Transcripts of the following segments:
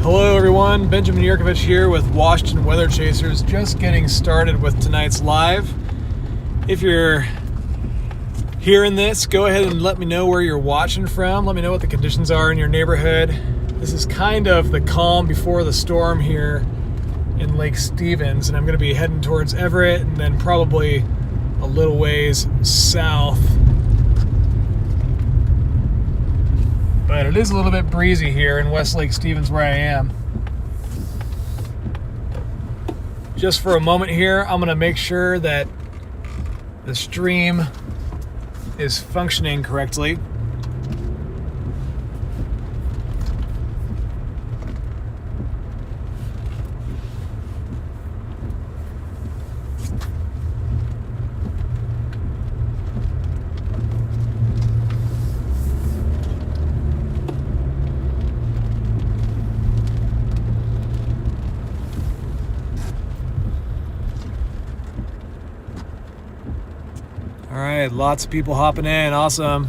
Hello everyone, Benjamin Yurkovich here with Washington Weather Chasers, just getting started with tonight's live. If you're hearing this, go ahead and let me know where you're watching from. Let me know what the conditions are in your neighborhood. This is kind of the calm before the storm here in Lake Stevens, and I'm going to be heading towards Everett and then probably a little ways south. But it is a little bit breezy here in West Lake Stevens where I am. Just for a moment here, I'm going to make sure that the stream is functioning correctly. All right, lots of people hopping in. Awesome.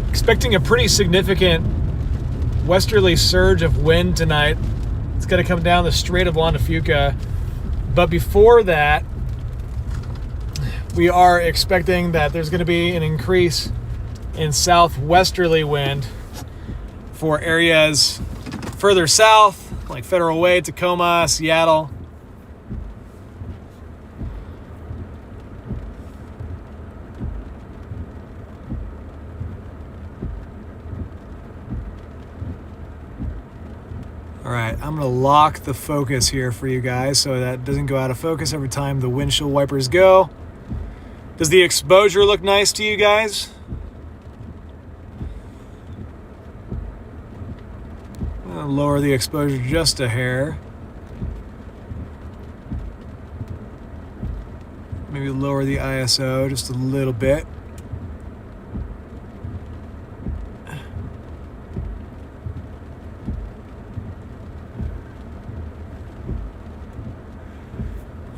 Expecting a pretty significant westerly surge of wind tonight. It's going to come down the Strait of Juan de Fuca. But before that, we are expecting that there's going to be an increase in southwesterly wind for areas further south, like Federal Way, Tacoma, Seattle. All right, I'm gonna lock the focus here for you guys so that it doesn't go out of focus every time the windshield wipers go. Does the exposure look nice to you guys? I'll lower the exposure just a hair. Maybe lower the ISO just a little bit.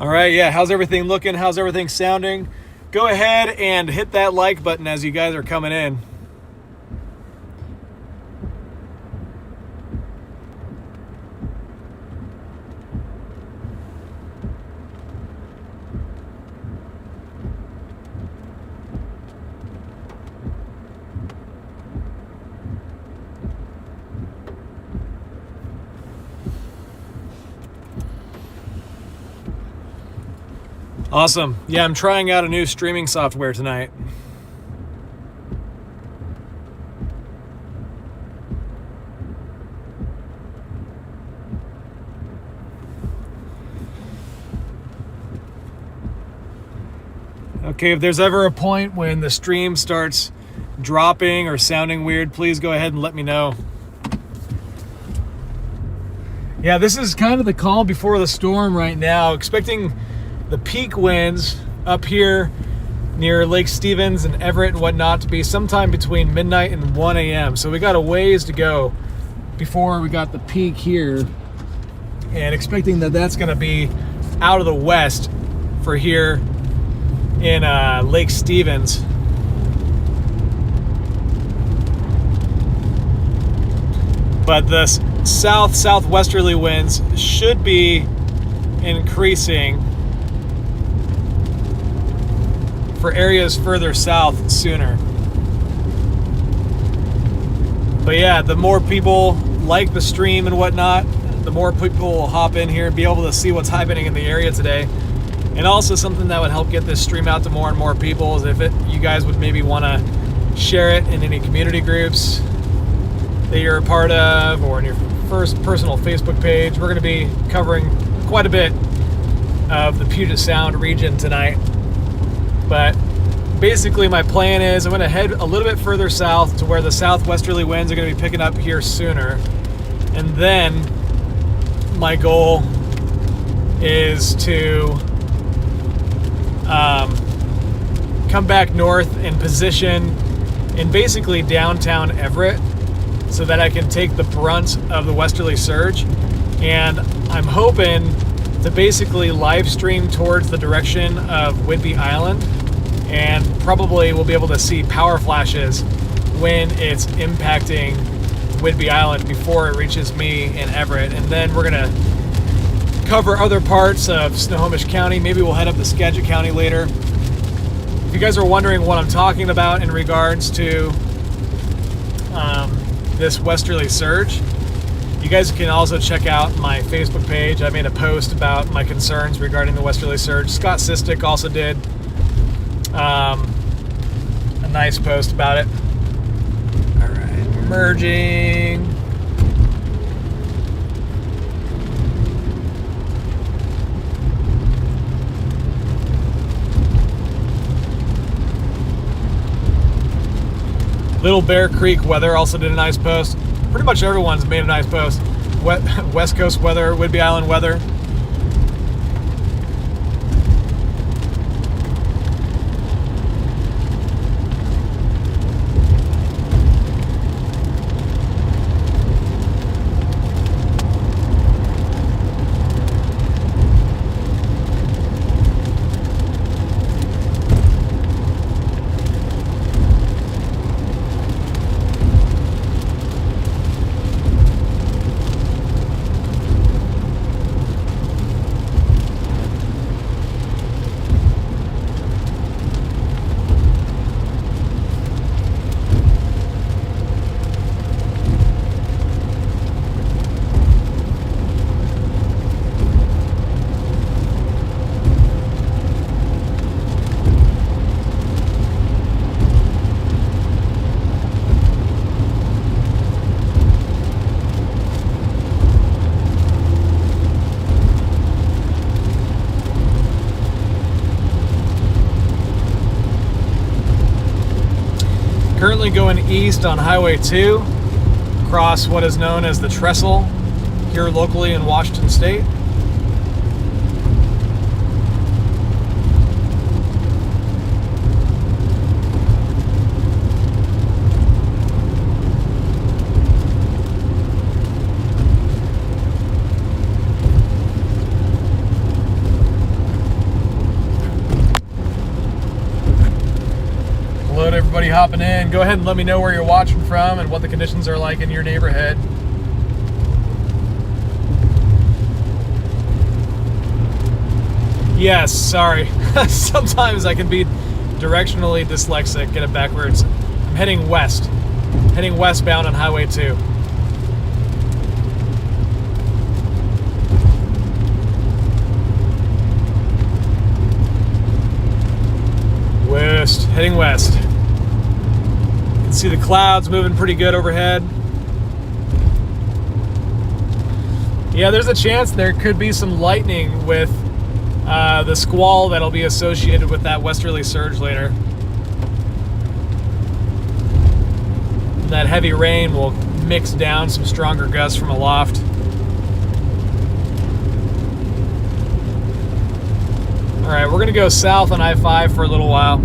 All right, yeah, how's everything looking? How's everything sounding? Go ahead and hit that like button as you guys are coming in. Awesome. Yeah, I'm trying out a new streaming software tonight. Okay, if there's ever a point when the stream starts dropping or sounding weird, please go ahead and let me know. Yeah, this is kind of the calm before the storm right now. Expecting the peak winds up here near Lake Stevens and Everett and whatnot to be sometime between midnight and 1 a.m. So we got a ways to go before we got the peak here. And expecting that that's going to be out of the west for here in Lake Stevens. But the southwesterly winds should be increasing for areas further south sooner. But yeah, the more people like the stream and whatnot, the more people will hop in here and be able to see what's happening in the area today. And also something that would help get this stream out to more and more people is if you guys would maybe want to share it in any community groups that you're a part of or in your first personal Facebook page. We're going to be covering quite a bit of the Puget Sound region tonight. But basically my plan is I'm going to head a little bit further south to where the southwesterly winds are going to be picking up here sooner. And then my goal is to come back north and position in basically downtown Everett so that I can take the brunt of the westerly surge. And I'm hoping to basically live stream towards the direction of Whidbey Island and probably we'll be able to see power flashes when it's impacting Whidbey Island before it reaches me in Everett. And then we're gonna cover other parts of Snohomish County. Maybe we'll head up to Skagit County later. If you guys are wondering what I'm talking about in regards to this westerly surge, you guys can also check out my Facebook page. I made a post about my concerns regarding the westerly surge. Scott Sistick also did a nice post about it. All right, merging. Little Bear Creek Weather also did a nice post. Pretty much everyone's made a nice post. West Coast Weather, Whidbey Island Weather. Currently going east on Highway 2, across what is known as the Trestle here locally in Washington State. Everybody hopping in, go ahead and let me know where you're watching from and what the conditions are like in your neighborhood. Yes, sorry. Sometimes I can be directionally dyslexic, get it backwards. I'm heading westbound on Highway 2. Heading west. You can see the clouds moving pretty good overhead. Yeah, there's a chance there could be some lightning with the squall that'll be associated with that westerly surge later. That heavy rain will mix down some stronger gusts from aloft. All right, we're gonna go south on I-5 for a little while.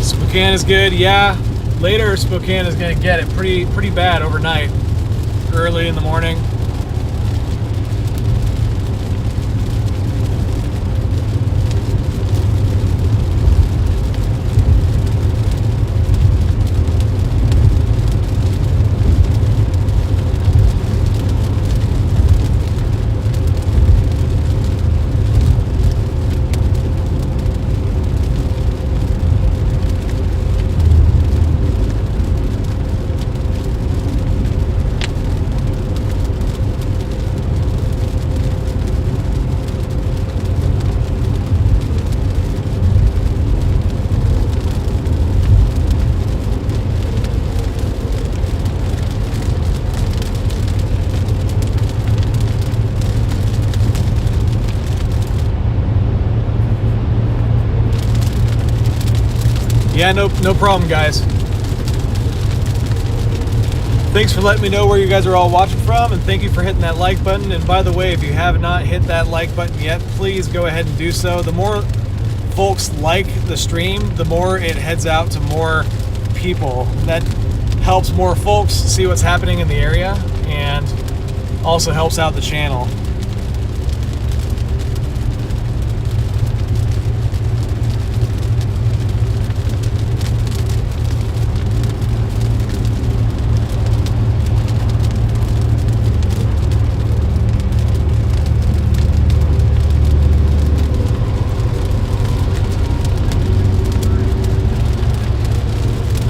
Spokane is good, yeah. Later, Spokane is going to get it pretty bad overnight, early in the morning. Yeah, no problem, guys. Thanks for letting me know where you guys are all watching from, and thank you for hitting that like button. And by the way, if you have not hit that like button yet, please go ahead and do so. The more folks like the stream, the more it heads out to more people. That helps more folks see what's happening in the area and also helps out the channel.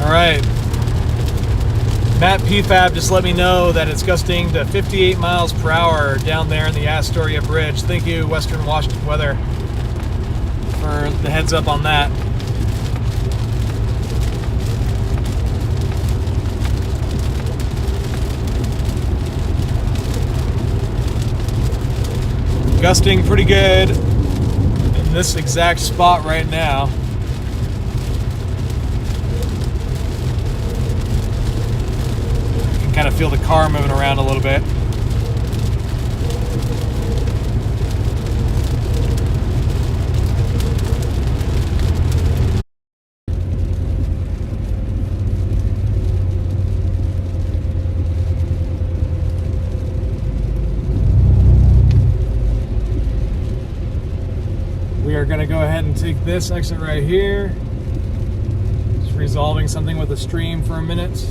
Alright, Matt PFAB just let me know that it's gusting to 58 miles per hour down there in the Astoria Bridge. Thank you, Western Washington Weather, for the heads up on that. Gusting pretty good in this exact spot right now. Kind of feel the car moving around a little bit. We are going to go ahead and take this exit right here. Just resolving something with the stream for a minute.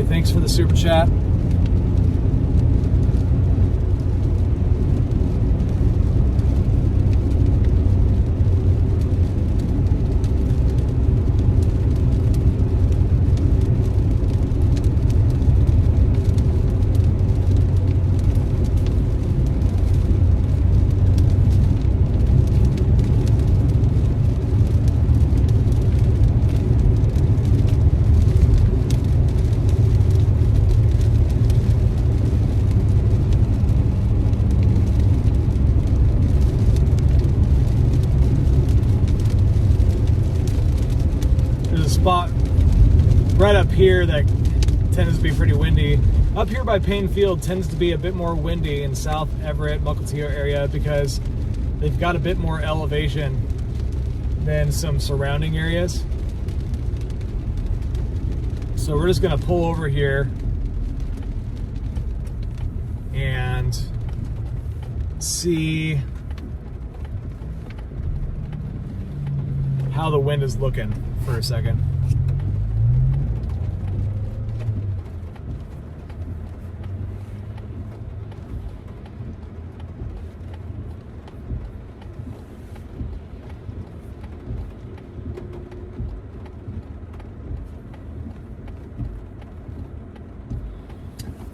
Thanks for the super chat. Spot right up here that tends to be pretty windy. Up here by Payne Field tends to be a bit more windy in South Everett, Mukilteo area because they've got a bit more elevation than some surrounding areas. So we're just going to pull over here and see how the wind is looking for a second.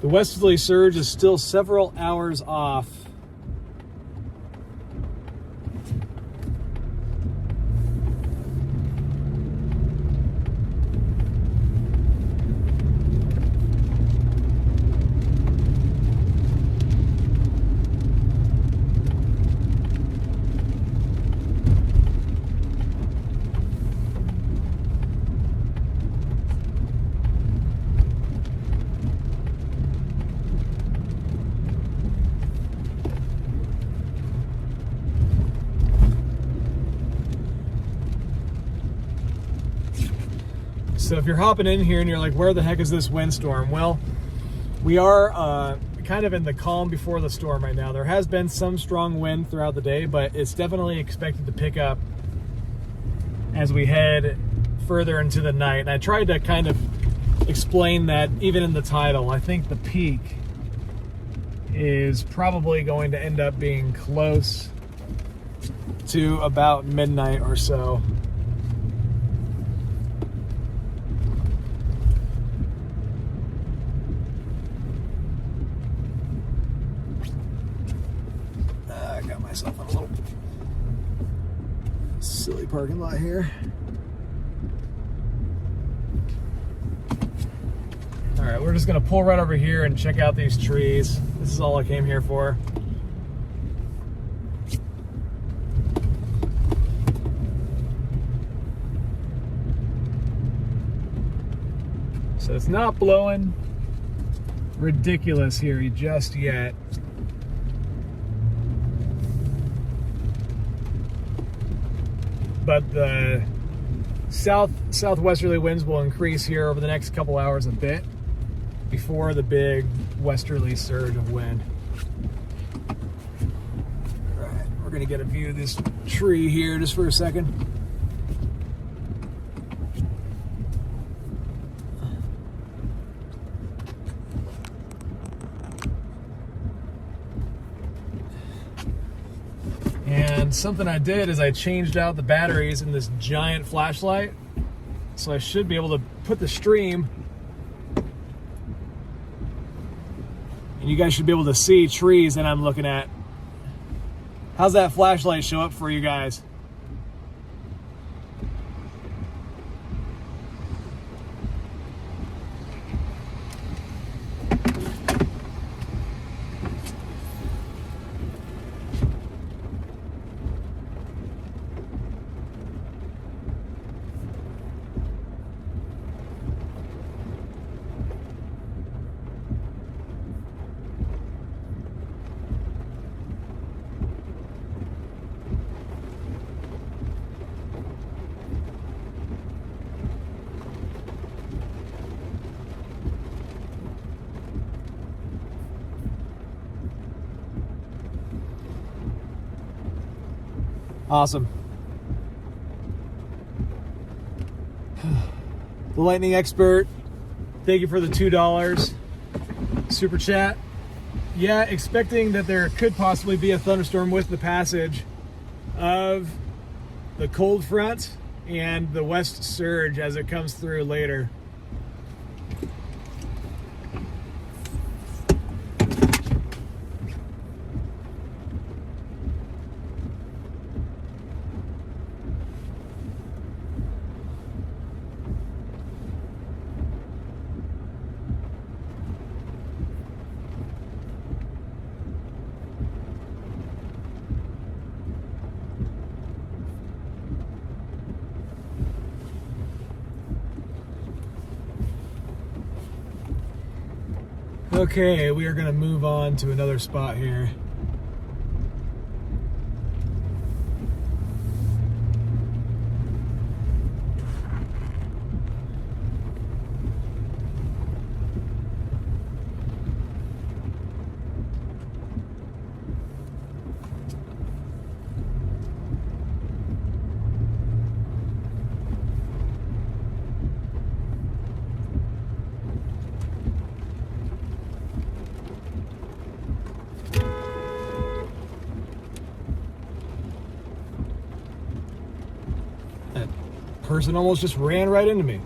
The westerly surge is still several hours off. So if you're hopping in here and you're like, where the heck is this windstorm? Well, we are kind of in the calm before the storm right now. There has been some strong wind throughout the day, but it's definitely expected to pick up as we head further into the night. And I tried to kind of explain that even in the title. I think the peak is probably going to end up being close to about midnight or so. I got myself in a little silly parking lot here. All right, we're just gonna pull right over here and check out these trees. This is all I came here for. So it's not blowing ridiculous here just yet. But the southwesterly winds will increase here over the next couple hours a bit before the big westerly surge of wind. All right, we're gonna get a view of this tree here just for a second. And something I did is I changed out the batteries in this giant flashlight, so I should be able to put the stream, and you guys should be able to see trees that I'm looking at. How's that flashlight show up for you guys? Awesome. The Lightning Expert, thank you for the $2 super chat. Yeah, expecting that there could possibly be a thunderstorm with the passage of the cold front and the west surge as it comes through later. Okay, we are going to move on to another spot here. Person almost just ran right into me.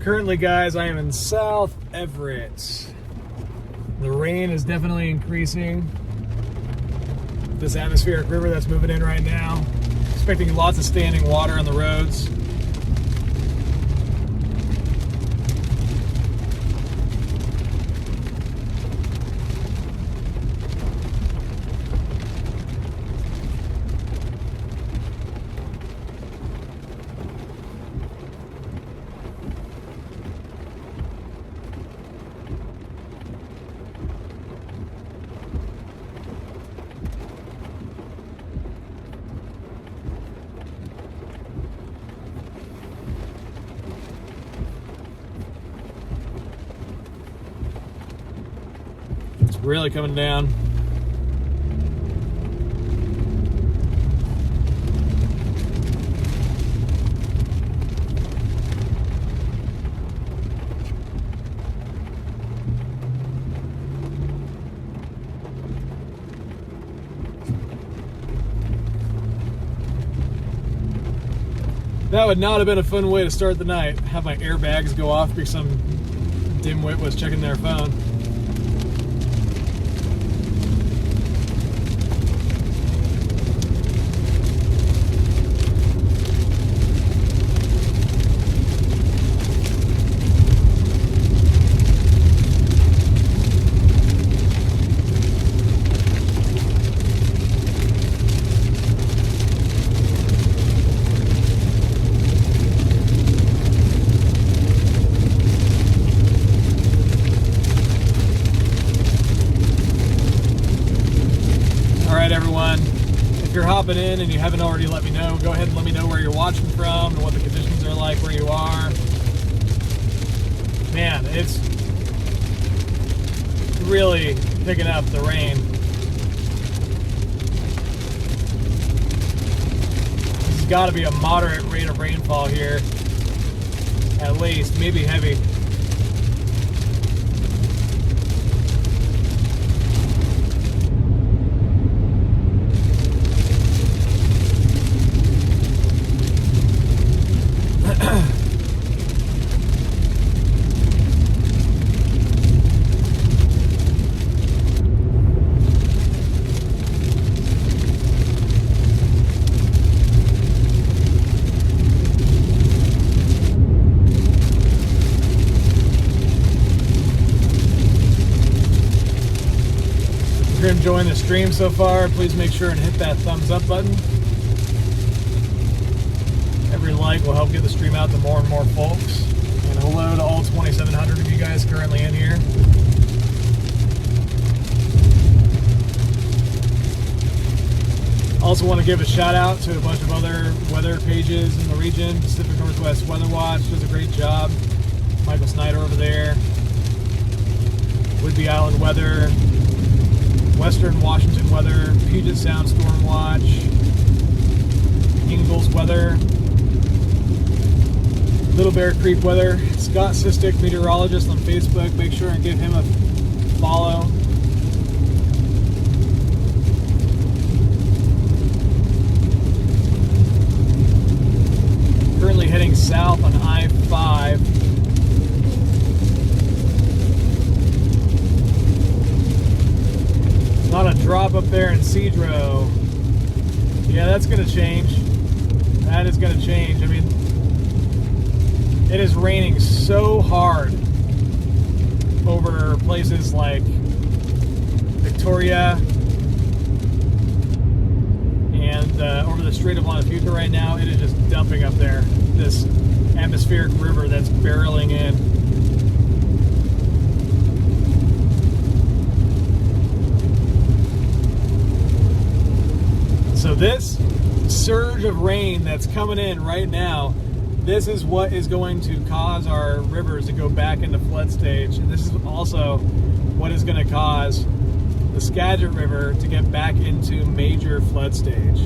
Currently, guys, I am in South Everett. The rain is definitely increasing. This atmospheric river that's moving in right now. Expecting lots of standing water on the roads. Really coming down. That would not have been a fun way to start the night. Have my airbags go off because some dimwit was checking their phone. Everyone, if you're hopping in and you haven't already let me know, go ahead and let me know where you're watching from and what the conditions are like where you are. Man, it's really picking up the rain. This has got to be a moderate rate of rainfall here, at least, maybe heavy. If you're enjoying the stream so far, please make sure and hit that thumbs up button. Every like will help get the stream out to more and more folks. And hello to all 2,700 of you guys currently in here. Also want to give a shout out to a bunch of other weather pages in the region. Pacific Northwest Weather Watch does a great job. Michael Snyder over there. Whidbey Island Weather. Western Washington Weather, Puget Sound Storm Watch, Ingalls Weather, Little Bear Creek Weather. Scott Sistick, meteorologist on Facebook. Make sure and give him a follow. Currently heading south on I-5. Not a drop up there in Cedro. Yeah, that's going to change. That is going to change. I mean, it is raining so hard over places like Victoria and over the Strait of Ladoga right now. It is just dumping up there. This atmospheric river that's barreling in. So this surge of rain that's coming in right now, this is what is going to cause our rivers to go back into flood stage. And this is also what is going to cause the Skagit River to get back into major flood stage.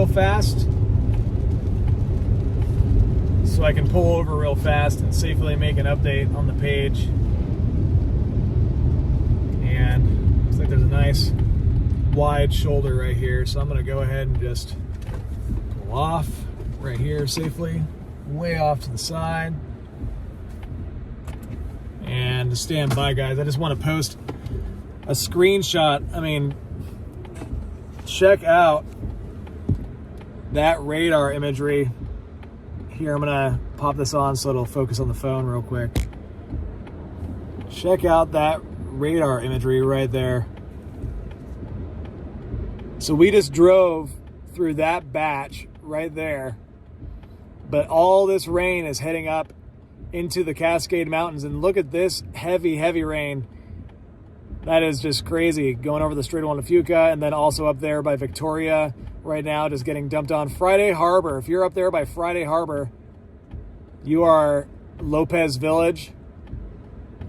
fast so I can pull over real fast and safely make an update on the page. And looks like there's a nice wide shoulder right here, so I'm going to go ahead and just go off right here safely, way off to the side. And to stand by, guys, I just want to post a screenshot. I mean, check out that radar imagery. Here, I'm gonna pop this on so it'll focus on the phone real quick. Check out that radar imagery right there. So we just drove through that batch right there, but all this rain is heading up into the Cascade Mountains, and look at this heavy rain. That is just crazy, going over the Strait of Juan de Fuca, and then also up there by Victoria right now, just getting dumped on. Friday Harbor, if you're up there by Friday Harbor, you are Lopez Village,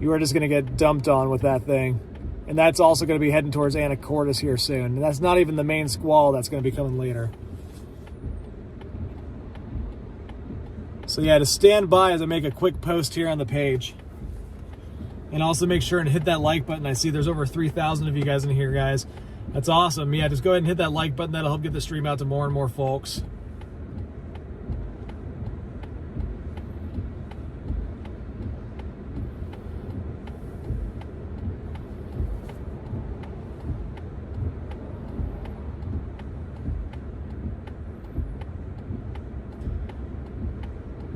you are just going to get dumped on with that thing. And that's also going to be heading towards Anacortes here soon. And that's not even the main squall that's going to be coming later. So yeah, to stand by as I make a quick post here on the page. And also make sure and hit that like button. I see there's over 3,000 of you guys in here, guys. That's awesome. Yeah, just go ahead and hit that like button. That'll help get the stream out to more and more folks.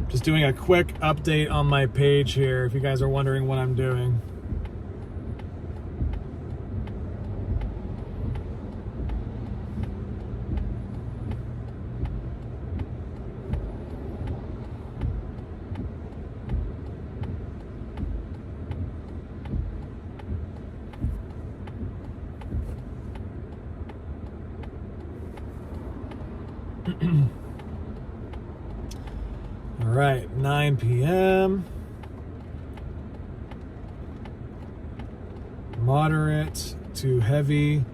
Just doing a quick update on my page here, if you guys are wondering what I'm doing. All right, 9 p.m. Moderate to heavy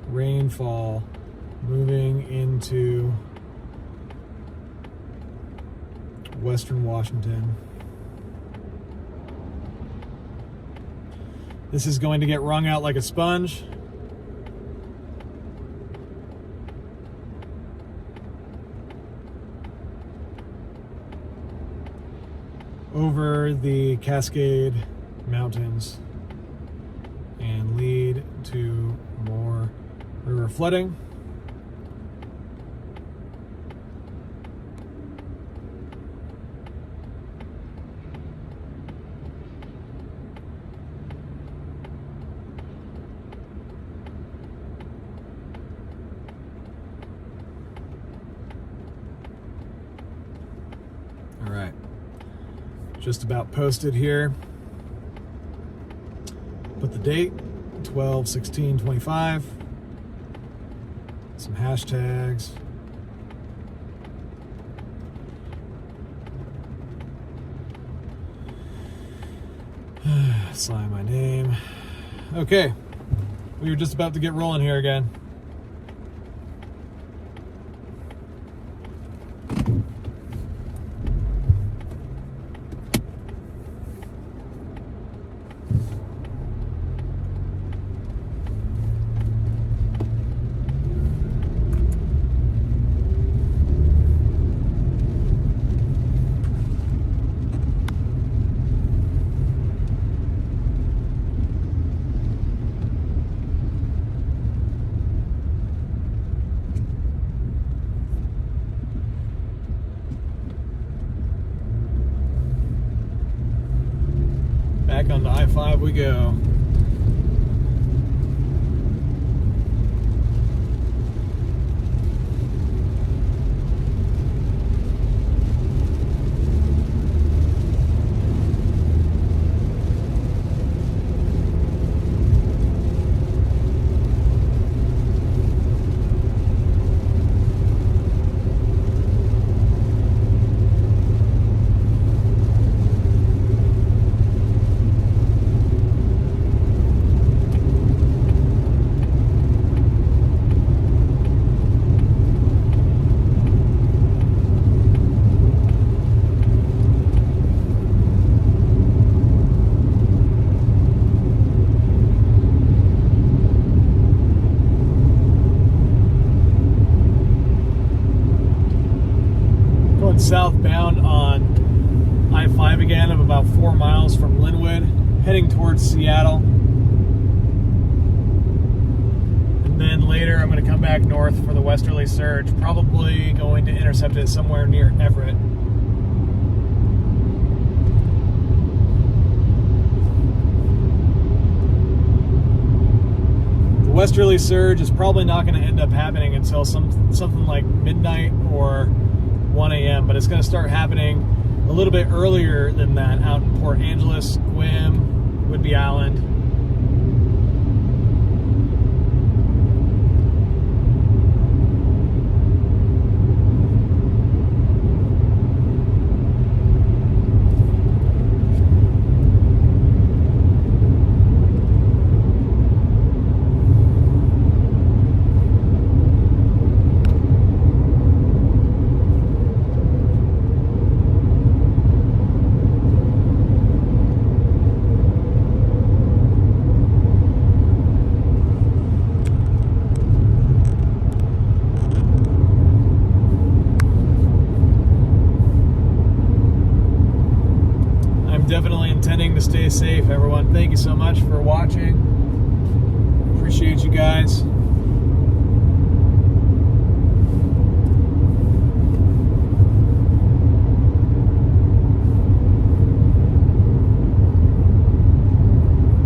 rainfall moving into Western Washington. This is going to get wrung out like a sponge. Over the Cascade Mountains and lead to more river flooding. All right. Just about posted here. Put the date, 12/16/25. Some hashtags. Sign my name. Okay, we were just about to get rolling here again. Back onto I-5 we go. going southbound on I-5 again. I'm about 4 miles from Linwood, heading towards Seattle. And then later I'm going to come back north for the westerly surge, probably going to intercept it somewhere near Everett. The westerly surge is probably not going to end up happening until something like midnight or 1 a.m., but it's going to start happening a little bit earlier than that out in Port Angeles, Guam, Whidbey Island. Definitely intending to stay safe, everyone. Thank you so much for watching. Appreciate you guys.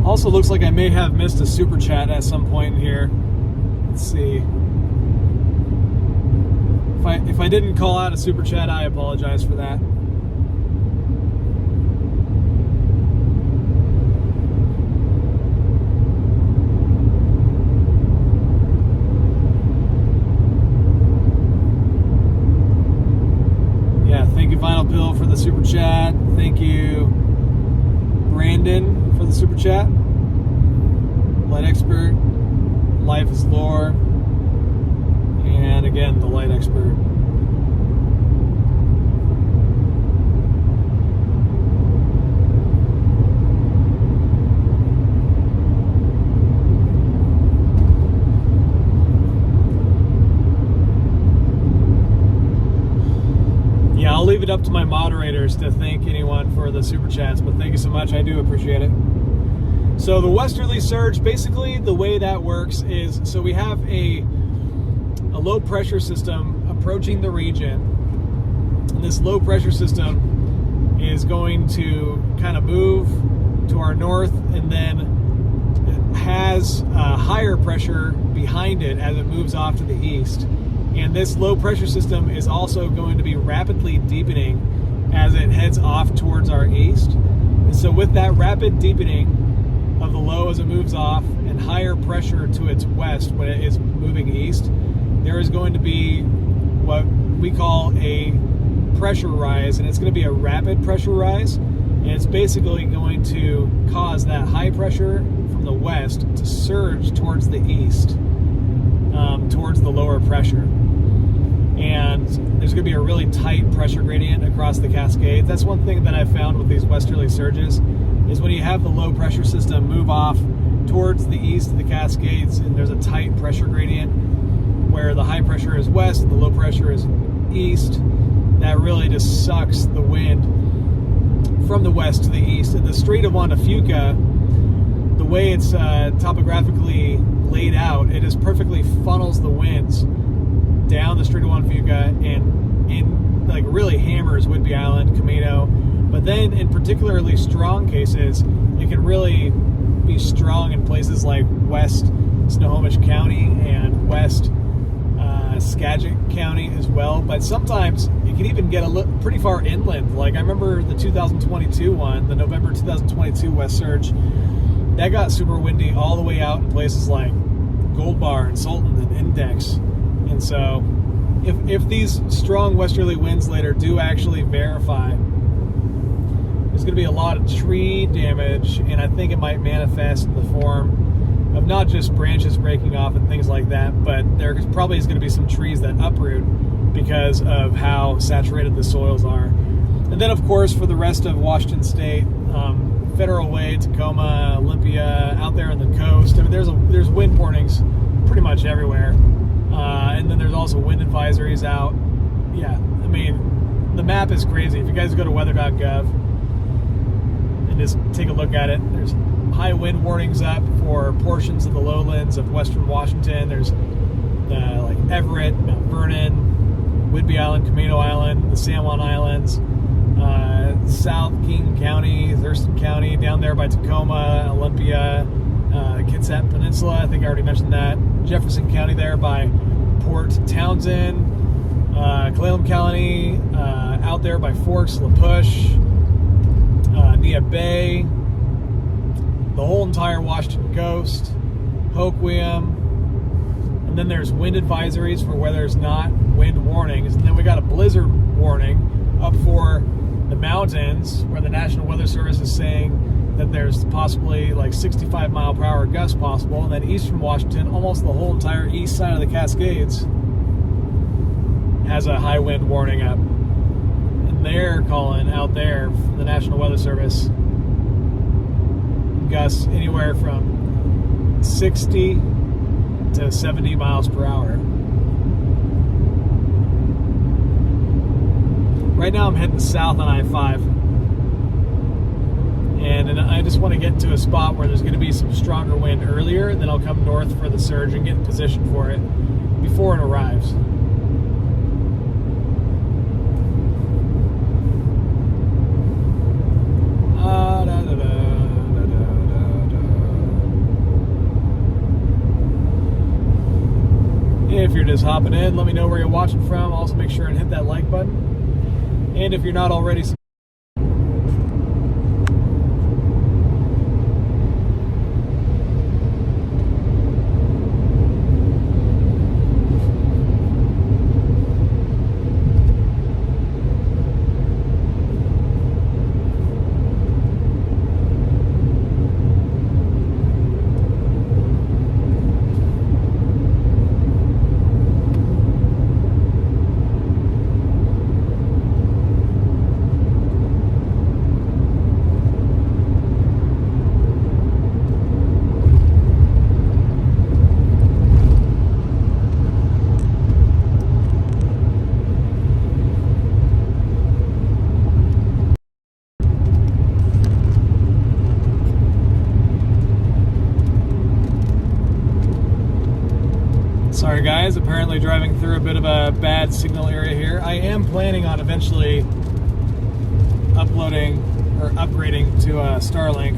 Also looks like I may have missed a super chat at some point here. Let's see. If I didn't call out a super chat, I apologize for that. Final Pill for the super chat. Thank you, Brandon, for the super chat. Light Expert, Life is Lore, and again, the Light Expert. I'll leave it up to my moderators to thank anyone for the super chats, but thank you so much. I do appreciate it. So the westerly surge, basically the way that works is, so we have a low pressure system approaching the region, and this low pressure system is going to kind of move to our north, and then it has higher pressure behind it as it moves off to the east. And this low pressure system is also going to be rapidly deepening as it heads off towards our east. And so with that rapid deepening of the low as it moves off and higher pressure to its west when it is moving east, there is going to be what we call a pressure rise, and it's going to be a rapid pressure rise, and it's basically going to cause that high pressure from the west to surge towards the east, towards the lower pressure. And there's going to be a really tight pressure gradient across the Cascades. That's one thing that I've found with these westerly surges, is when you have the low pressure system move off towards the east of the Cascades, and there's a tight pressure gradient where the high pressure is west and the low pressure is east, that really just sucks the wind from the west to the east. And the Strait of Juan de Fuca, the way it's topographically laid out, it just perfectly funnels the winds down the Strait of Juan de Fuca and in like really hammers Whidbey Island, Camino. But then in particularly strong cases, it can really be strong in places like West Snohomish County and West Skagit County as well. But sometimes it can even get pretty far inland. Like I remember the 2022 one, the November 2022 West Surge, that got super windy all the way out in places like Gold Bar and Sultan and Index. And so if these strong westerly winds later do actually verify, there's going to be a lot of tree damage, and I think it might manifest in the form of not just branches breaking off and things like that, but there probably is going to be some trees that uproot because of how saturated the soils are. And then, of course, for the rest of Washington State, Federal Way, Tacoma, Olympia, out there on the coast, I mean, there's wind warnings pretty much everywhere. And then there's also wind advisories out. Yeah, I mean, the map is crazy. If you guys go to weather.gov and just take a look at it, there's high wind warnings up for portions of the lowlands of western Washington. There's like Everett, Mount Vernon, Whidbey Island, Camino Island, the San Juan Islands, South King County, Thurston County, down there by Tacoma, Olympia, Kitsap Peninsula, I think I already mentioned that, Jefferson County there by Port Townsend, Clallam County, out there by Forks, La Push, Nia Bay, the whole entire Washington coast, Hoquiam, and then there's wind advisories for where there's not wind warnings, and then we got a blizzard warning up for the mountains where the National Weather Service is saying that there's possibly like 65 mile per hour gusts possible, and then eastern Washington, almost the whole entire east side of the Cascades has a high wind warning up, and they're calling out there from the National Weather Service gusts anywhere from 60 to 70 miles per hour. Right now I'm heading south on I-5, and I just want to get to a spot where there's going to be some stronger wind earlier, and then I'll come north for the surge and get in position for it before it arrives. If you're just hopping in, let me know where you're watching from. Also, make sure and hit that like button. And if you're not already, sorry guys, apparently driving through a bit of a bad signal area here. I am planning on eventually uploading or upgrading to Starlink.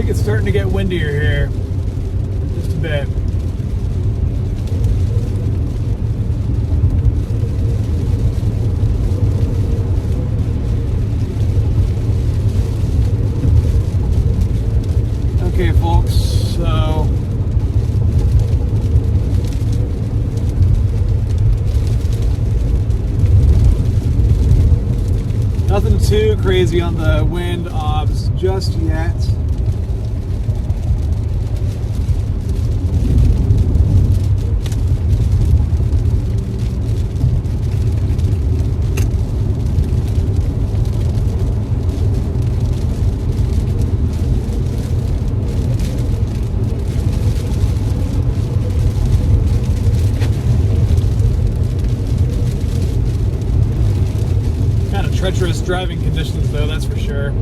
It's starting to get windier here, just a bit. Okay, folks, so nothing too crazy on the wind obs just yet. driving conditions, though, that's for sure.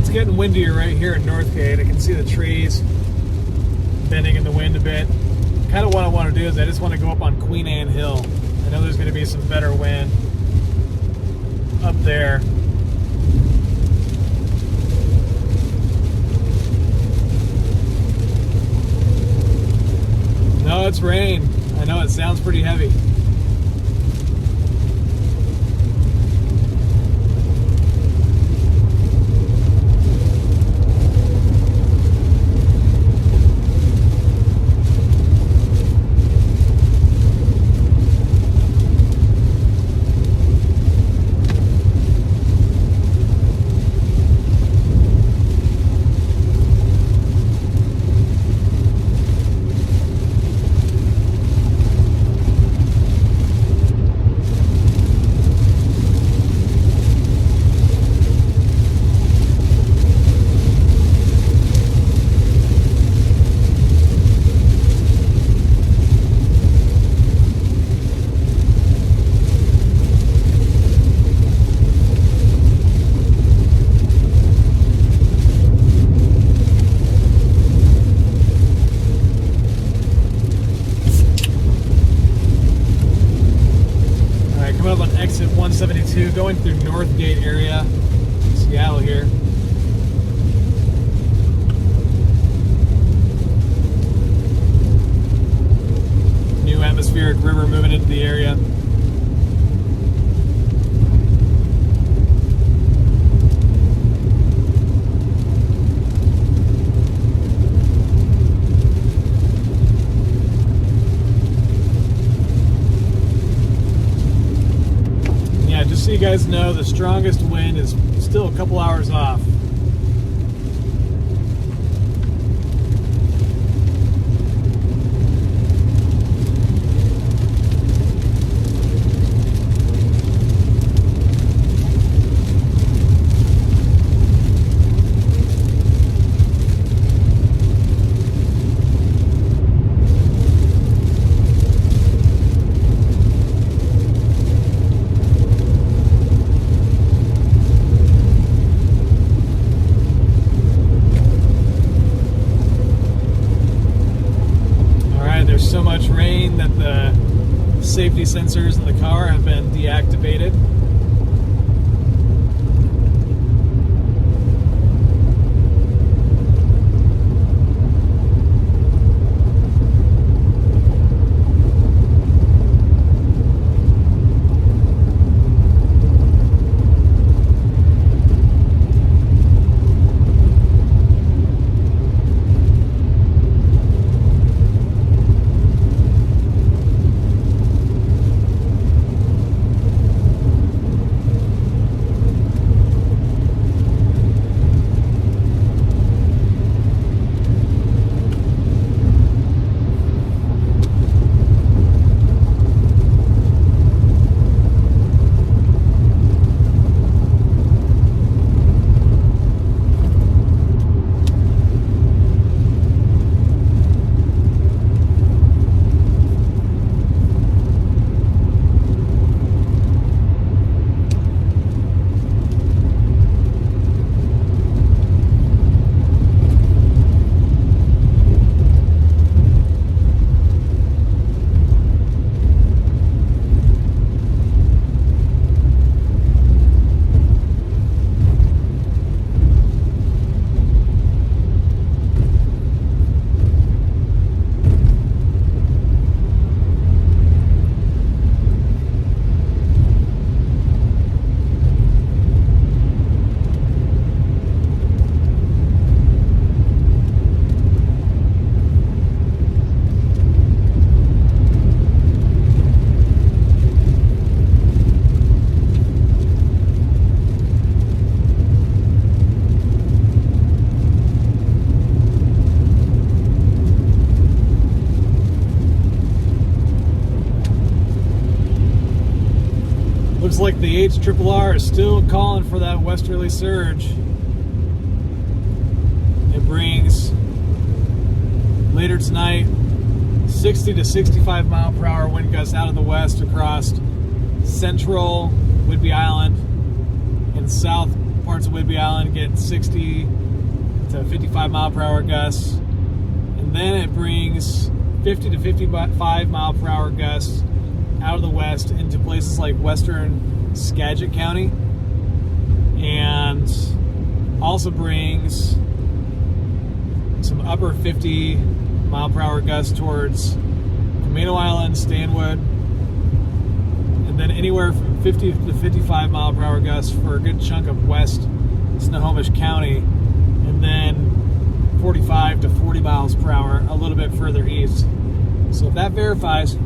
It's getting windier right here in Northgate. I can see the trees bending in the wind a bit. Kind of what I want to do is I just want to go up on Queen Anne Hill. I know there's going to be some better wind up there. No, it's rain. I know it sounds pretty heavy. Exit 172 going through Northgate area, Seattle here. New atmospheric river moving into the area. Just so you guys know, the strongest wind is still a couple hours off. So much rain that the safety sensors in the car have been deactivated. But the HRRR is still calling for that westerly surge. It brings later tonight 60 to 65 mile per hour wind gusts out of the west across central Whidbey Island and south parts of Whidbey Island get 60 to 55 mile per hour gusts. And then it brings 50 to 55 mile per hour gusts out of the west into places like western Skagit County, and also brings some upper 50 mile per hour gusts towards Camino Island, Stanwood, and then anywhere from 50 to 55 mile per hour gusts for a good chunk of west Snohomish County, and then 45 to 40 miles per hour a little bit further east. So if that verifies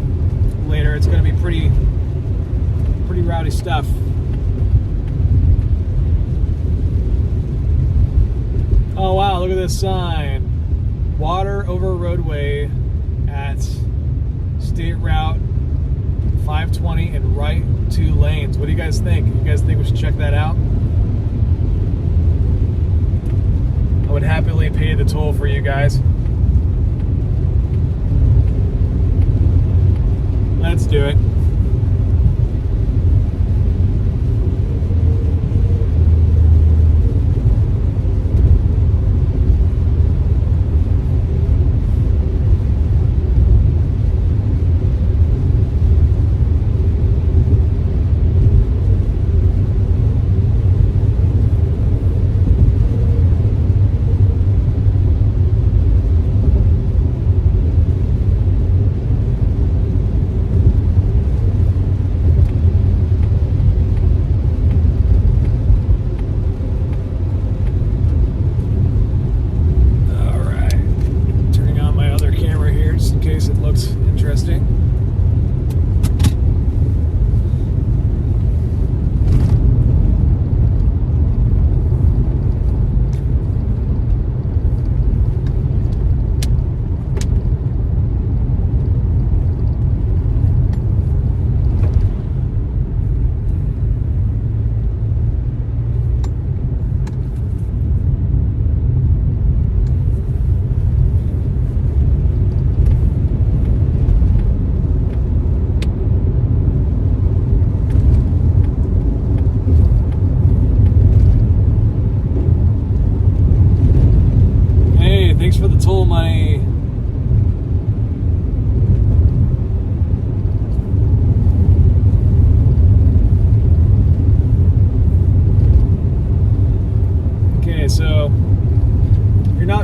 later, it's going to be pretty rowdy stuff. Oh wow, look at this sign. Water over roadway at State Route 520 and right 2 lanes. What do you guys think? You guys think we should check that out? I would happily pay the toll for you guys. Let's do it.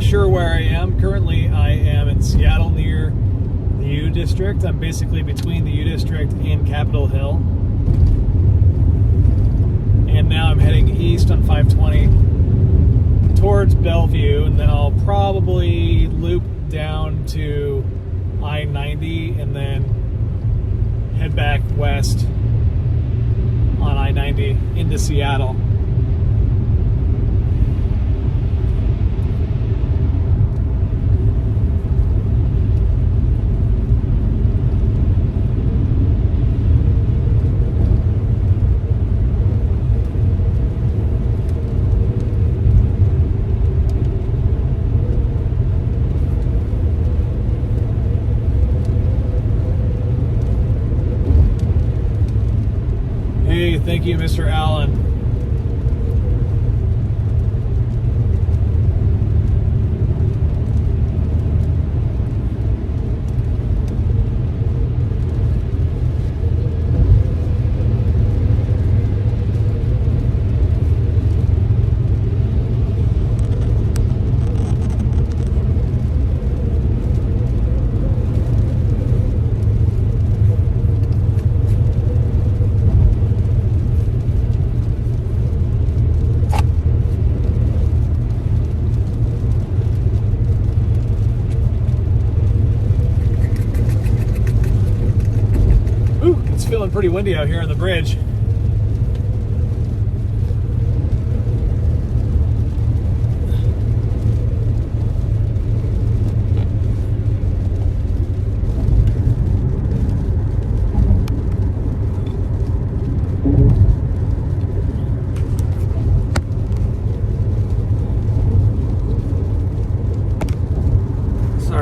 Sure where I am. Currently I am in Seattle near the U District. I'm basically between the U District and Capitol Hill. And now I'm heading east on 520 towards Bellevue, and then I'll probably loop down to I-90 and then head back west on I-90 into Seattle. Thank you, Mr. Allen. Feeling pretty windy out here on the bridge.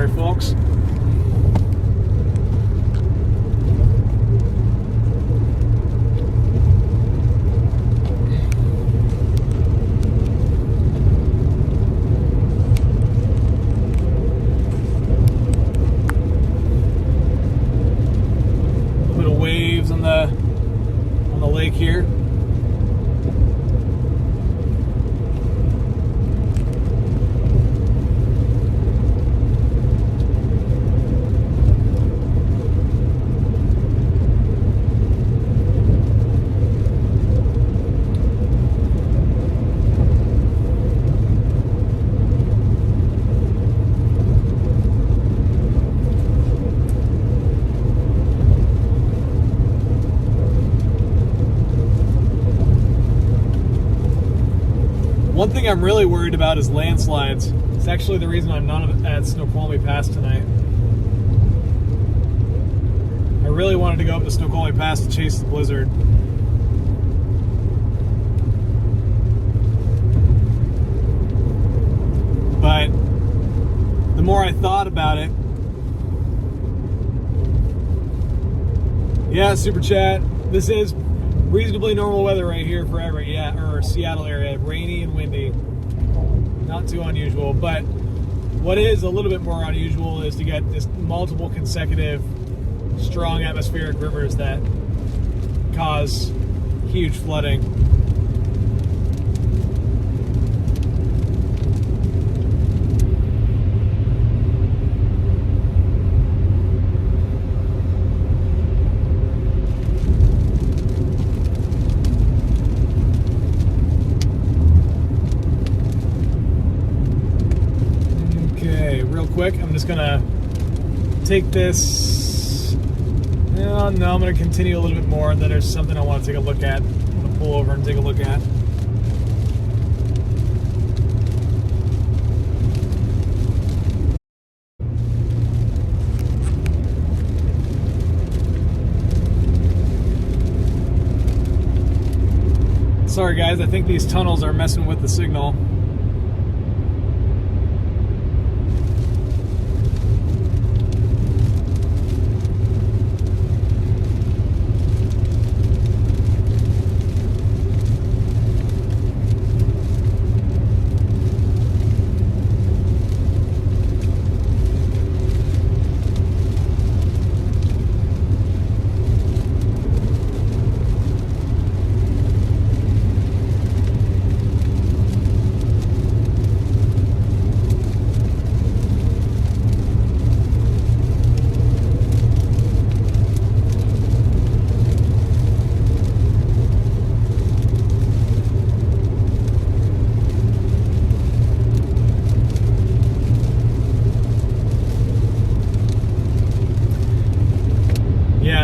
Sorry, folks. Little waves on the lake here. One thing I'm really worried about is landslides. It's actually the reason I'm not at Snoqualmie Pass tonight. I really wanted to go up to Snoqualmie Pass to chase the blizzard. But the more I thought about it, yeah, super chat. This is reasonably normal weather right here for Everett, yeah, or Seattle area. Rainy and windy. Not too unusual, but what is a little bit more unusual is to get this multiple consecutive strong atmospheric rivers that cause huge flooding. Quick, I'm just gonna take this. No, I'm gonna continue a little bit more, and then there's something I want to take a look at. I'm gonna pull over and take a look at. Sorry guys, I think these tunnels are messing with the signal.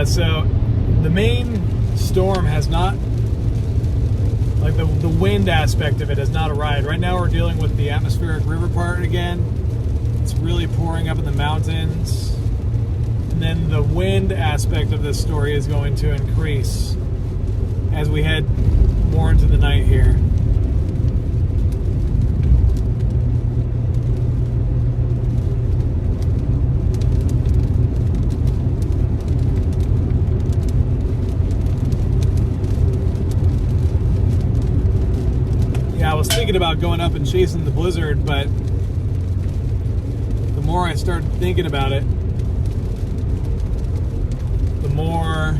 So the main storm has not, like the wind aspect of it has not arrived. Right now we're dealing with the atmospheric river part again. It's really pouring up in the mountains. And then the wind aspect of this story is going to increase as we head more into the night here. I was thinking about going up and chasing the blizzard, but the more I started thinking about it, the more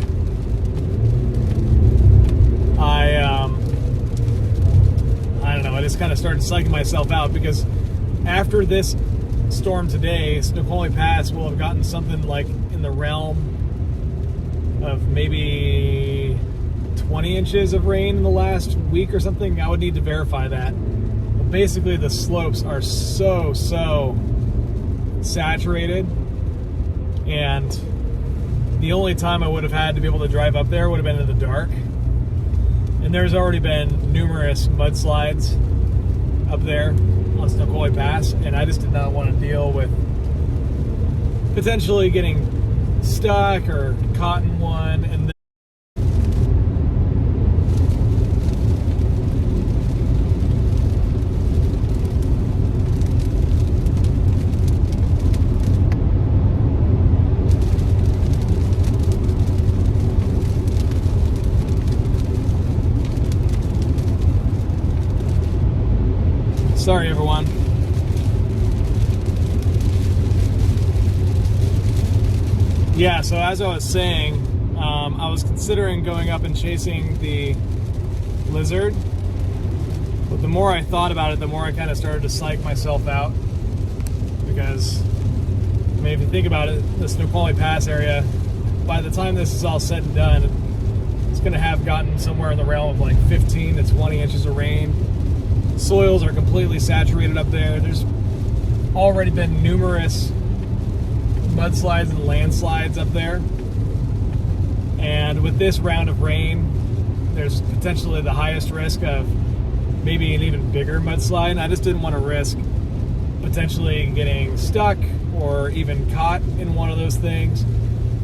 I don't know, I just kind of started psyching myself out, because after this storm today, Snoqualmie Pass will have gotten something like in the realm of maybe 20 inches of rain in the last week or something. I would need to verify that. But basically the slopes are so saturated, and the only time I would have had to be able to drive up there would have been in the dark. And there's already been numerous mudslides up there on Snoqualmie Pass, and I just did not want to deal with potentially getting stuck or caught in one. And Sorry, everyone. Yeah, so as I was saying, I was considering going up and chasing the lizard, but the more I thought about it, the more I kind of started to psych myself out, because, I mean, if you think about it, the Snoqualmie Pass area, by the time this is all said and done, it's going to have gotten somewhere in the realm of like 15 to 20 inches of rain. Soils are completely saturated up there. There's already been numerous mudslides and landslides up there. And with this round of rain, there's potentially the highest risk of maybe an even bigger mudslide. I just didn't want to risk potentially getting stuck or even caught in one of those things.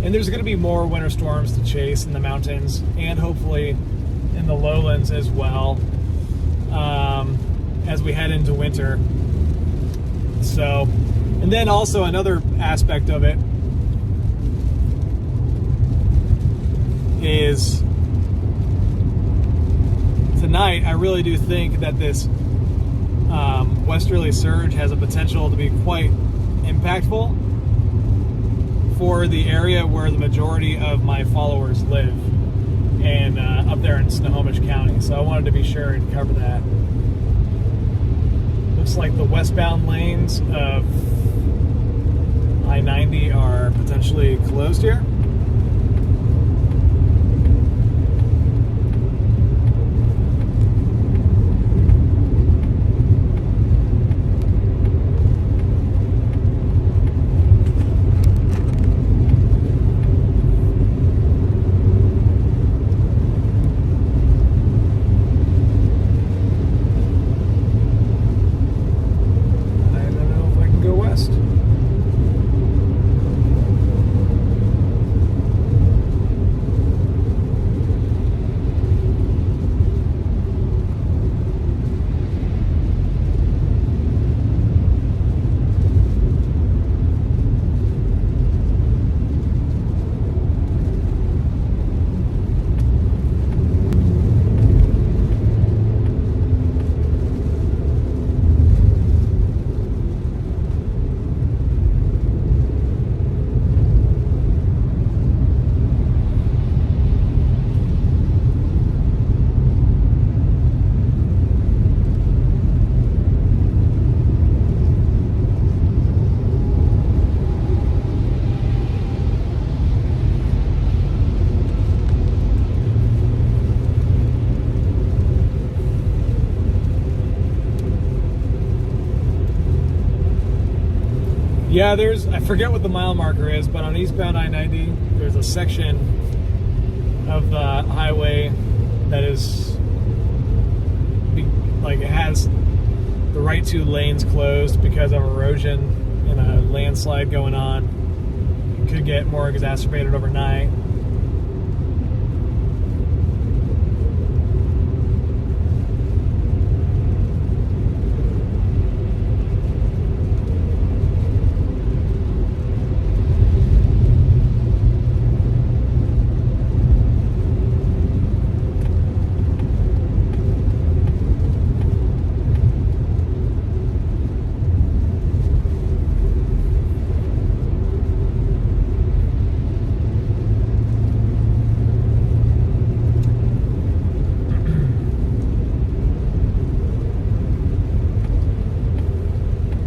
And there's going to be more winter storms to chase in the mountains and hopefully in the lowlands as well, as we head into winter. So, and then also another aspect of it is tonight I really do think that this westerly surge has a potential to be quite impactful for the area where the majority of my followers live, and up there in Snohomish County. So I wanted to be sure and cover that. Looks like the westbound lanes of I-90 are potentially closed here. Yeah, I forget what the mile marker is, but on eastbound I-90, there's a section of the highway that is, like, it has the right two lanes closed because of erosion and a landslide going on. It could get more exacerbated overnight.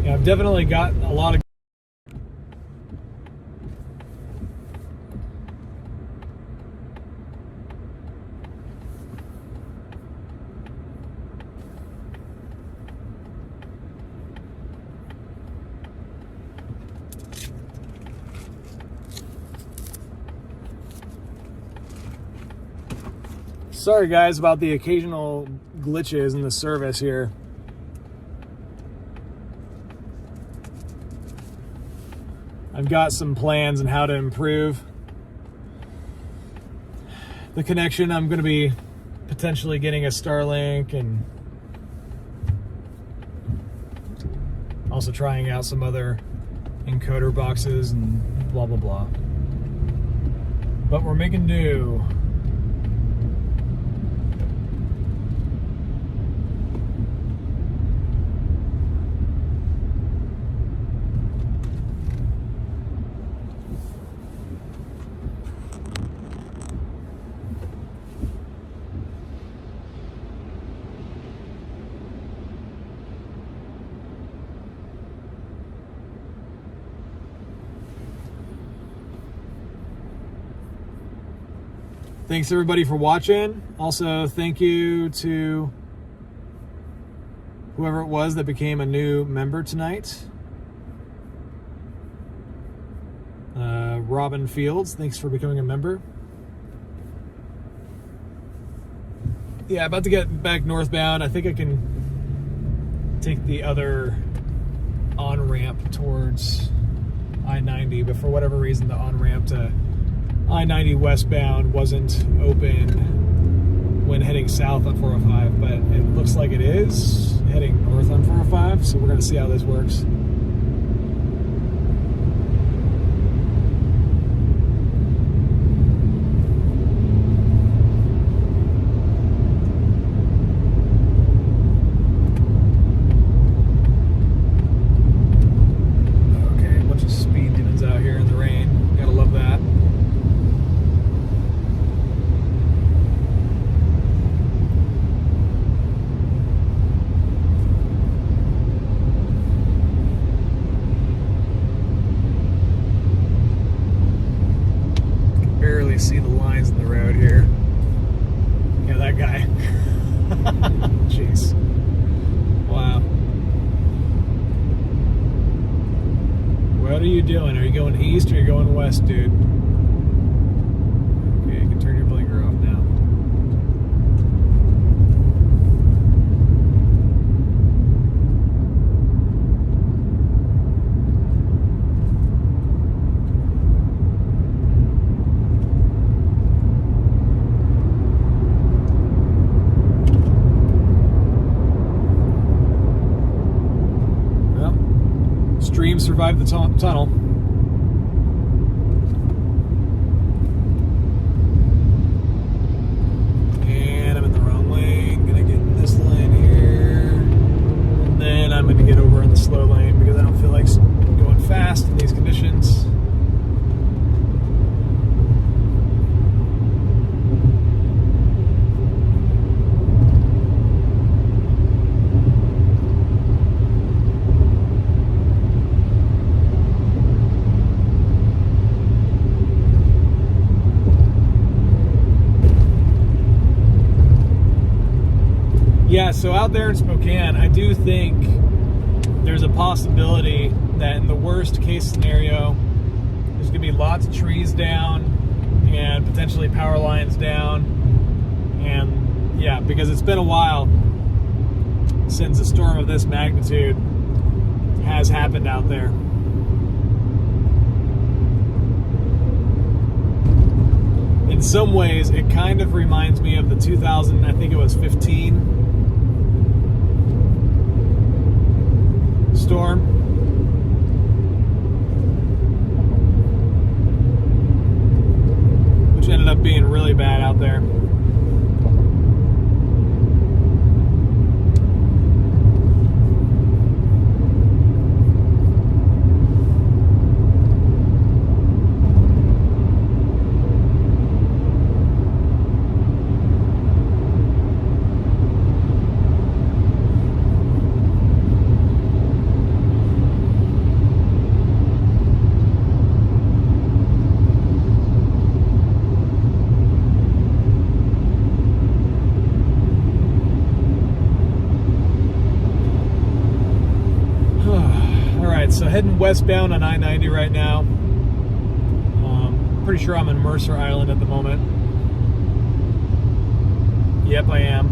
I've definitely got a lot of sorry guys about the occasional glitches in the service here. I've got some plans on how to improve the connection. I'm going to be potentially getting a Starlink and also trying out some other encoder boxes and blah, blah, blah. But we're making do. Thanks everybody for watching. Also, thank you to whoever it was that became a new member tonight. Robin Fields, thanks for becoming a member. Yeah, about to get back northbound. I think I can take the other on-ramp towards I-90, but for whatever reason, the on-ramp to I-90 westbound wasn't open when heading south on 405, but it looks like it is heading north on 405, so we're going to see how this works. See the lines in the road here. Yeah, that guy. Jeez. Wow. What are you doing? Are you going east or are you going west, dude? Okay, you can turn your blinker off now. Stream survived the tunnel. And I'm in the wrong lane. Gonna get in this lane here. And then I'm gonna get over in the slow lane because I don't feel like going fast in these conditions. Yeah, so out there in Spokane, I do think there's a possibility that in the worst case scenario, there's going to be lots of trees down and potentially power lines down. And yeah, because it's been a while since a storm of this magnitude has happened out there. In some ways, it kind of reminds me of the 2000, I think it was 15 storm. Which ended up being really bad out there. So heading westbound on I-90 right now. Pretty sure I'm in Mercer Island at the moment. Yep, I am.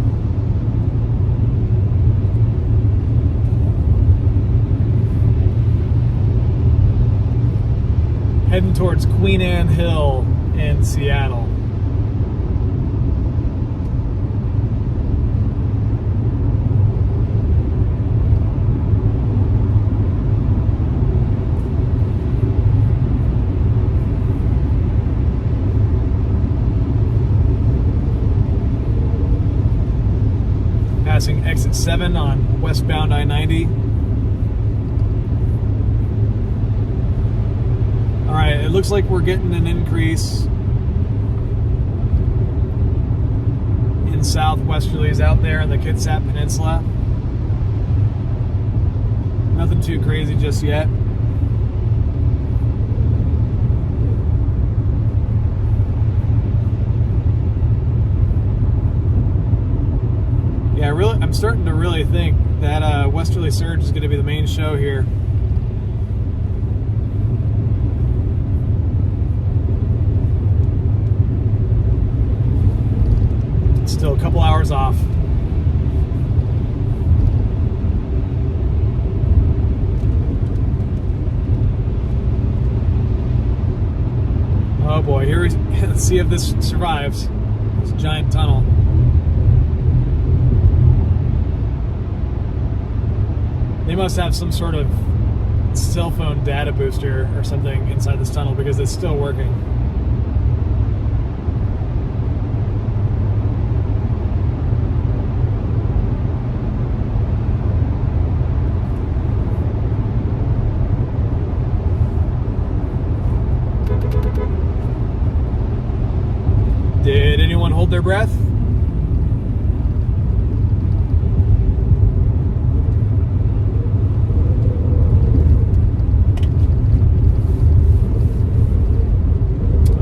Heading towards Queen Anne Hill in Seattle. Passing exit 7 on westbound I-90. Alright, it looks like we're getting an increase in southwesterlies out there in the Kitsap Peninsula. Nothing too crazy just yet. I'm starting to really think that westerly surge is going to be the main show here. It's still a couple hours off. Oh boy, here let's see if this survives. This giant tunnel. They must have some sort of cell phone data booster or something inside this tunnel because it's still working. Did anyone hold their breath?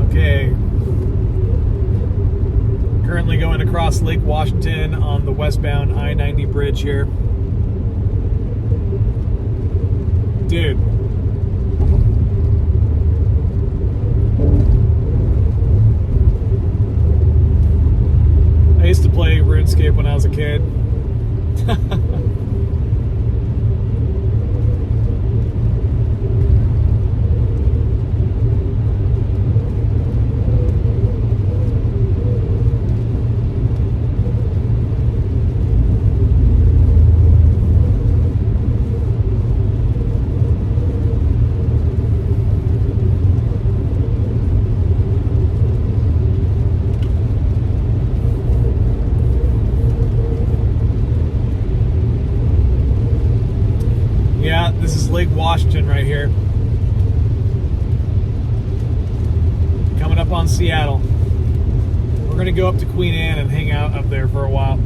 Okay. Currently going across Lake Washington on the westbound I-90 bridge here. Dude. I used to play RuneScape when I was a kid. Yeah, this is Lake Washington right here. Coming up on Seattle. We're going to go up to Queen Anne and hang out up there for a while.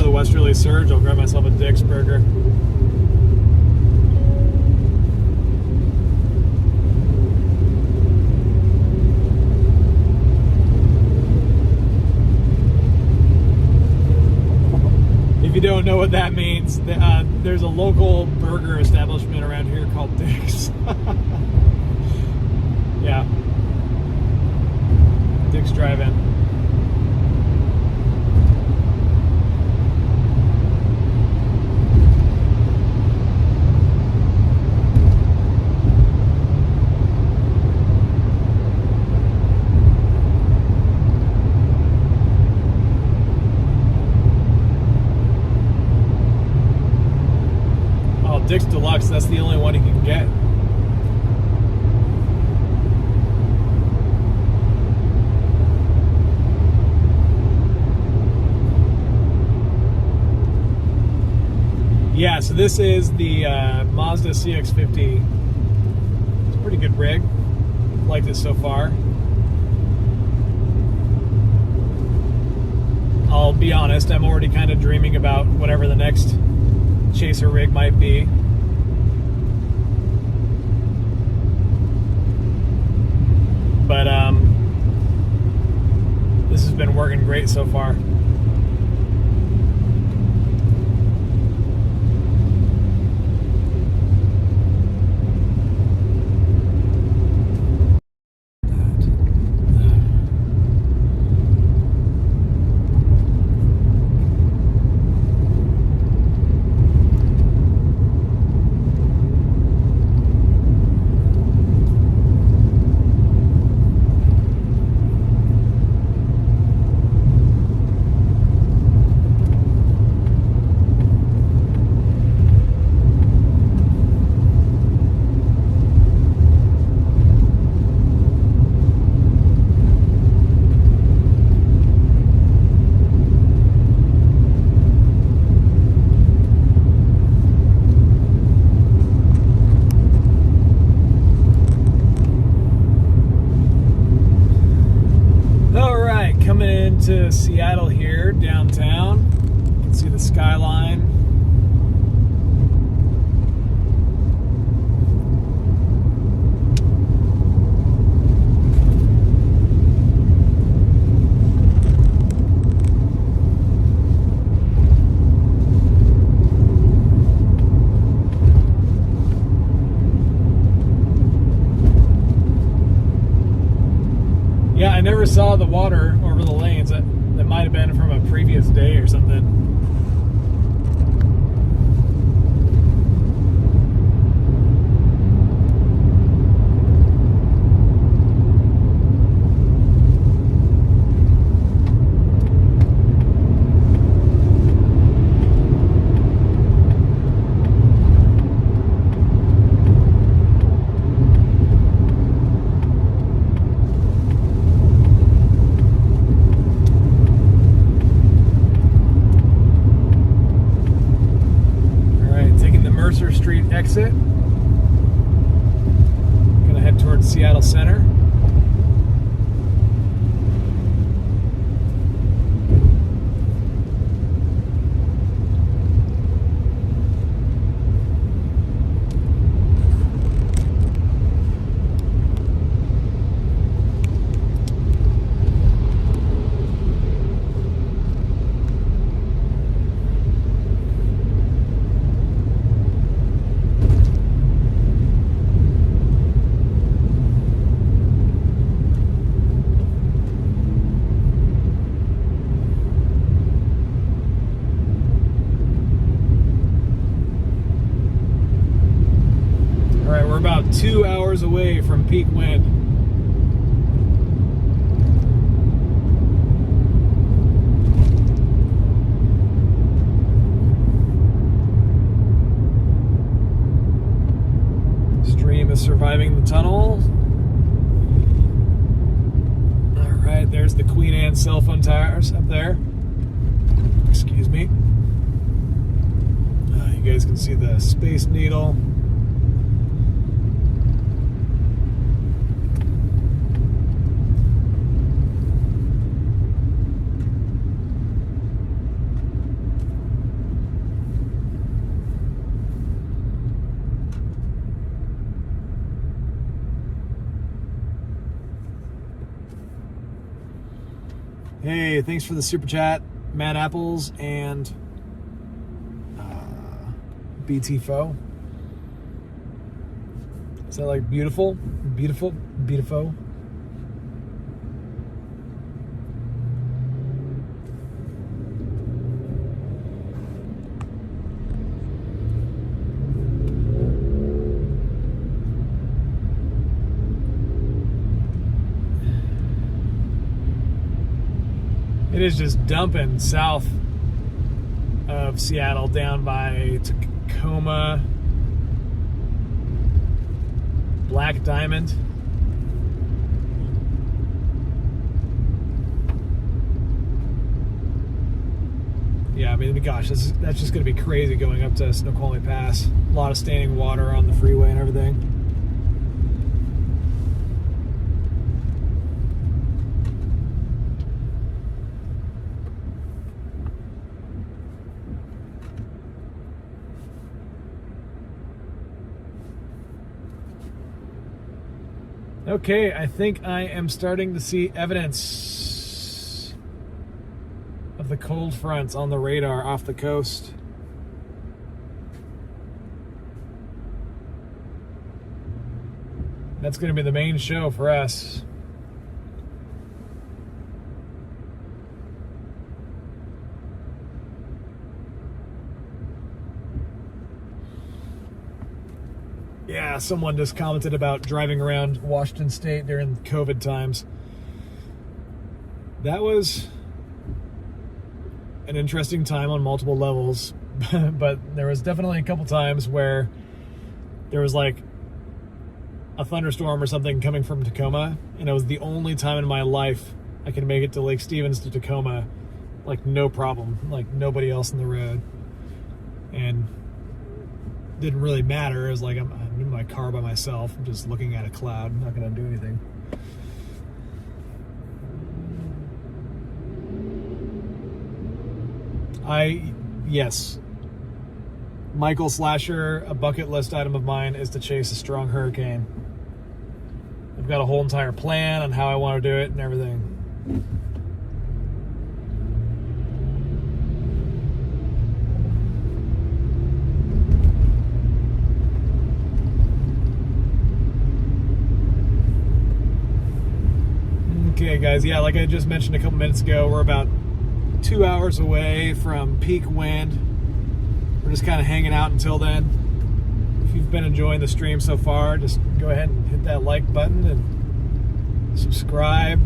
Westerly surge, I'll grab myself a Dick's burger. If you don't know what that means, there's a local burger establishment around here called Dick's. Yeah. Dick's Drive-In. Dick's Deluxe, that's the only one you can get. Yeah, so this is the Mazda CX-50. It's a pretty good rig. Liked it so far. I'll be honest, I'm already kind of dreaming about whatever the next chaser rig might be. But this has been working great so far. Seattle here, downtown. You can see the skyline. Yeah, I never saw the water over the lanes. That might have been from a previous day or something. Street exit. Gonna head towards Seattle Center. We're about 2 hours away from peak wind. Stream is surviving the tunnel. All right, there's the Queen Anne cell phone towers up there. Excuse me. You guys can see the Space Needle. Hey, thanks for the super chat, Matt Apples and BT Foe. Is that like beautiful? Beautiful? Beautiful? It is just dumping south of Seattle down by Tacoma, Black Diamond. Yeah, I mean, gosh, that's just going to be crazy going up to Snoqualmie Pass. A lot of standing water on the freeway and everything. Okay, I think I am starting to see evidence of the cold fronts on the radar off the coast. That's going to be the main show for us. Yeah, someone just commented about driving around Washington State during COVID times. That was an interesting time on multiple levels, but there was definitely a couple times where there was like a thunderstorm or something coming from Tacoma, and it was the only time in my life I could make it to Lake Stevens to Tacoma, like no problem, like nobody else in the road. And didn't really matter. It was like I'm in my car by myself. I'm just looking at a cloud. I'm not going to do anything. Yes. Michael Slasher, a bucket list item of mine is to chase a strong hurricane. I've got a whole entire plan on how I want to do it and everything. Okay, guys, yeah, like I just mentioned a couple minutes ago, we're about 2 hours away from peak wind. We're just kind of hanging out until then. If you've been enjoying the stream so far, just go ahead and hit that like button and subscribe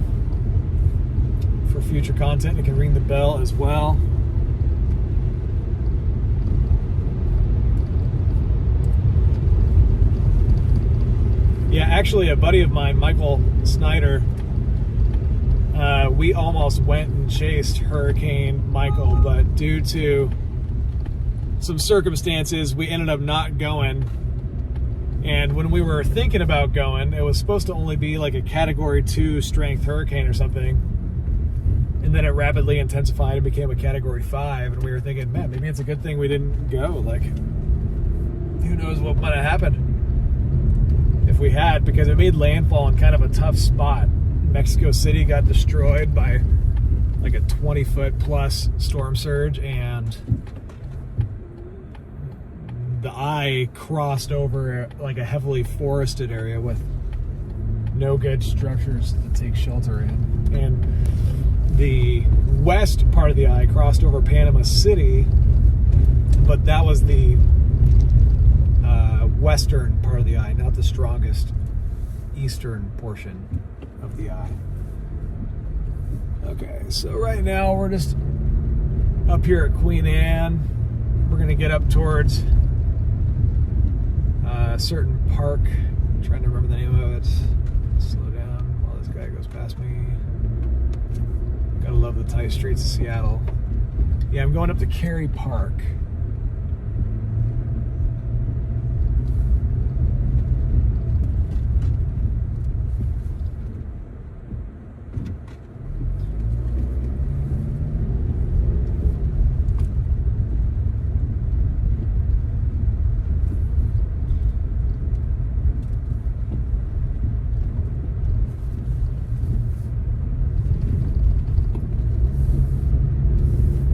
for future content. You can ring the bell as well. Yeah, actually, a buddy of mine, Michael Snyder, we almost went and chased Hurricane Michael, but due to some circumstances, we ended up not going. And when we were thinking about going, it was supposed to only be like a Category 2 strength hurricane or something. And then it rapidly intensified and became a Category 5. And we were thinking, man, maybe it's a good thing we didn't go. Like, who knows what might have happened if we had, because it made landfall in kind of a tough spot. Mexico City got destroyed by like a 20-foot plus storm surge, and the eye crossed over like a heavily forested area with no good structures to take shelter in. And the west part of the eye crossed over Panama City, but that was the western part of the eye, not the strongest eastern portion of the eye. Okay, so right now we're just up here at Queen Anne. We're gonna get up towards a certain park. I'm trying to remember the name of it. Slow down while this guy goes past me. Gotta love the tight streets of Seattle. Yeah, I'm going up to Cary Park.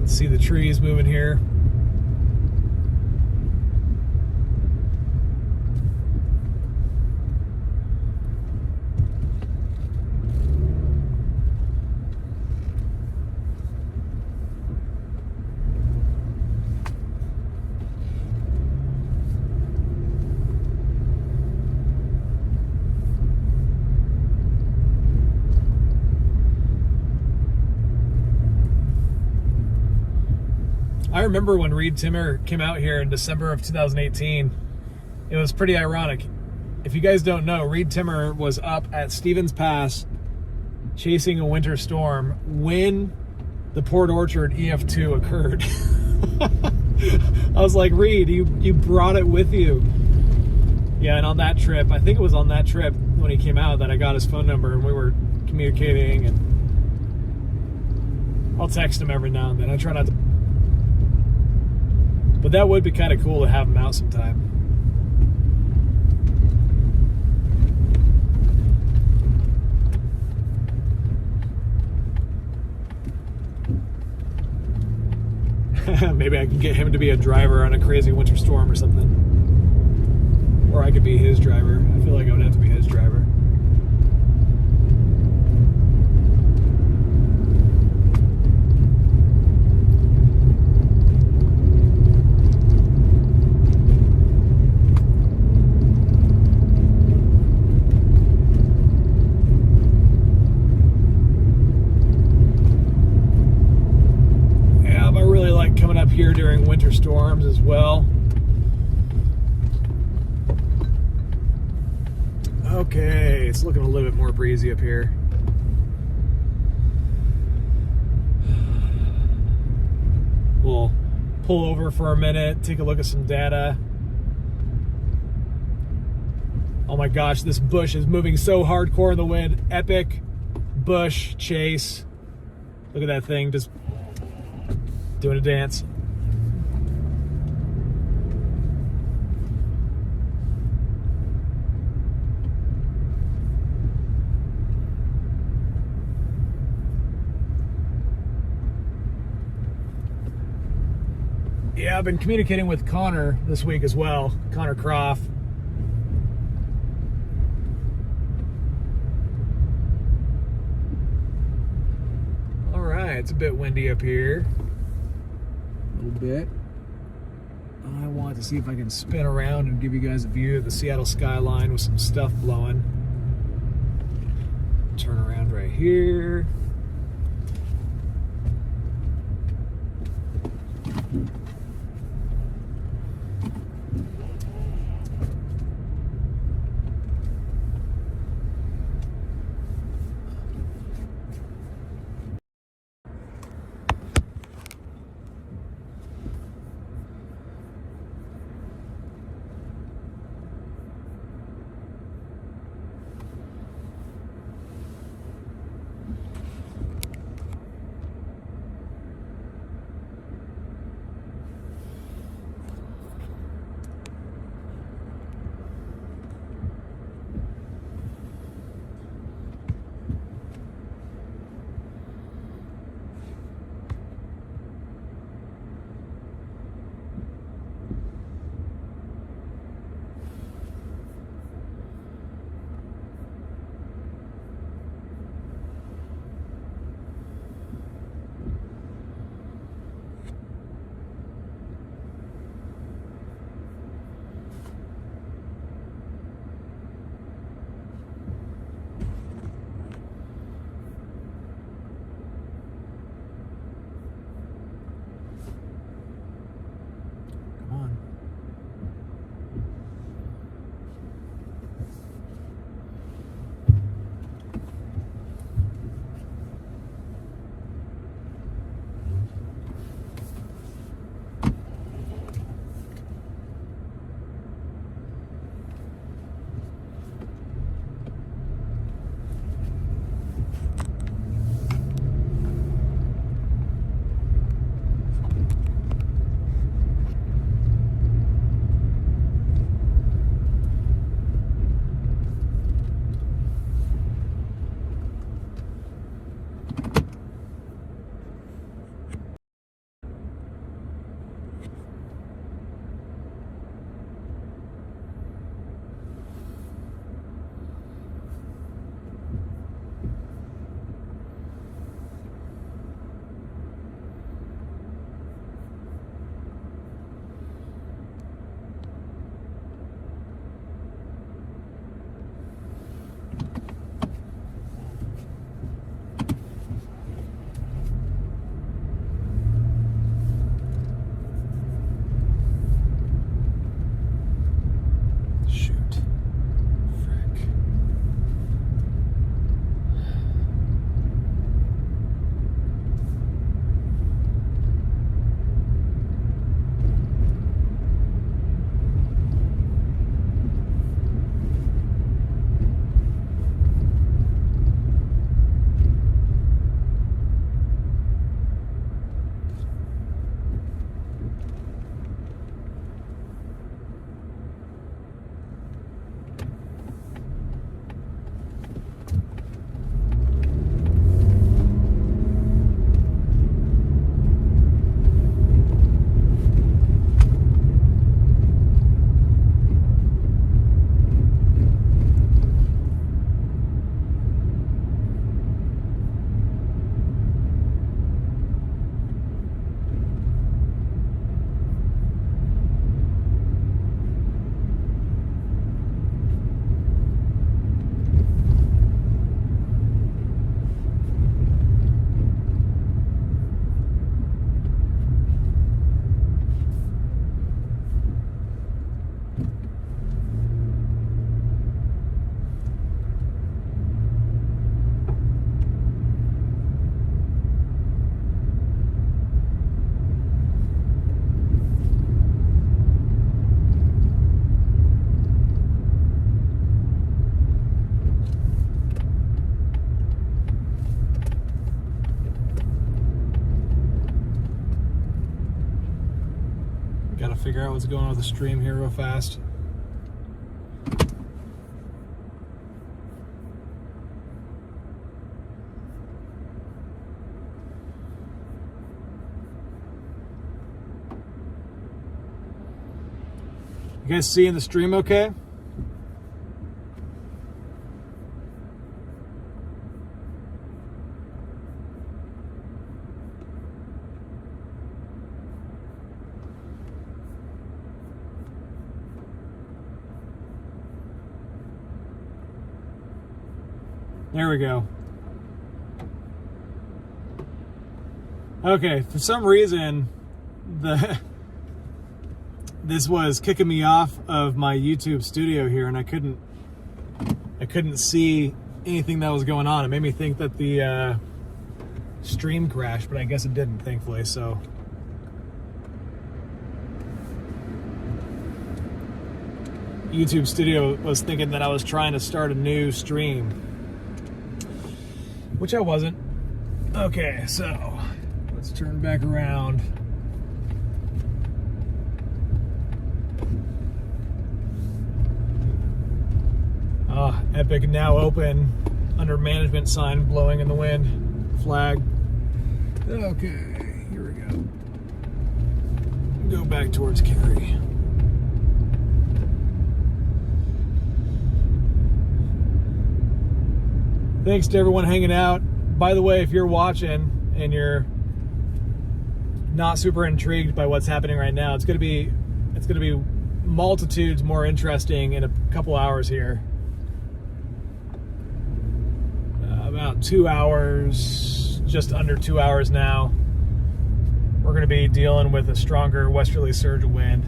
See the trees moving here. I remember when Reed Timmer came out here in December of 2018, it was pretty ironic. If you guys don't know, Reed Timmer was up at Stevens Pass chasing a winter storm when the Port Orchard EF2 occurred. I was like, Reed, you brought it with you. Yeah, and on that trip, I think it was on that trip when he came out that I got his phone number and we were communicating, and I'll text him every now and then. I try not to. But that would be kind of cool to have him out sometime. Maybe I can get him to be a driver on a crazy winter storm or something. Or I could be his driver. I feel like I would have to be his driver. Here during winter storms as well. Okay, it's looking a little bit more breezy up here. We'll pull over for a minute, take a look at some data. Oh my gosh, this bush is moving so hardcore in the wind. Epic bush chase. Look at that thing just Doing a dance. Yeah, I've been communicating with Connor this week as well. Connor Croft. All right, it's a bit windy up here. A little bit. I want to see if I can spin around and give you guys a view of the Seattle skyline with some stuff blowing. Turn around right here. Got to figure out what's going on with the stream here real fast. You guys seeing the stream okay? There we go. Okay, for some reason, this was kicking me off of my YouTube studio here, and I couldn't see anything that was going on. It made me think that the stream crashed, but I guess it didn't, thankfully. So YouTube Studio was thinking that I was trying to start a new stream, which I wasn't. Okay, so let's turn back around. Epic now open, under management sign blowing in the wind, flag. Okay, here we go. Go back towards Cary. Thanks to everyone hanging out. By the way, if you're watching and you're not super intrigued by what's happening right now, it's gonna be multitudes more interesting in a couple hours here. About 2 hours, just under 2 hours now. We're going to be dealing with a stronger westerly surge of wind.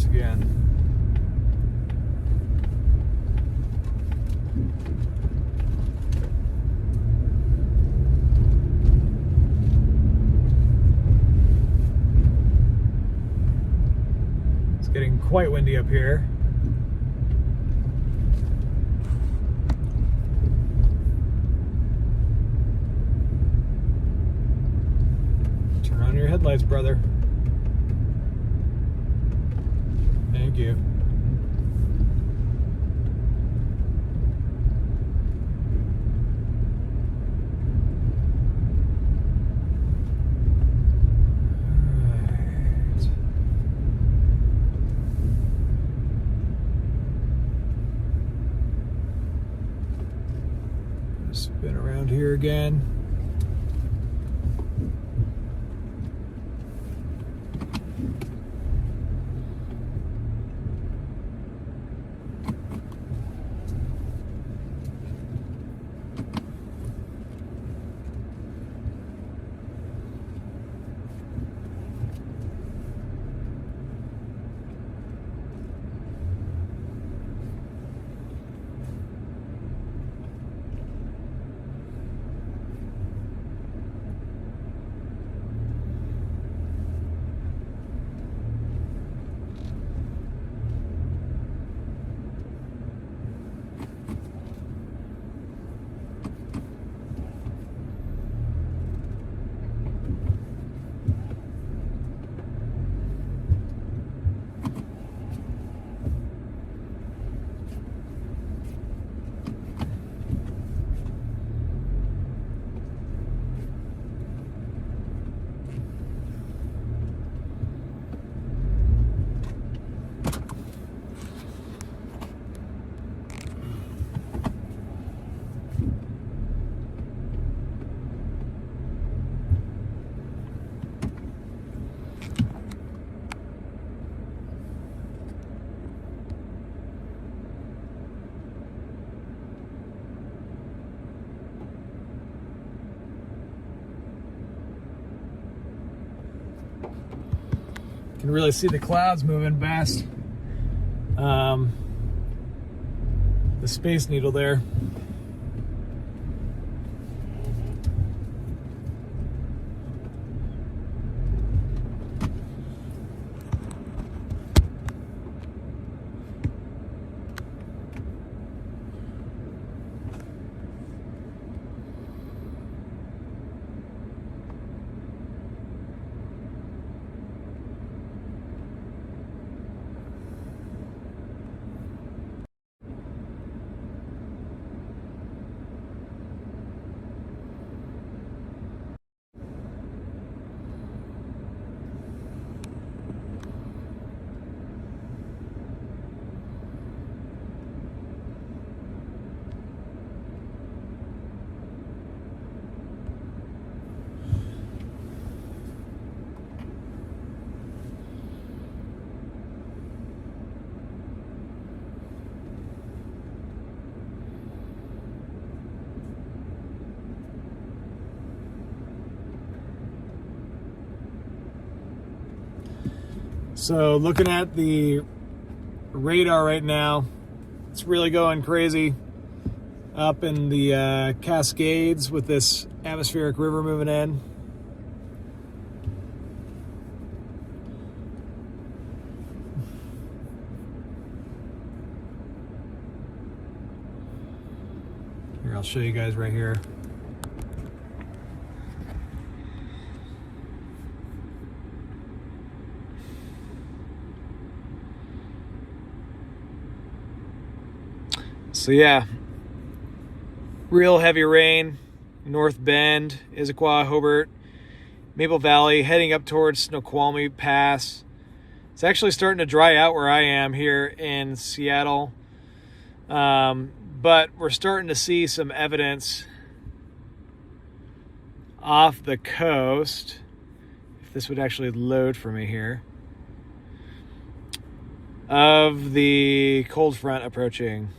Again. It's getting quite windy up here. Turn on your headlights, brother. Thank you. Alright. Gonna spin around here again. Can really see the clouds moving past the Space Needle there. So looking at the radar right now, it's really going crazy up in the Cascades with this atmospheric river moving in. Here, I'll show you guys right here. So yeah, real heavy rain, North Bend, Issaquah, Hobart, Maple Valley, heading up towards Snoqualmie Pass. It's actually starting to dry out where I am here in Seattle, but we're starting to see some evidence off the coast, if this would actually load for me here, of the cold front approaching.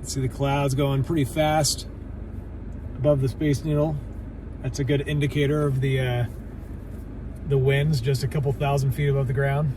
See the clouds going pretty fast above the Space Needle. That's a good indicator of the winds just a couple thousand feet above the ground.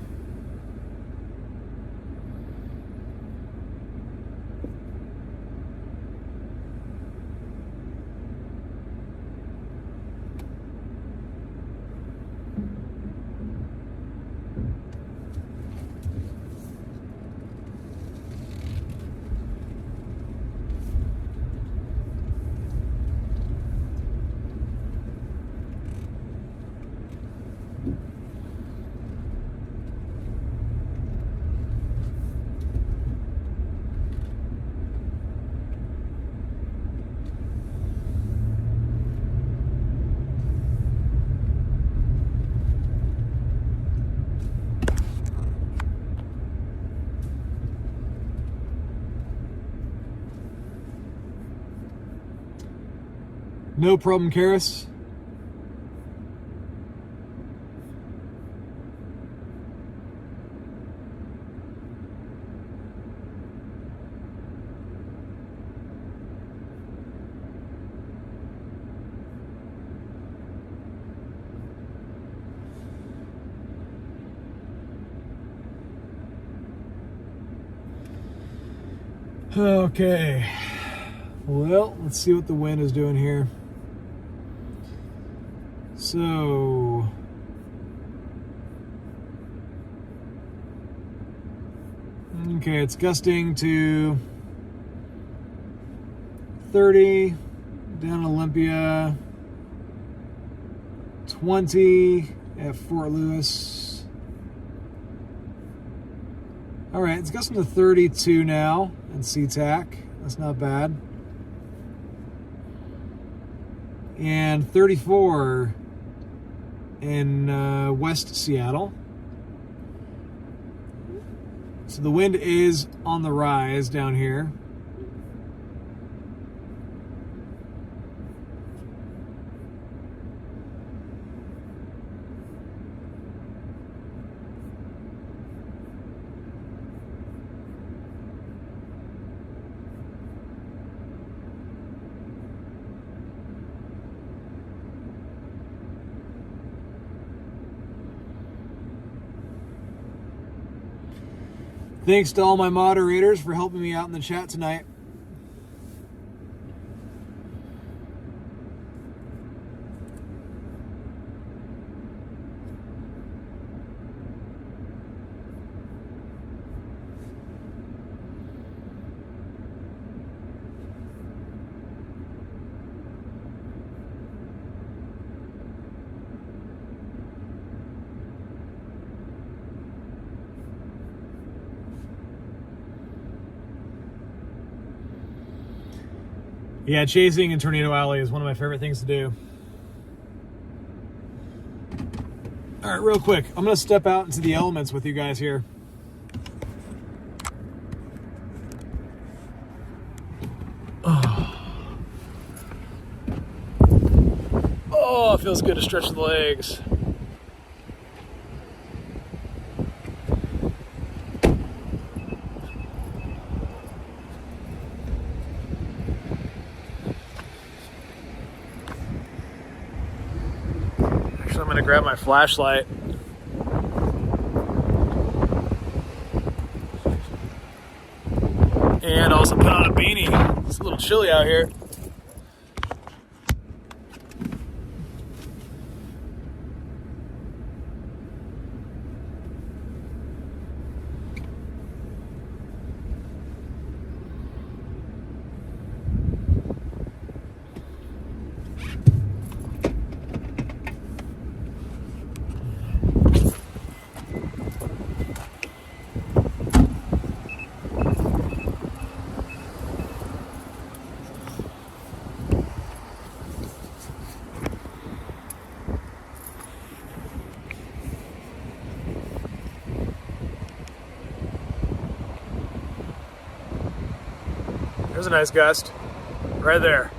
No problem, Karis. Okay, well, let's see what the wind is doing here. So, okay, it's gusting to 30 down Olympia. 20 at Fort Lewis. All right, it's got some to 32 now in SeaTac. That's not bad. And 34 in West Seattle. So the wind is on the rise down here. Thanks to all my moderators for helping me out in the chat tonight. Yeah, chasing in Tornado Alley is one of my favorite things to do. All right, real quick, I'm going to step out into the elements with you guys here. Oh, it feels good to stretch the legs. I'm going to grab my flashlight. And also put on a beanie. It's a little chilly out here. There's a nice gust right there.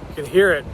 You can hear it.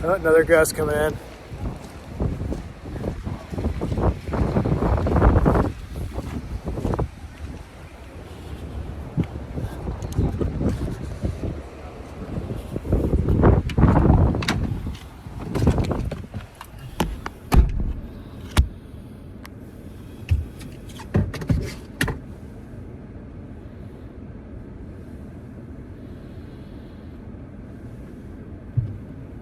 Oh, another gust coming in.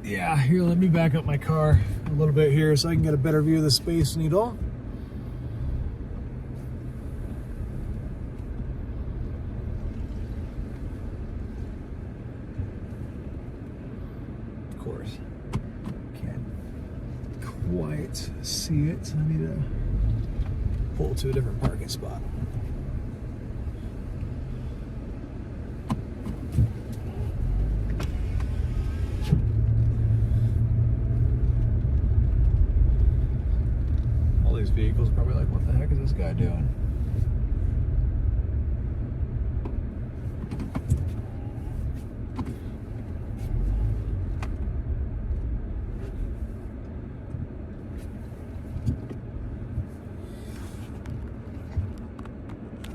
Yeah, here, let me back up my car a little bit here so I can get a better view of the Space Needle. Of course. Can't quite see it, so I need to pull to a different parking spot. All these vehicles are probably like, what the heck is this guy doing?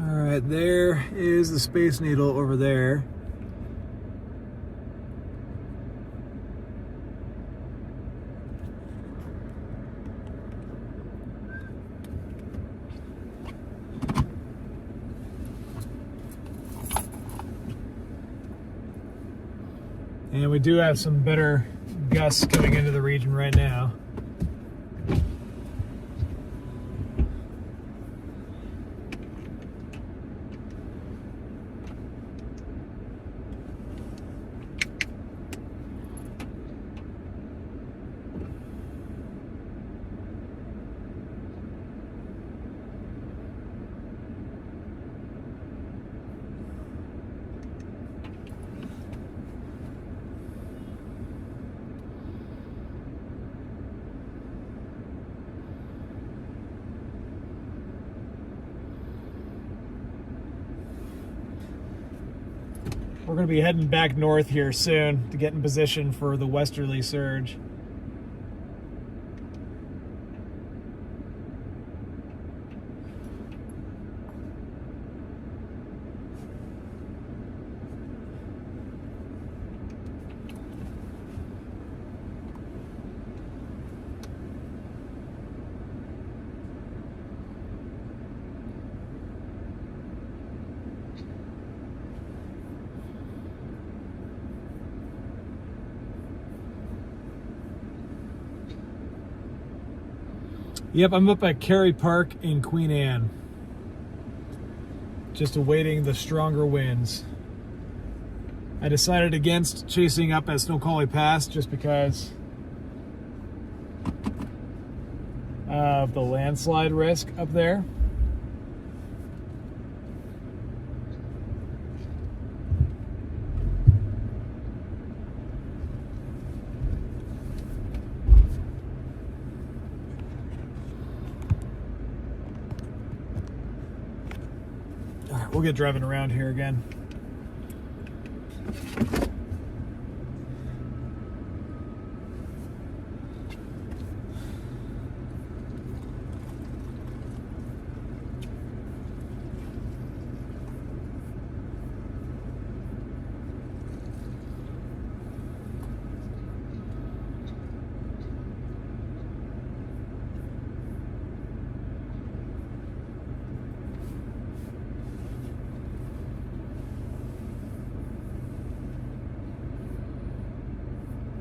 Alright, there is the Space Needle over there. And we do have some better gusts coming into the region right now. We're going to be heading back north here soon to get in position for the westerly surge. Yep, I'm up at Cary Park in Queen Anne. Just awaiting the stronger winds. I decided against chasing up at Snoqualmie Pass just because of the landslide risk up there. We'll get driving around here again.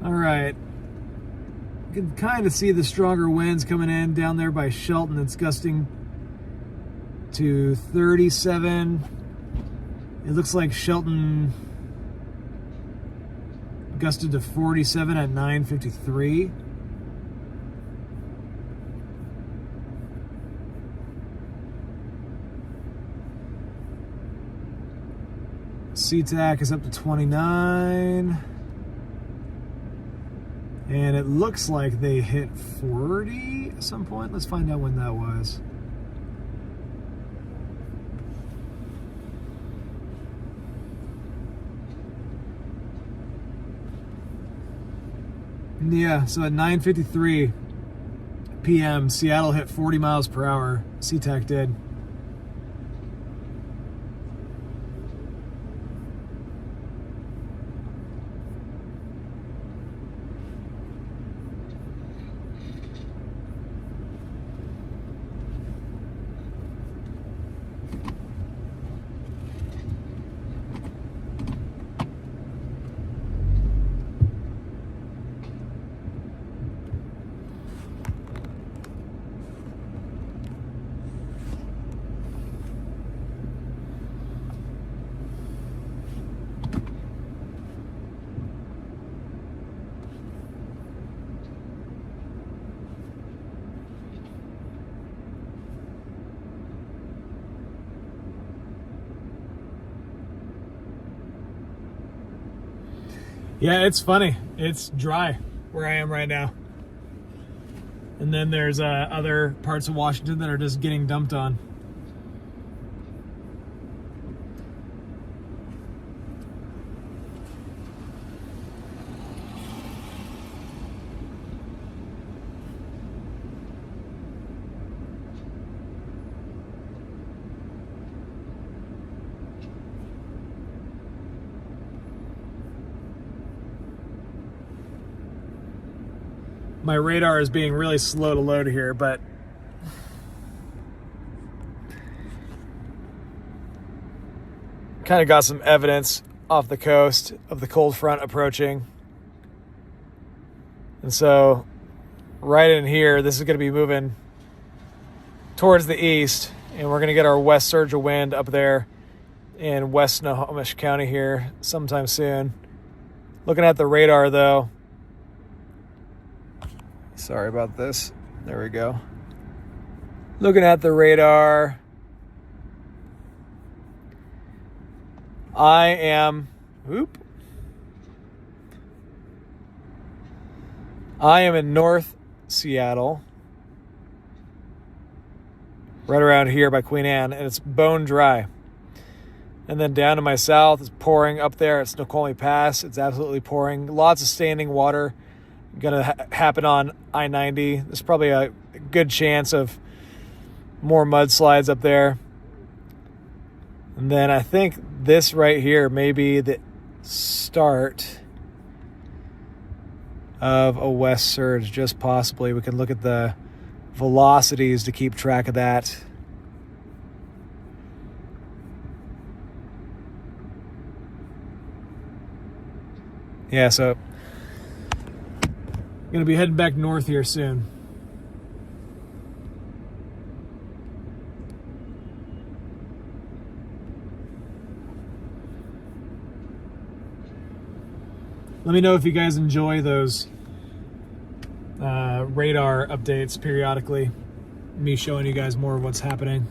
All right, you can kind of see the stronger winds coming in down there by Shelton. It's gusting to 37. It looks like Shelton gusted to 47 at 9:53. SeaTac is up to 29. And it looks like they hit 40 at some point. Let's find out when that was. Yeah, so at 9:53 p.m., Seattle hit 40 miles per hour. SeaTac did. Yeah, it's funny. It's dry where I am right now. And then there's other parts of Washington that are just getting dumped on. My radar is being really slow to load here, but kind of got some evidence off the coast of the cold front approaching. And so right in here, this is going to be moving towards the east, and we're going to get our west surge of wind up there in West Snohomish County here sometime soon. Looking at the radar though, sorry about this. There we go. Looking at the radar, I am in North Seattle, right around here by Queen Anne, and it's bone dry. And then down to my south, it's pouring up there at Snoqualmie Pass. It's absolutely pouring. Lots of standing water going to happen on I-90. There's probably a good chance of more mudslides up there. And then I think this right here may be the start of a west surge, just possibly. We can look at the velocities to keep track of that. Yeah, so I'm going to be heading back north here soon. Let me know if you guys enjoy those radar updates periodically. Me showing you guys more of what's happening.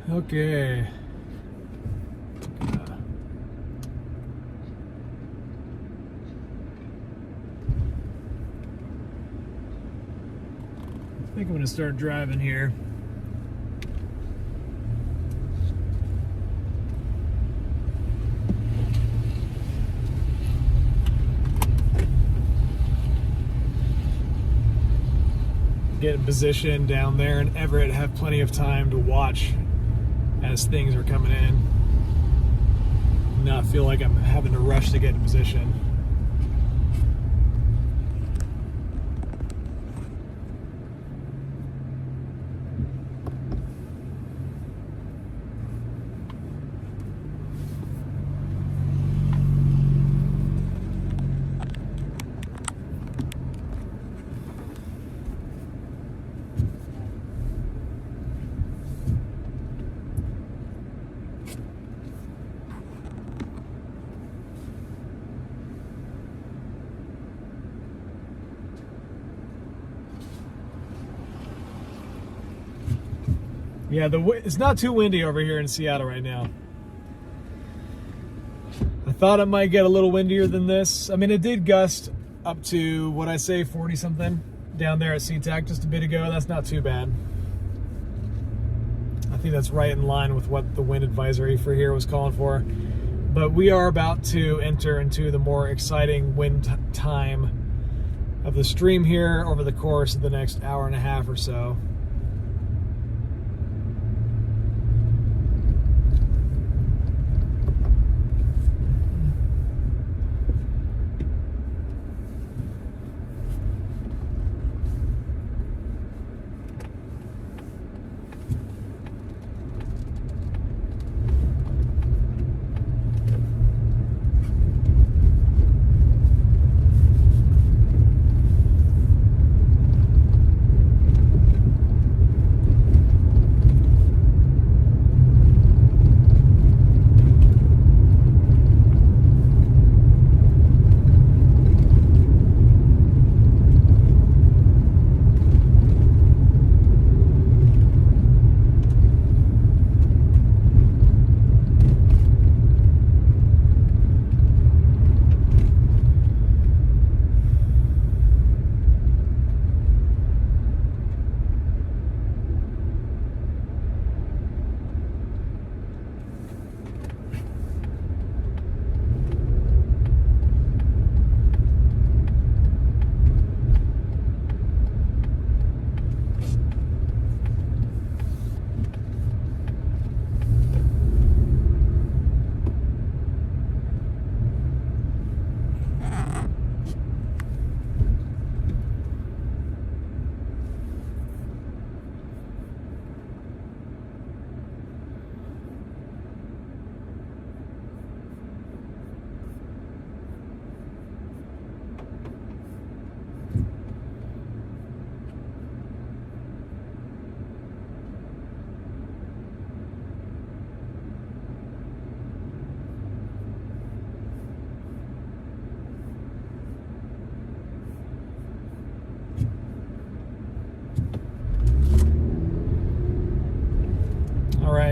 Okay. I think I'm going to start driving here. Get in position down there in Everett, have plenty of time to watch as things are coming in. Not feel like I'm having to rush to get in position. Yeah, it's not too windy over here in Seattle right now. I thought it might get a little windier than this. I mean, it did gust up to, what I say, 40 something down there at SeaTac just a bit ago. That's not too bad. I think that's right in line with what the wind advisory for here was calling for. But we are about to enter into the more exciting wind time of the stream here over the course of the next hour and a half or so.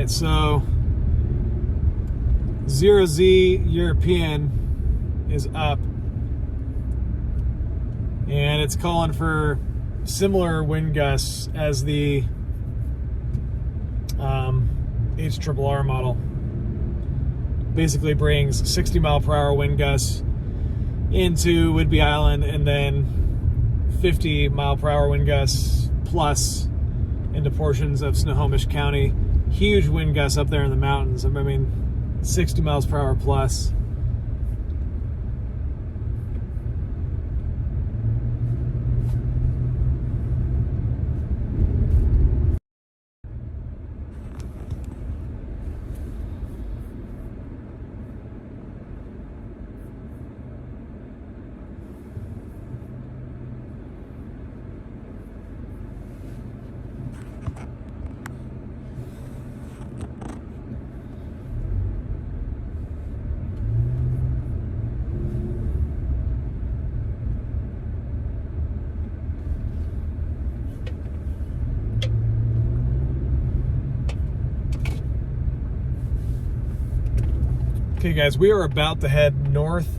right, so 0Z European is up, and it's calling for similar wind gusts as the HRRR model. Basically brings 60 mile per hour wind gusts into Whidbey Island, and then 50 mile per hour wind gusts plus into portions of Snohomish County. Huge wind gusts up there in the mountains. I mean, 60 miles per hour plus. Okay guys, we are about to head north.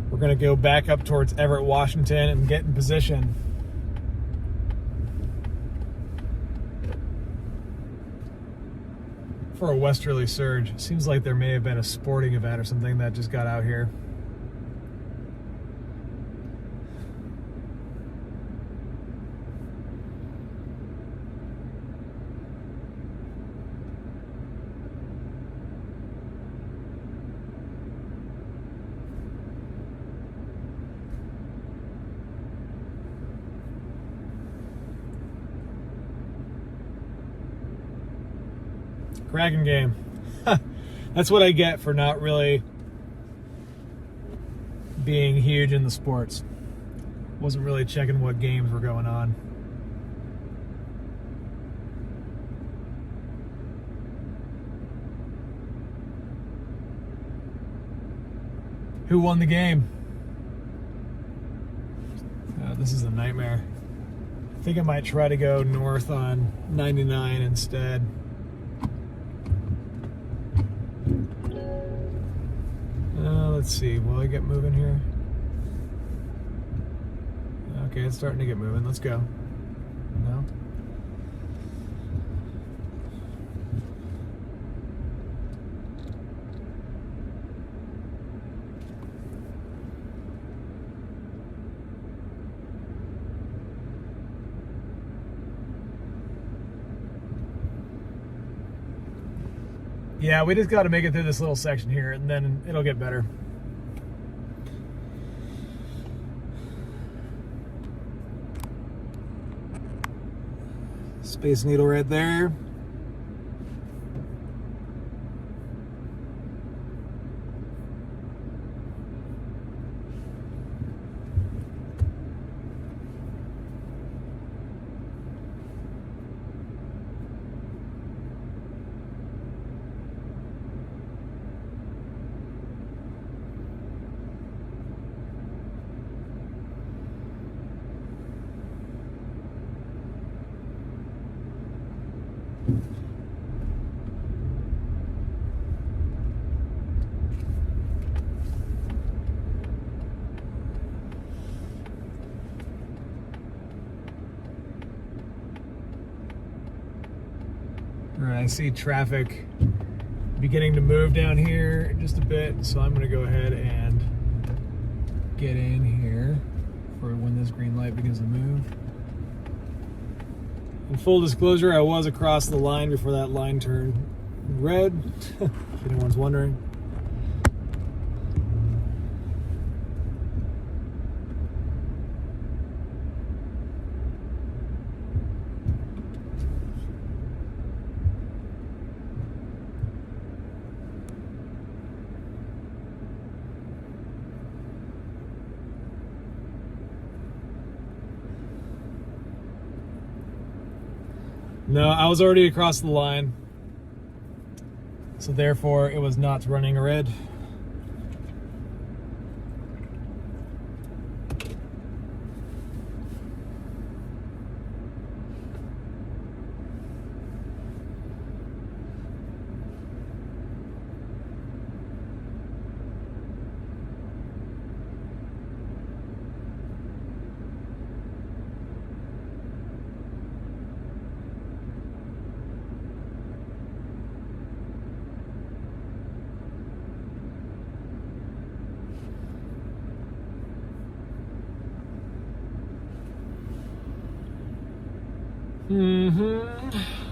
We're gonna go back up towards Everett, Washington and get in position. For a westerly surge. Seems like there may have been a sporting event or something that just got out here. Kraken game. That's what I get for not really being huge in the sports. Wasn't really checking what games were going on. Who won the game? This is a nightmare. I think I might try to go north on 99 instead. Let's see, will I get moving here? Okay, it's starting to get moving. Let's go. No? Yeah, we just got to make it through this little section here, and then it'll get better. Space Needle right there. I see traffic beginning to move down here just a bit, so I'm going to go ahead and get in here for when this green light begins to move. In full disclosure, I was across the line before that line turned red, if anyone's wondering. No, I was already across the line, so therefore it was not running red.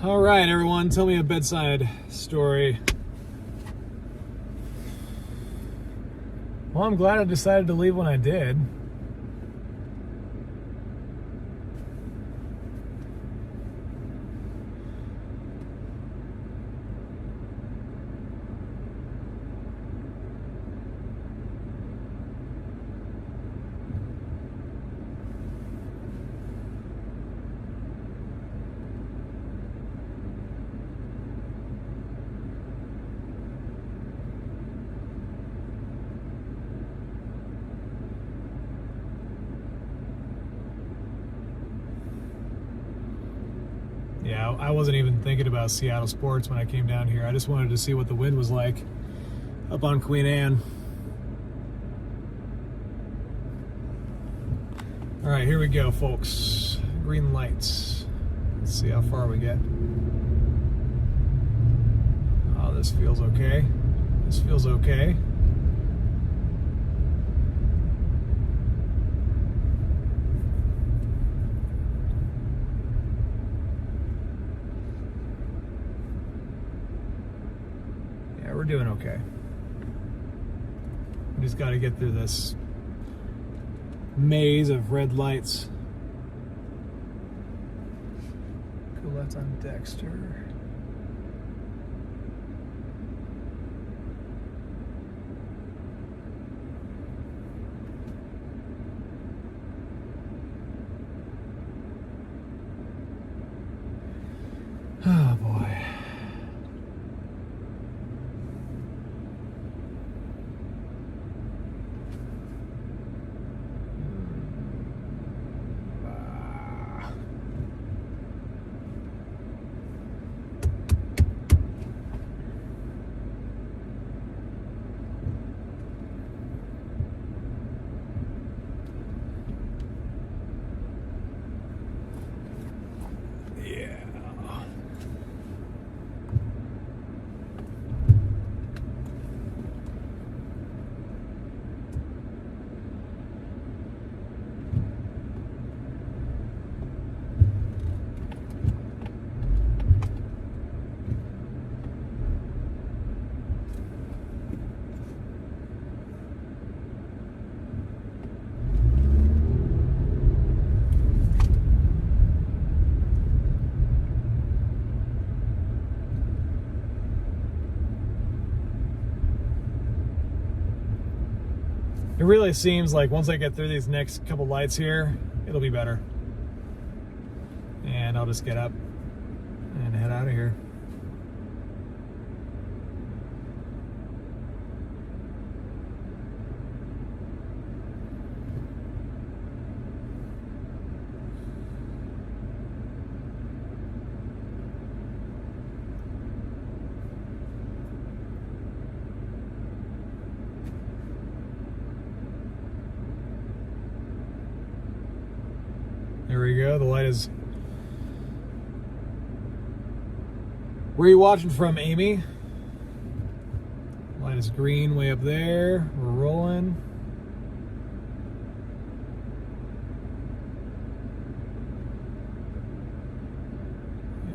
All right, everyone, tell me a bedside story. Well, I'm glad I decided to leave when I did. Yeah, I wasn't even thinking about Seattle sports when I came down here. I just wanted to see what the wind was like up on Queen Anne. All right, here we go, folks. Green lights. Let's see how far we get. Oh, this feels okay. This feels okay. We're doing okay. We just got to get through this maze of red lights. Go left on Dexter. Oh boy. It really seems like once I get through these next couple lights here, it'll be better. And I'll just get up and head out of here. There we go. The light is... Where are you watching from, Amy? Light is green way up there. We're rolling.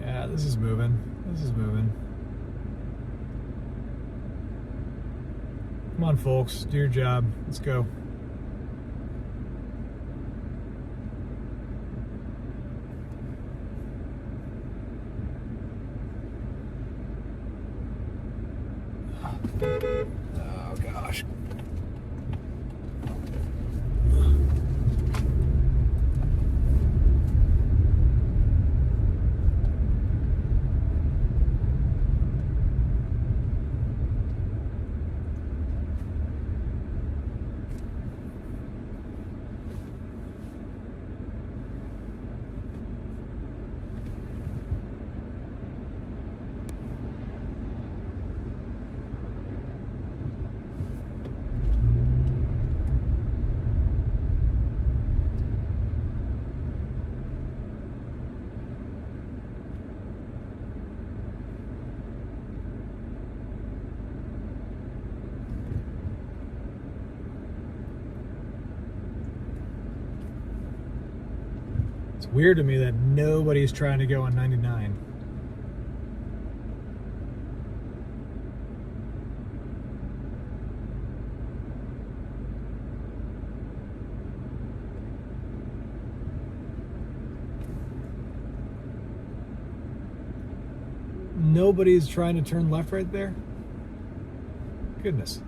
Yeah, this is moving. This is moving. Come on, folks. Do your job. Let's go. Oh gosh. Weird to me that nobody's trying to go on 99. Nobody's trying to turn left right there? Goodness.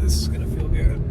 This is gonna feel good.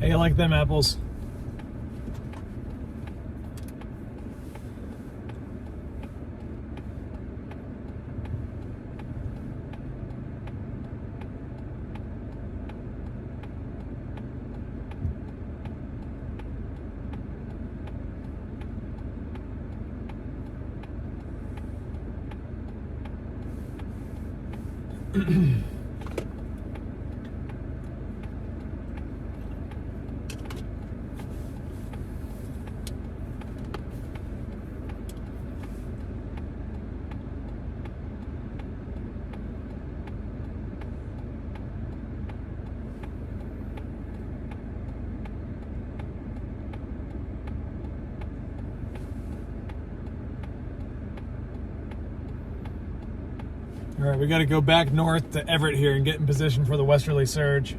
Hey, I like them apples. All right, we got to go back north to Everett here and get in position for the westerly surge.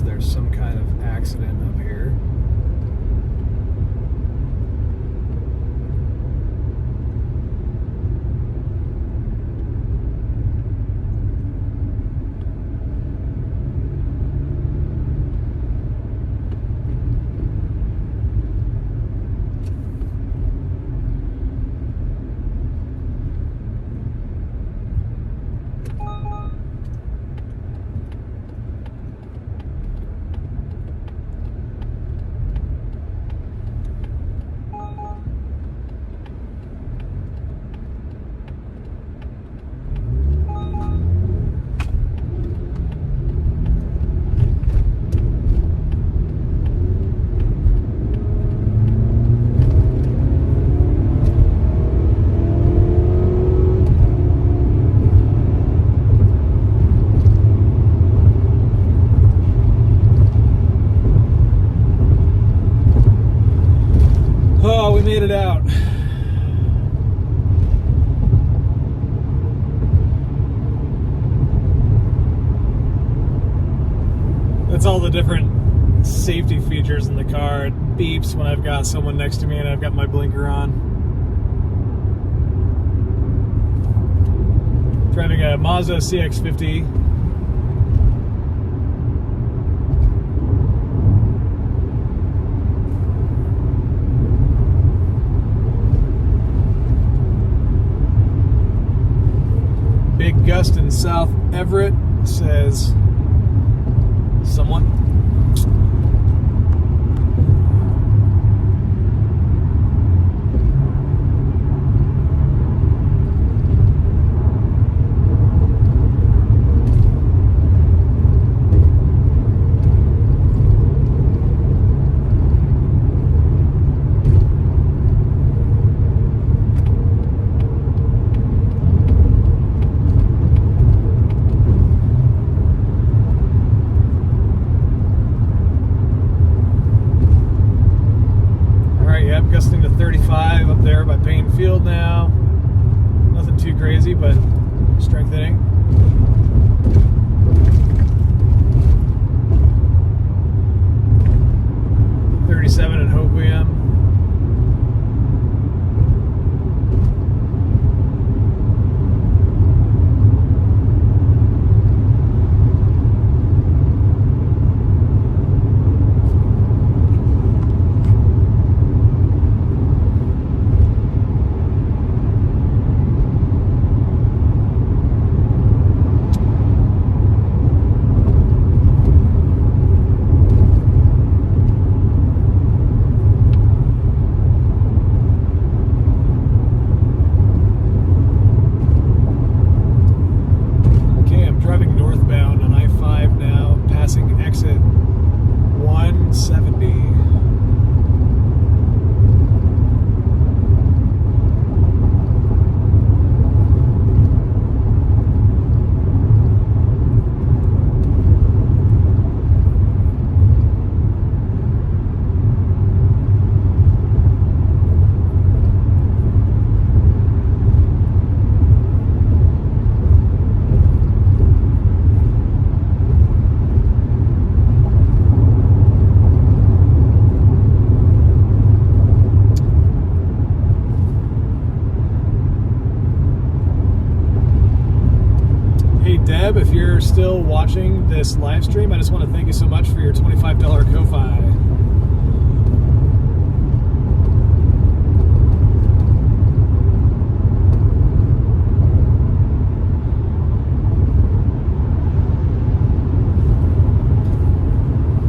There's some kind of accident up here. Oh, we made it out. That's all the different safety features in the car. It beeps when I've got someone next to me and I've got my blinker on. Driving a Mazda CX-50. Big gust in South Everett, says someone. Gusting to 35 up there by Payne Field now. Nothing too crazy, but strengthening. .37 at Hoquiam. Webb, if you're still watching this live stream, I just want to thank you so much for your $25 Ko-Fi.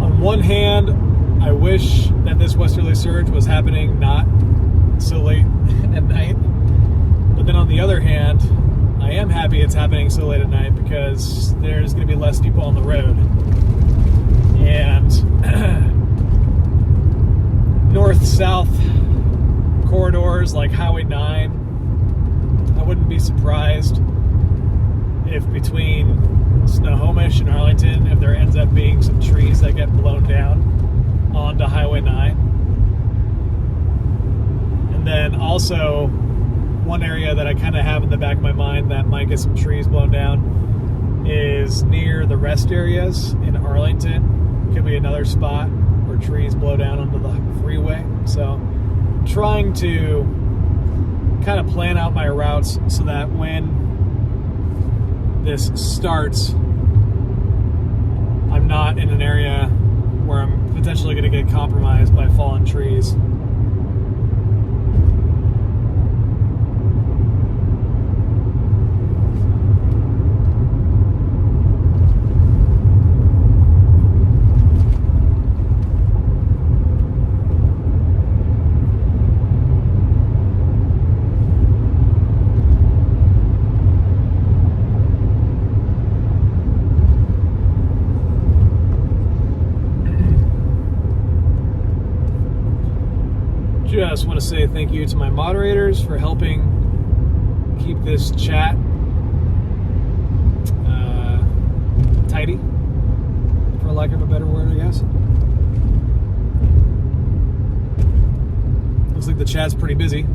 On one hand, I wish that this westerly surge was happening not so late at night. But then on the other hand, I am happy it's happening so late at night because there's going to be less people on the road. And north-south corridors like Highway 9, I wouldn't be surprised if between Snohomish and Arlington, if there ends up being some trees that get blown down onto Highway 9. And then also, one area that I kind of have in the back of my mind that might get some trees blown down is near the rest areas in Arlington. Could be another spot where trees blow down onto the freeway. So trying to kind of plan out my routes so that when this starts, I'm not in an area where I'm potentially going to get compromised by fallen trees. Just want to say thank you to my moderators for helping keep this chat tidy, for lack of a better word, I guess. Looks like the chat's pretty busy.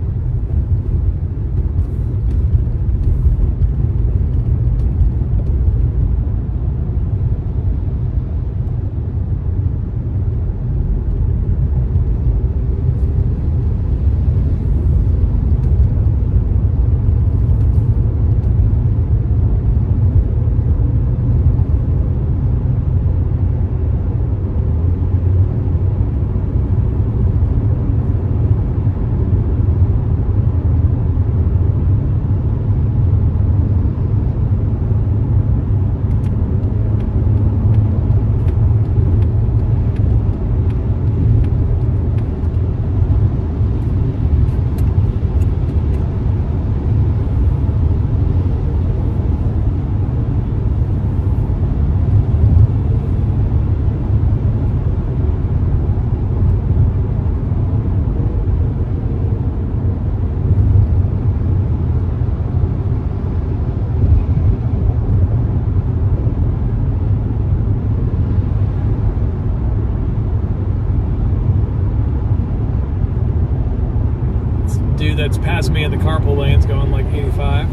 That's past me in the carpool lanes going like 85.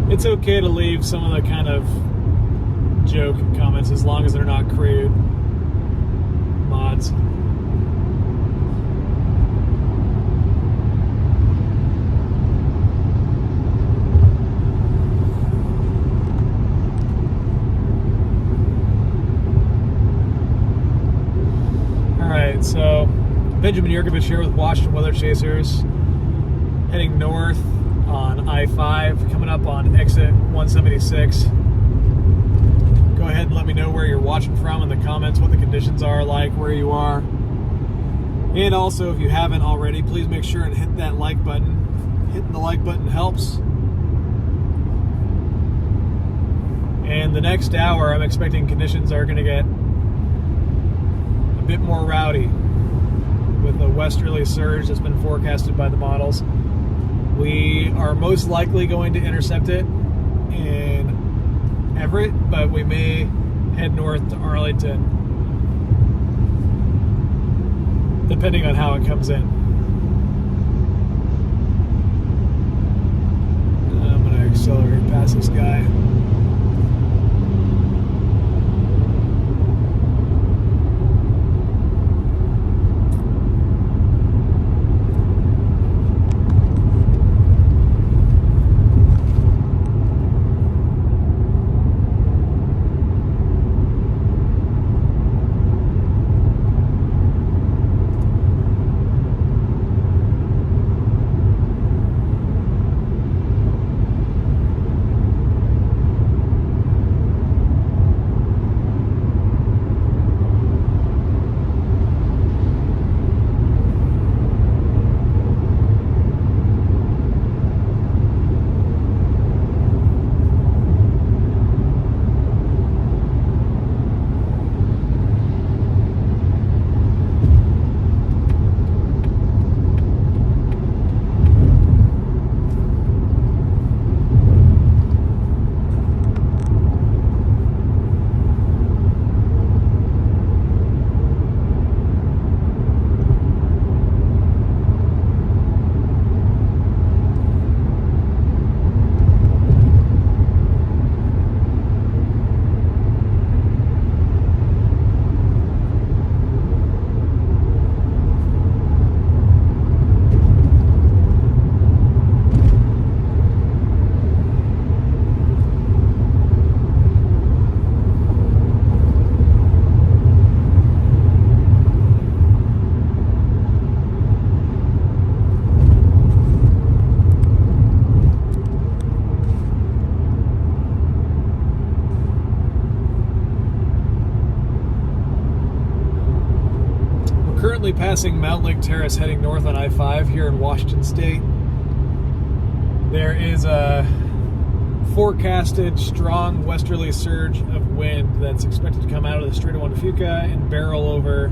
It's okay to leave some of the kind of joke comments as long as they're not crude. Mods. Alright, so Benjamin Yurkovich here with Washington Weather Chasers, heading north on I-5, coming up on exit 176. Go ahead and let me know where you're watching from in the comments, what the conditions are like, where you are. And also, if you haven't already, please make sure and hit that like button. Hitting the like button helps. And the next hour, I'm expecting conditions are going to get a bit more rowdy with a westerly surge that's been forecasted by the models. We are most likely going to intercept it in Everett, but we may head north to Arlington, depending on how it comes in. I'm going to accelerate past this guy. Currently passing Mount Lake Terrace heading north on I-5 here in Washington State. There is a forecasted strong westerly surge of wind that's expected to come out of the Strait of Juan de Fuca and barrel over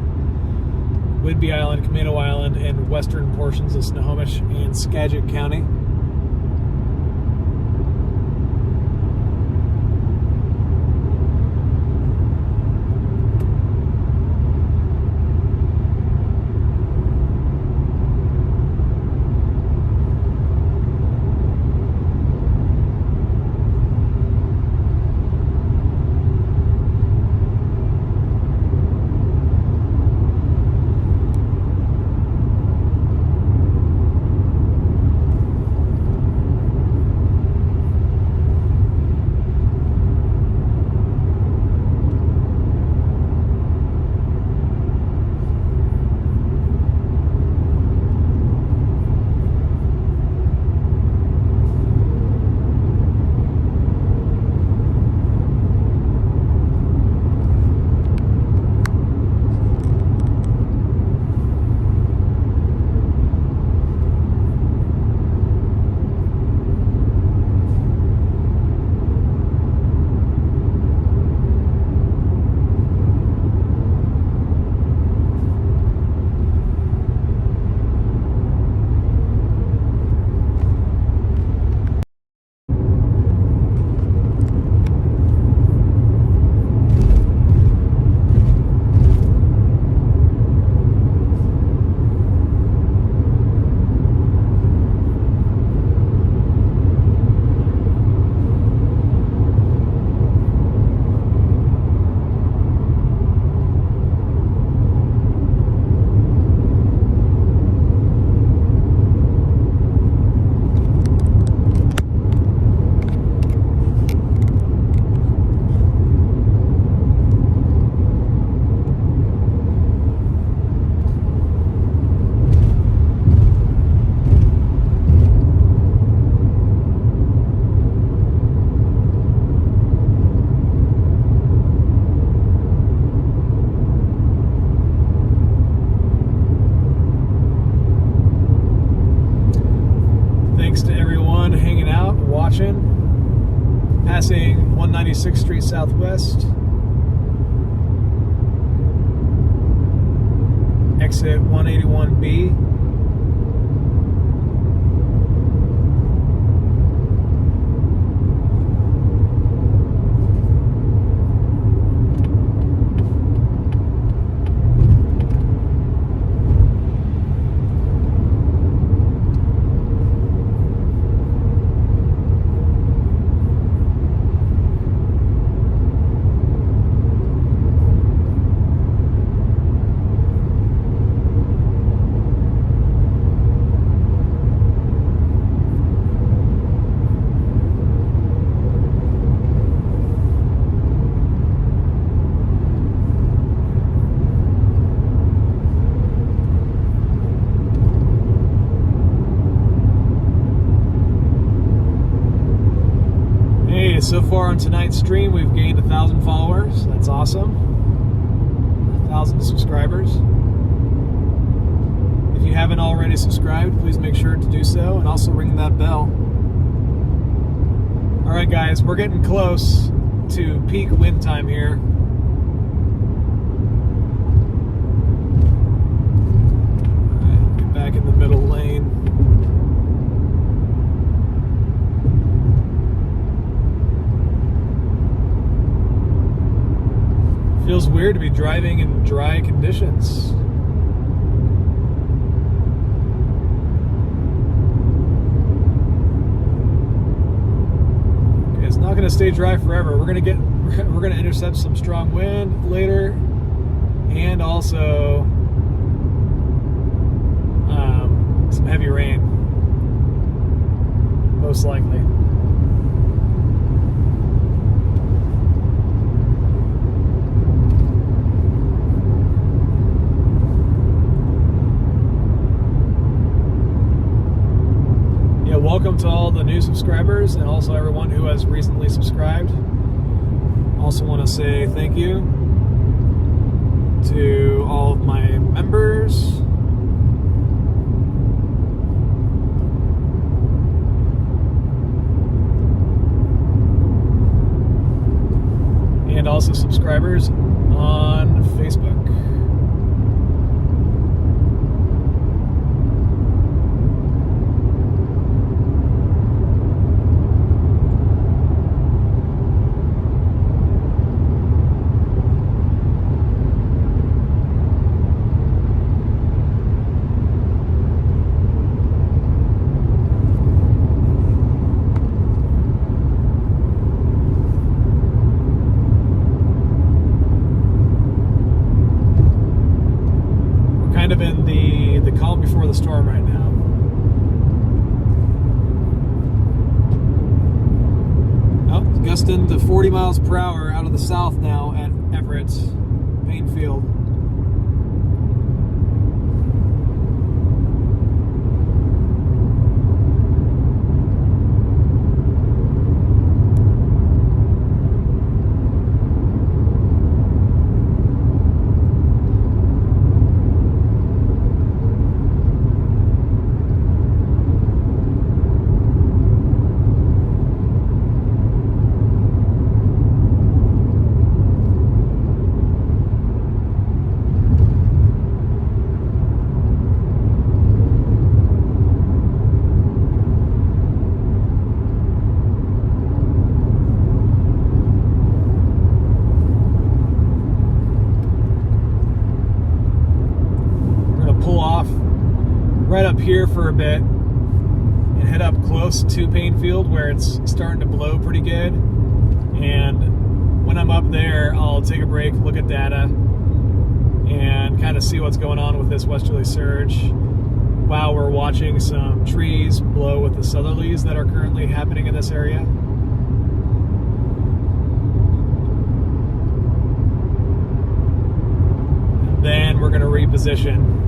Whidbey Island, Camino Island, and western portions of Snohomish and Skagit County. Passing 196th Street Southwest. Exit 181B. so far on tonight's stream, we've gained 1,000 followers. That's awesome. 1,000 subscribers. If you haven't already subscribed, please make sure to do so, and also ring that bell. Alright guys, we're getting close to peak wind time here. Alright, get back in the middle lane. Feels weird to be driving in dry conditions. Okay, it's not going to stay dry forever. We're going to intercept some strong wind later, and also some heavy rain, most likely. Welcome to all the new subscribers and also everyone who has recently subscribed. Also want to say thank you to all of my members. And also subscribers on Facebook. In the calm before the storm right now. Oh, gusting to 40 miles per hour out of the south now at Everett, Painfield. Right up here for a bit and head up close to Painfield where it's starting to blow pretty good. And when I'm up there, I'll take a break, look at data, and kind of see what's going on with this westerly surge while we're watching some trees blow with the southerlies that are currently happening in this area. And then we're going to reposition.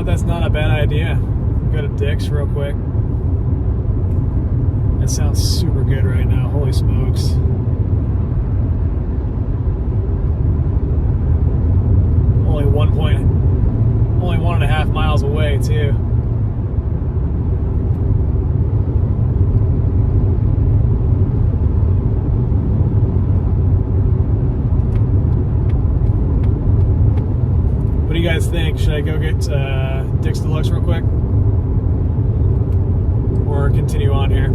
That's not a bad idea. Go to Dick's real quick. That sounds super good right now. Holy smokes. Only 1.5 miles away too. What do you guys think? Should I go get Dick's Deluxe real quick? or continue on here.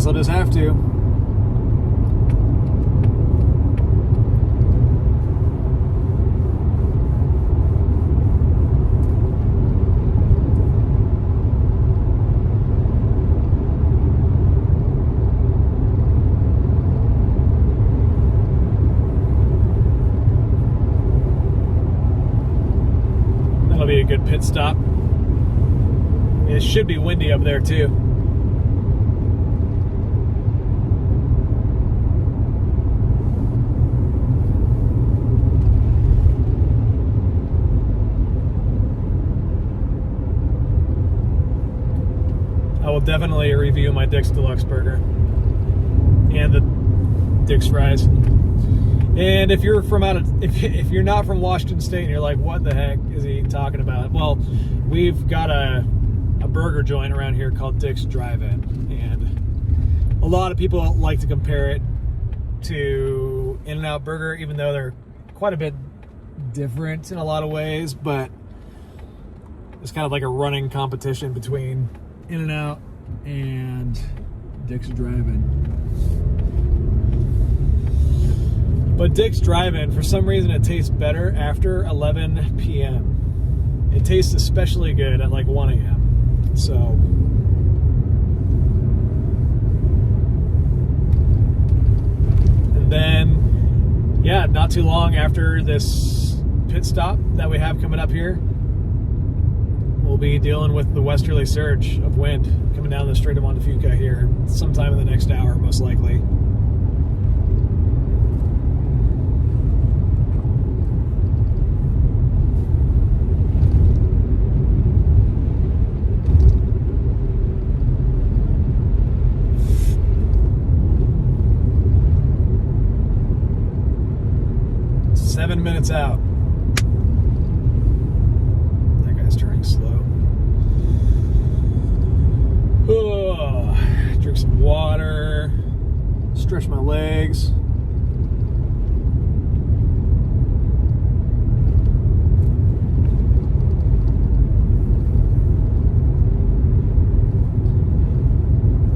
I'll just have to. That'll be a good pit stop. It should be windy up there too. I will definitely review my Dick's Deluxe Burger and the Dick's Fries. And if you're from if you're not from Washington State and you're like, what the heck is he talking about? Well, we've got a burger joint around here called Dick's Drive-In, and a lot of people like to compare it to In-N-Out Burger, even though they're quite a bit different in a lot of ways, but it's kind of like a running competition between In-N-Out and Dick's Drive-In. But Dick's Drive-In, for some reason, it tastes better after 11 p.m. It tastes especially good at like 1 a.m. So, and then, yeah, not too long after this pit stop that we have coming up here, we'll be dealing with the westerly surge of wind coming down the Strait of Montefiore here sometime in the next hour, most likely. Seven minutes out. That guy's turning slow. Oh, drink some water. Stretch my legs.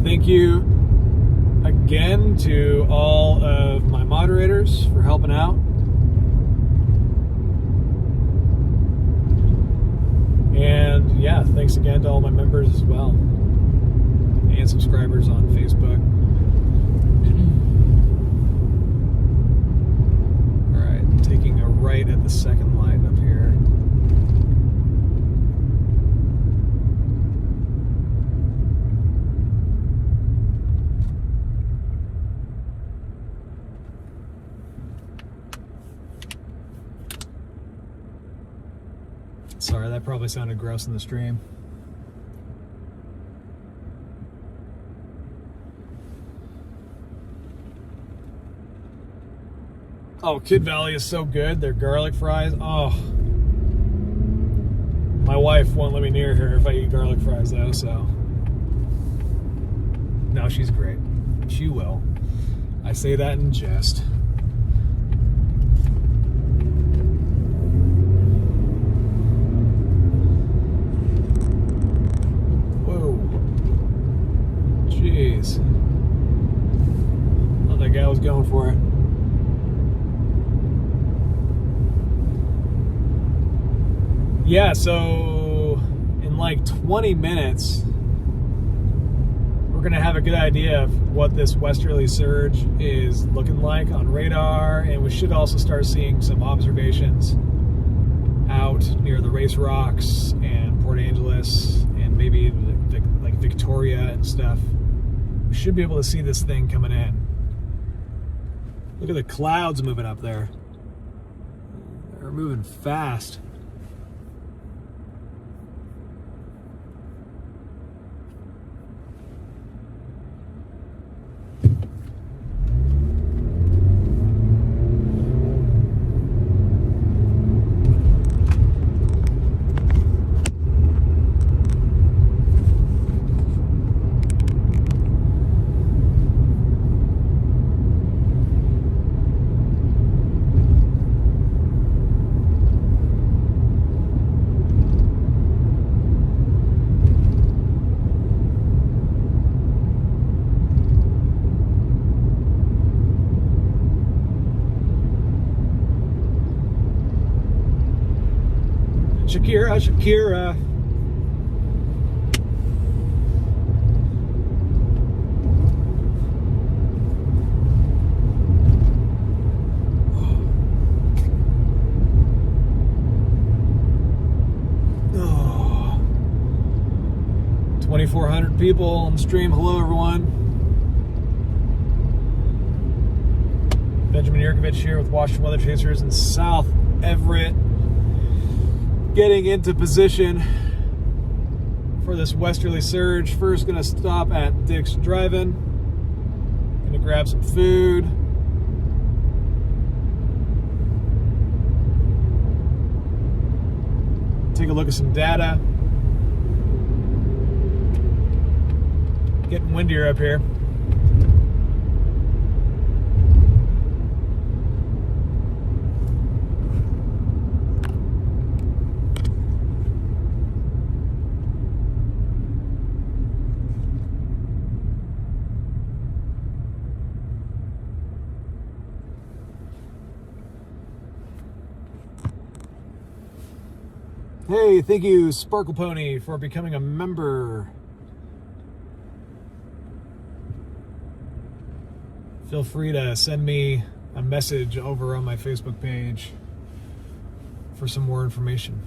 Thank you again to all of my moderators for helping out. And yeah, thanks again to all my members as well, and subscribers on Facebook. All right, taking a right at the second light up here. Sorry, that probably sounded gross in the stream. Oh, Kid Valley is so good. Their garlic fries. Oh. My wife won't let me near her if I eat garlic fries, though, so. No, she's great. She will. I say that in jest. Jeez. Thought that guy was going for it. Yeah, so in like 20 minutes, we're going to have a good idea of what this westerly surge is looking like on radar, and we should also start seeing some observations out near the Race Rocks and Port Angeles and maybe like Victoria and stuff. We should be able to see this thing coming in. Look at the clouds moving up there. They're moving fast. Shakira, Shakira. Oh. 2,400 people on the stream. Hello, everyone. Benjamin Yurkovich here with Washington Weather Chasers in South Everett. Getting into position for this westerly surge. First, gonna stop at Dick's Drive-In. Gonna grab some food. Take a look at some data. Getting windier up here. Hey, thank you, Sparkle Pony, for becoming a member. Feel free to send me a message over on my Facebook page for some more information.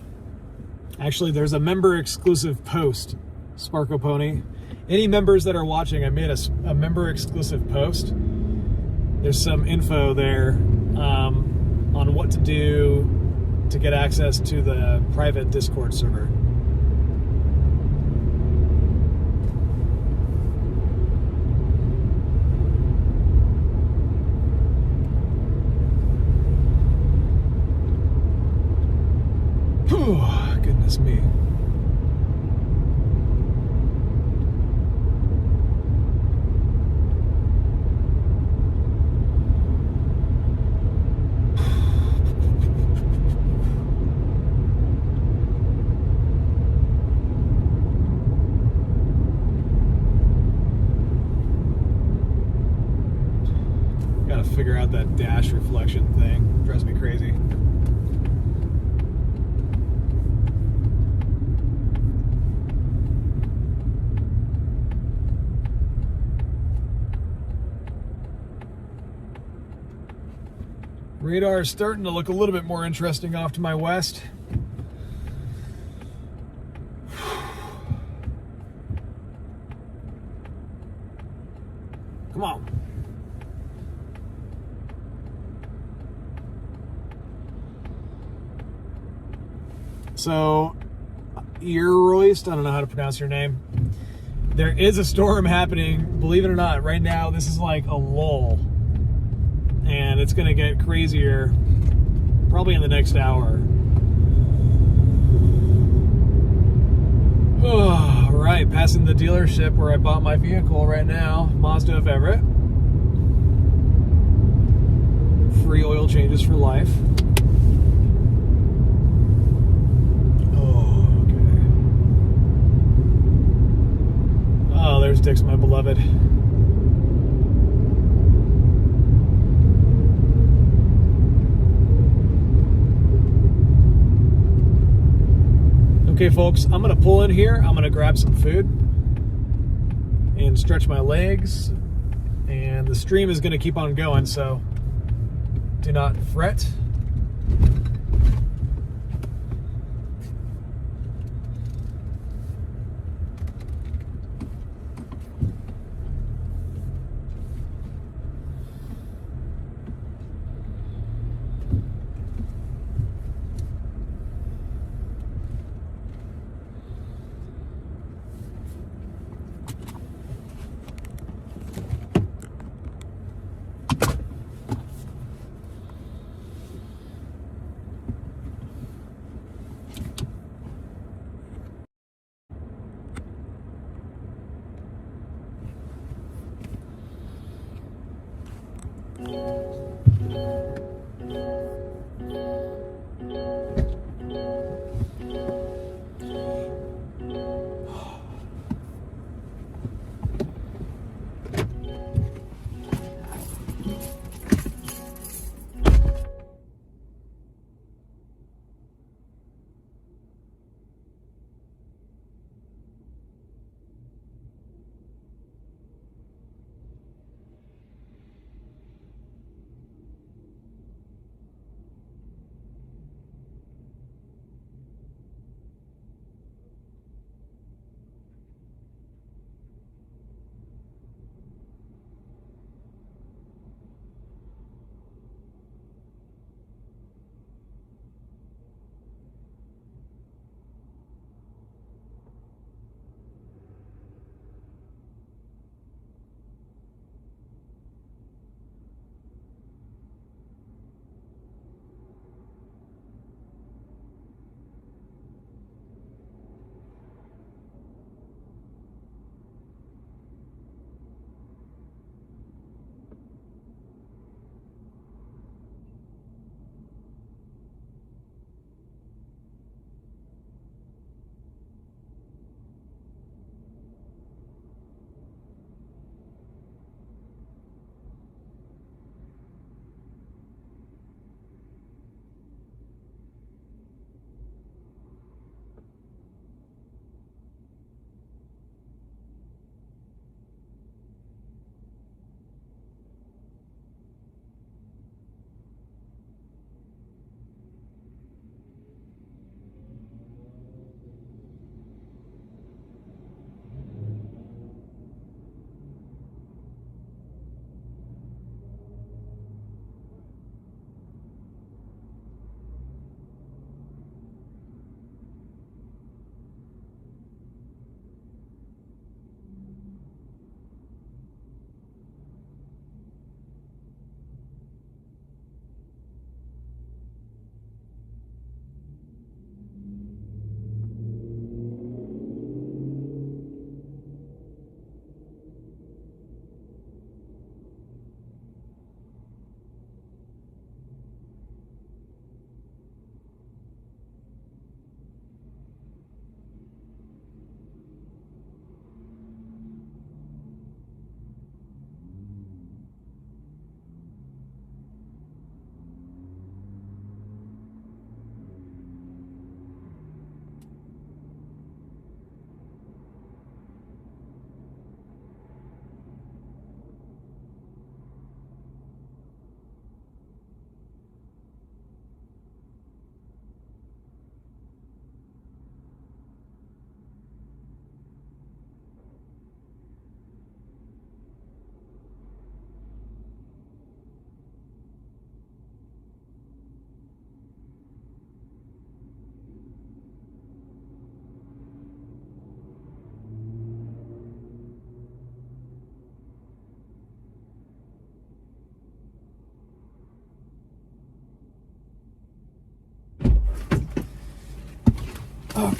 Actually, there's a member-exclusive post, Sparkle Pony. Any members that are watching, I made a member-exclusive post. There's some info there on what to do to get access to the private Discord server. Whew, goodness me. Figure out that dash reflection thing. It drives me crazy. Radar is starting to look a little bit more interesting off to my west. Come on. So, Earroyst, I don't know how to pronounce your name. There is a storm happening, believe it or not, right now. This is like a lull. And it's going to get crazier probably in the next hour. All right, passing the dealership where I bought my vehicle right now, Mazda of Everett. Free oil changes for life. Oh, there's Dick's, my beloved. Okay, folks, I'm going to pull in here. I'm going to grab some food and stretch my legs. And the stream is going to keep on going, so do not fret.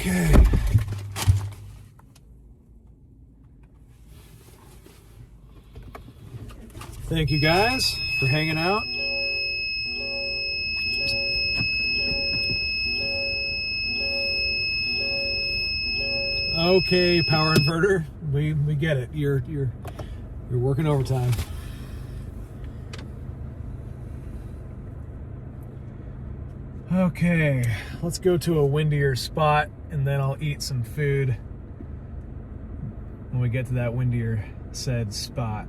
Okay. Thank you guys for hanging out. Okay, power inverter. We get it. You're working overtime. Okay, let's go to a windier spot and then I'll eat some food when we get to that windier said spot.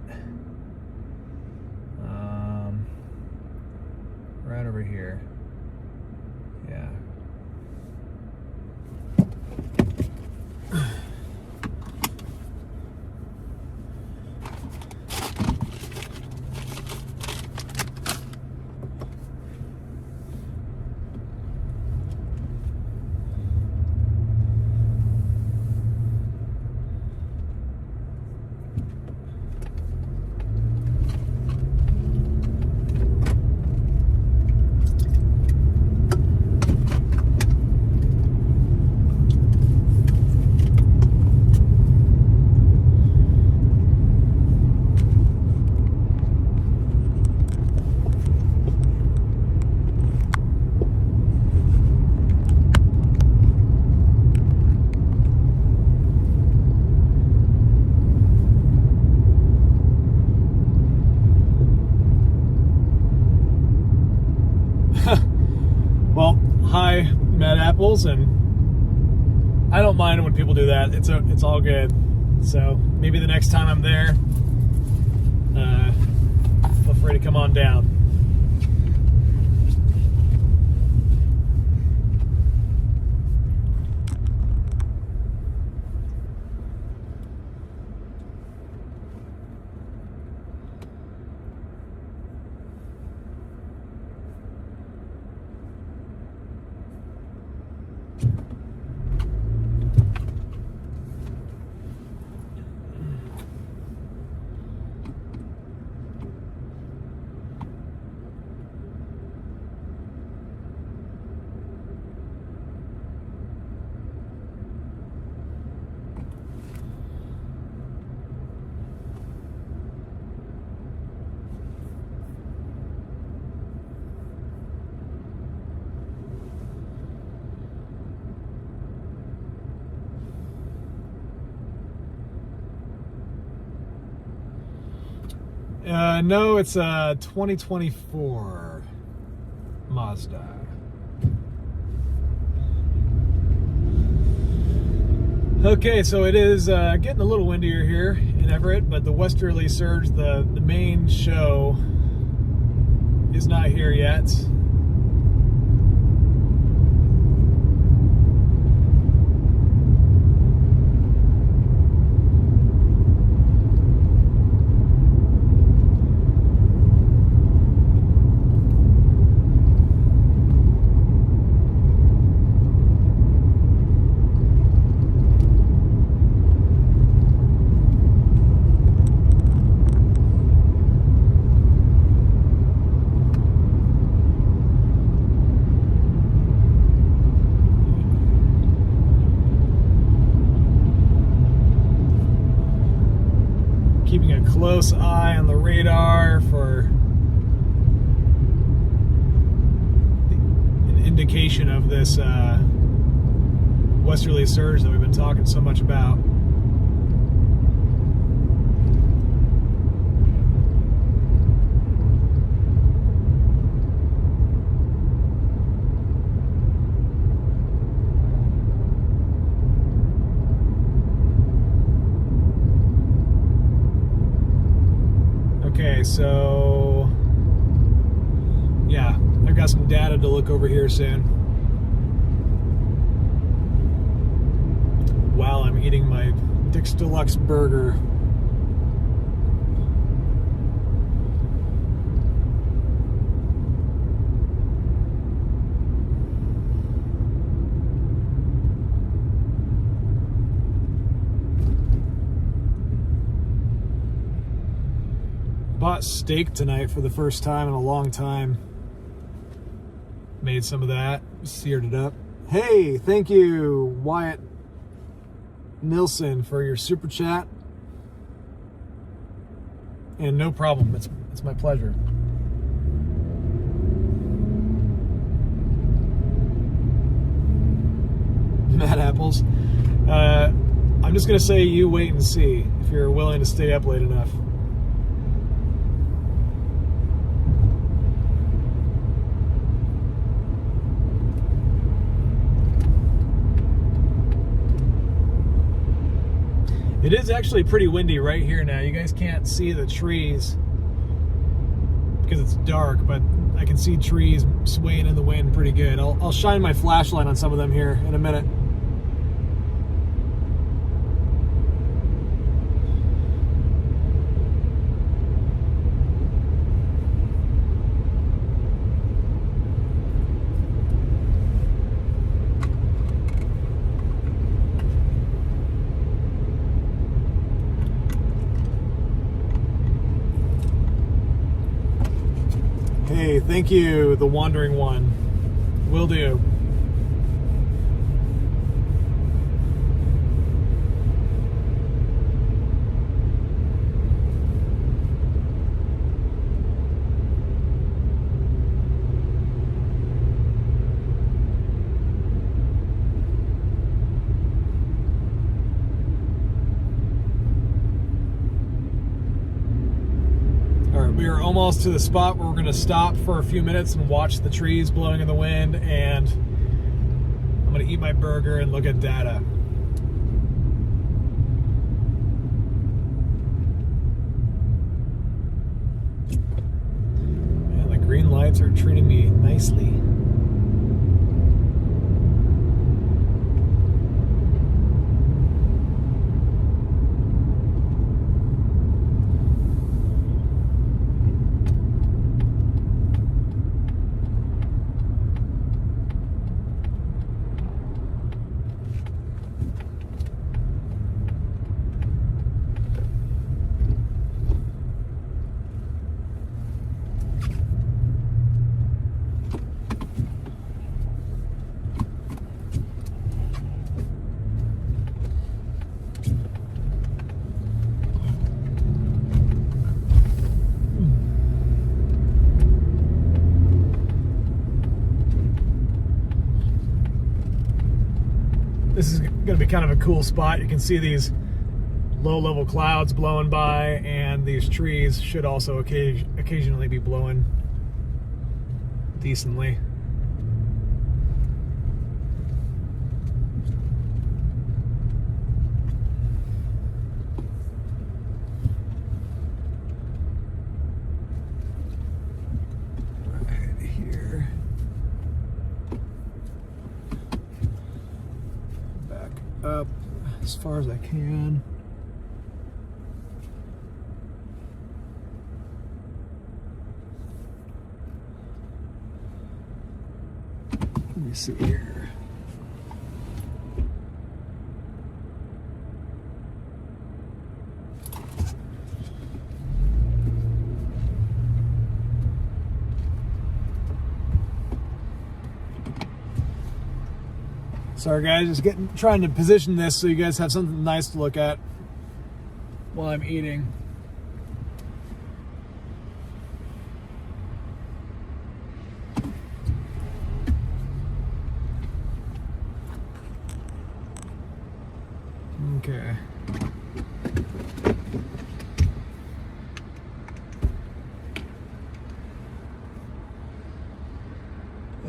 Right over here. Yeah. Well, hi, Mad Apples, and I don't mind when people do that. It's all good. So maybe the next time I'm there, feel free to come on down. No, it's a 2024 Mazda. Okay, so it is getting a little windier here in Everett, but the westerly surge, the main show, is not here yet. Keeping a close eye on the radar for an indication of this westerly surge that we've been talking so much about. Okay, so yeah, I've got some data to look over here soon while I'm eating my Dick's Deluxe burger. Bought steak tonight for the first time in a long time. Made some of that, seared it up. Hey, thank you, Wyatt Nilsson, for your super chat. And no problem, it's my pleasure. Mad Apples. I'm just going to say you wait and see if you're willing to stay up late enough. It is actually pretty windy right here now. You guys can't see the trees because it's dark, but I can see trees swaying in the wind pretty good. I'll shine my flashlight on some of them here in a minute. Hey, thank you, the Wandering One. Will do. We are almost to the spot where we're going to stop for a few minutes and watch the trees blowing in the wind, and I'm going to eat my burger and look at data. Man, the green lights are treating me nicely. This is going to be kind of a cool spot. You can see these low-level clouds blowing by, and these trees should also occasionally be blowing decently. Right here. Back up as far as I can. Let me see here. Sorry guys, just trying to position this so you guys have something nice to look at while I'm eating. Okay.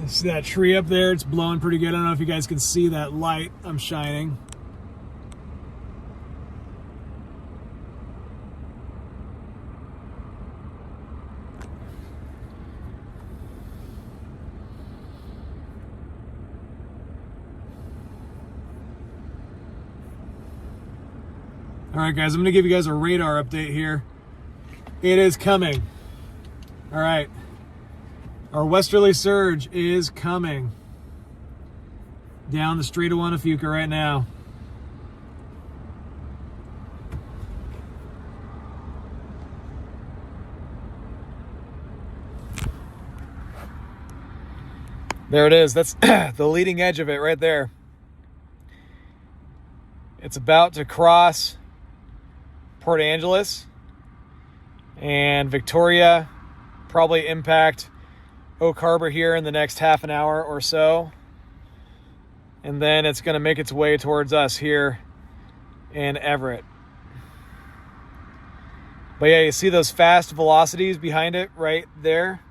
See that tree up there? It's blowing pretty good. I don't know if you guys can see that light I'm shining. All right, guys, I'm going to give you guys a radar update here. It is coming. All right. Our westerly surge is coming down the Strait of Winnefuca right now. There it is. That's the leading edge of it right there. It's about to cross Port Angeles and Victoria, probably impact Oak Harbor here in the next half an hour or so. And then it's going to make its way towards us here in Everett. But yeah, you see those fast velocities behind it right there?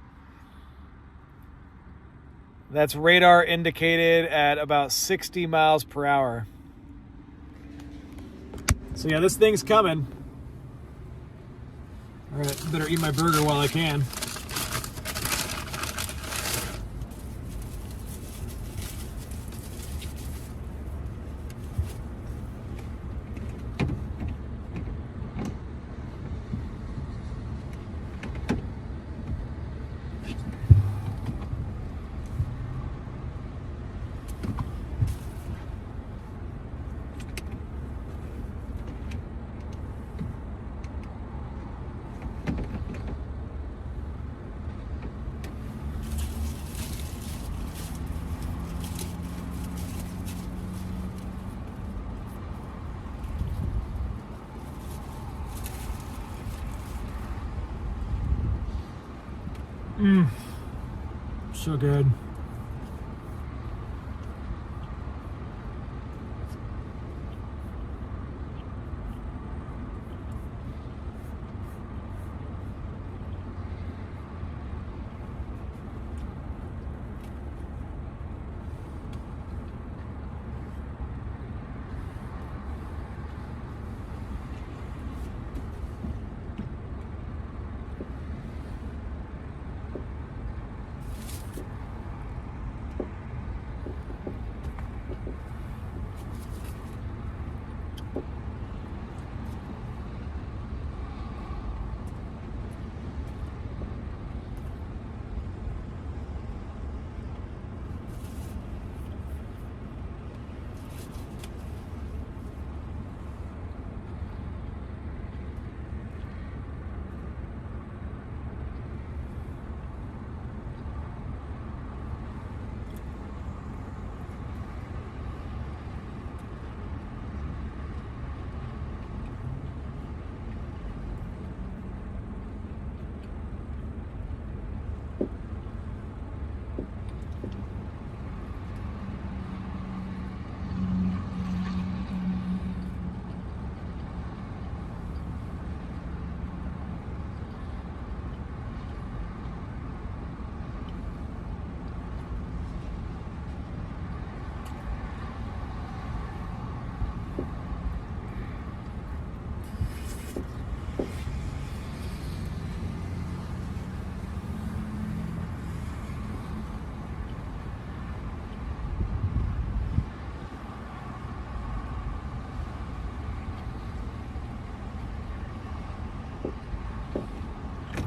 That's radar indicated at about 60 miles per hour. So yeah, this thing's coming. All right, better eat my burger while I can. So good.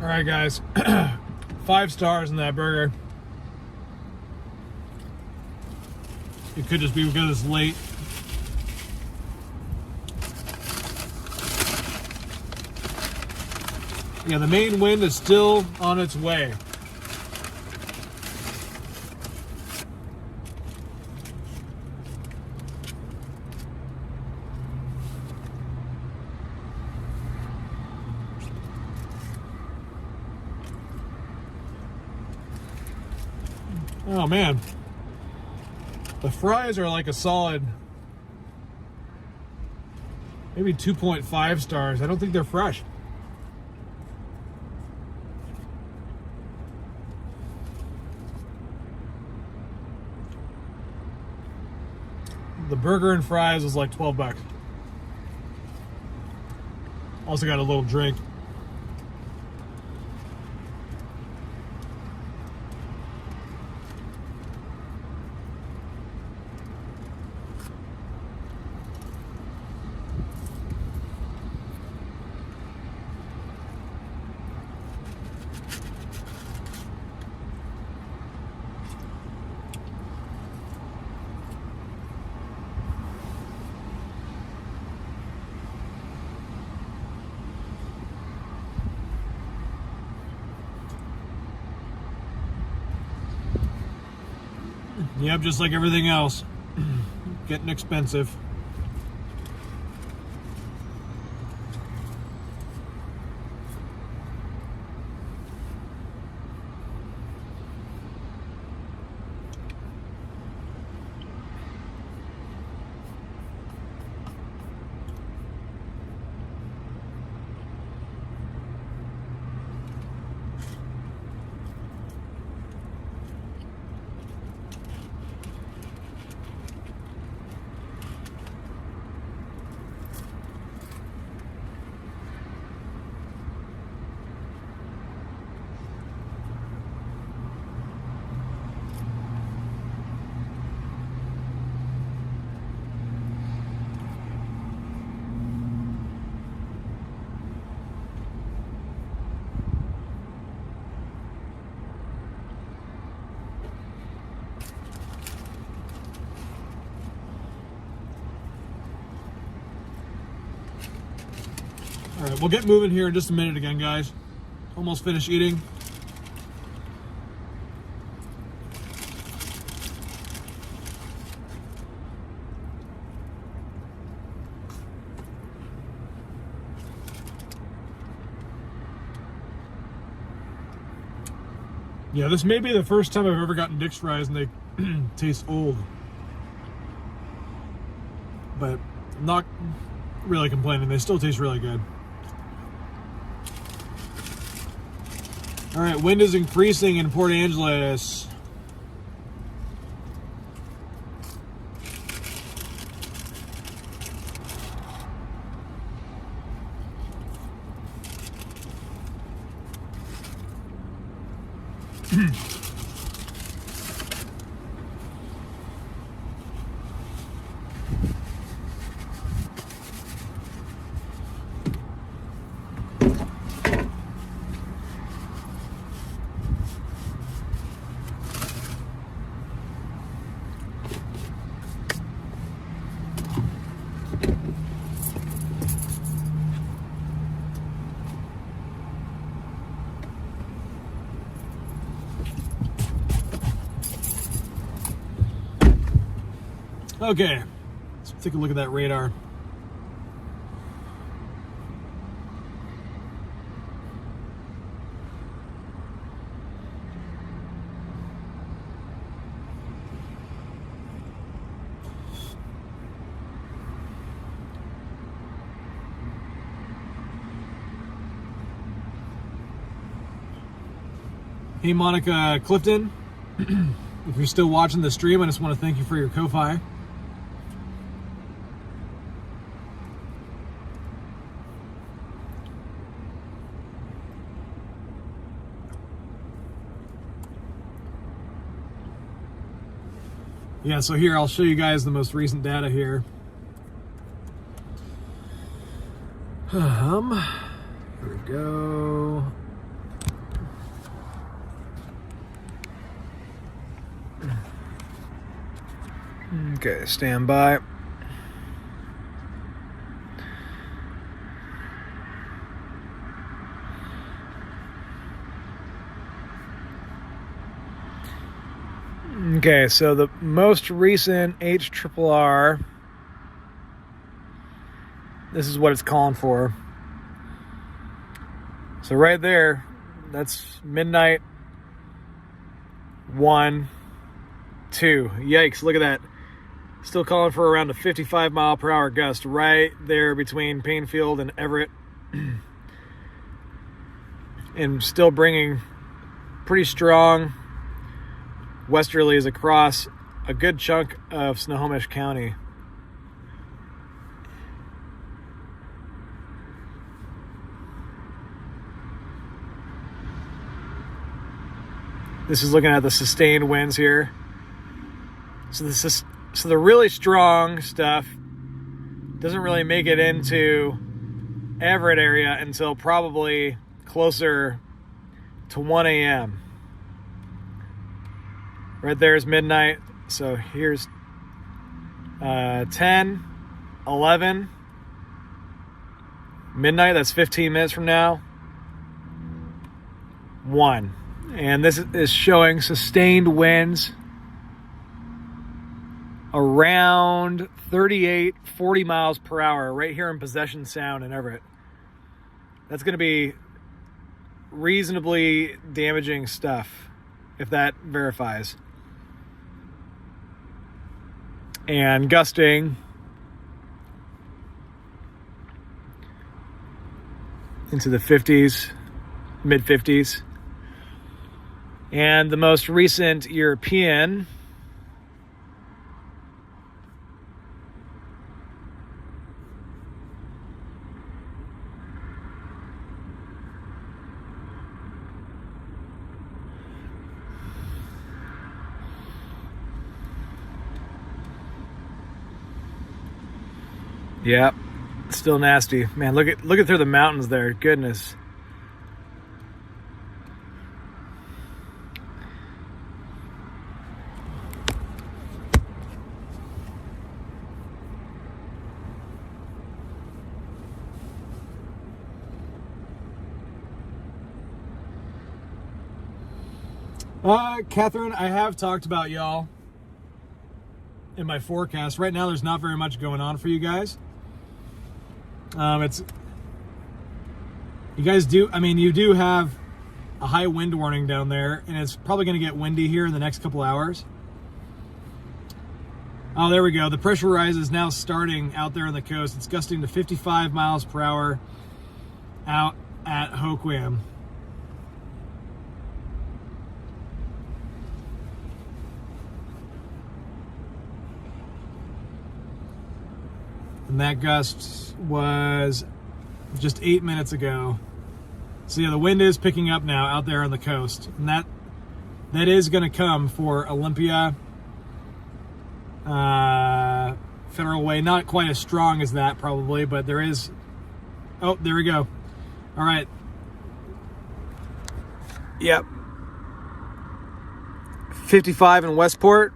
All right, guys, 5 stars in that burger. It could just be because it's late. Yeah, the main wind is still on its way. Oh man, the fries are like a solid, maybe 2.5 stars. I don't think they're fresh. The burger and fries was like 12 bucks. Also got a little drink. Yep, just like everything else. Getting expensive. All right, we'll get moving here in just a minute again, guys. Almost finished eating. Yeah, this may be the first time I've ever gotten Dick's fries and they taste old. But I'm not really complaining. They still taste really good. All right, wind is increasing in Port Angeles. Okay, let's take a look at that radar. Hey, Monica Clifton, if you're still watching the stream, I just want to thank you for your Ko-Fi. Yeah, so here, I'll show you guys the most recent data here. Here we go. Okay, stand by. Okay, so the most recent HRRR, this is what it's calling for. So right there, that's midnight, 1, 2. Yikes, look at that. Still calling for around a 55 mile per hour gust right there between Painfield and Everett. And still bringing pretty strong westerlies across a good chunk of Snohomish County. This is looking at the sustained winds here. So the really strong stuff doesn't really make it into Everett area until probably closer to 1 a.m. Right there is midnight. So here's 10, 11, midnight, that's 15 minutes from now, 1. And this is showing sustained winds around 38, 40 miles per hour right here in Possession Sound in Everett. That's going to be reasonably damaging stuff if that verifies. And gusting into the 50s, mid 50s. And the most recent European yep, still nasty. Man, look at through the mountains there. Goodness. Catherine, I have talked about y'all in my forecast. Right now, there's not very much going on for you guys. You do have a high wind warning down there, and it's probably going to get windy here in the next couple hours. Oh, there we go. The pressure rise is now starting out there on the coast. It's gusting to 55 miles per hour out at Hoquiam. And that gust was just 8 minutes ago. So yeah, the wind is picking up now out there on the coast. And that is going to come for Olympia, Federal Way. Not quite as strong as that probably, but there is... Oh, there we go. All right. Yep. 55 in Westport.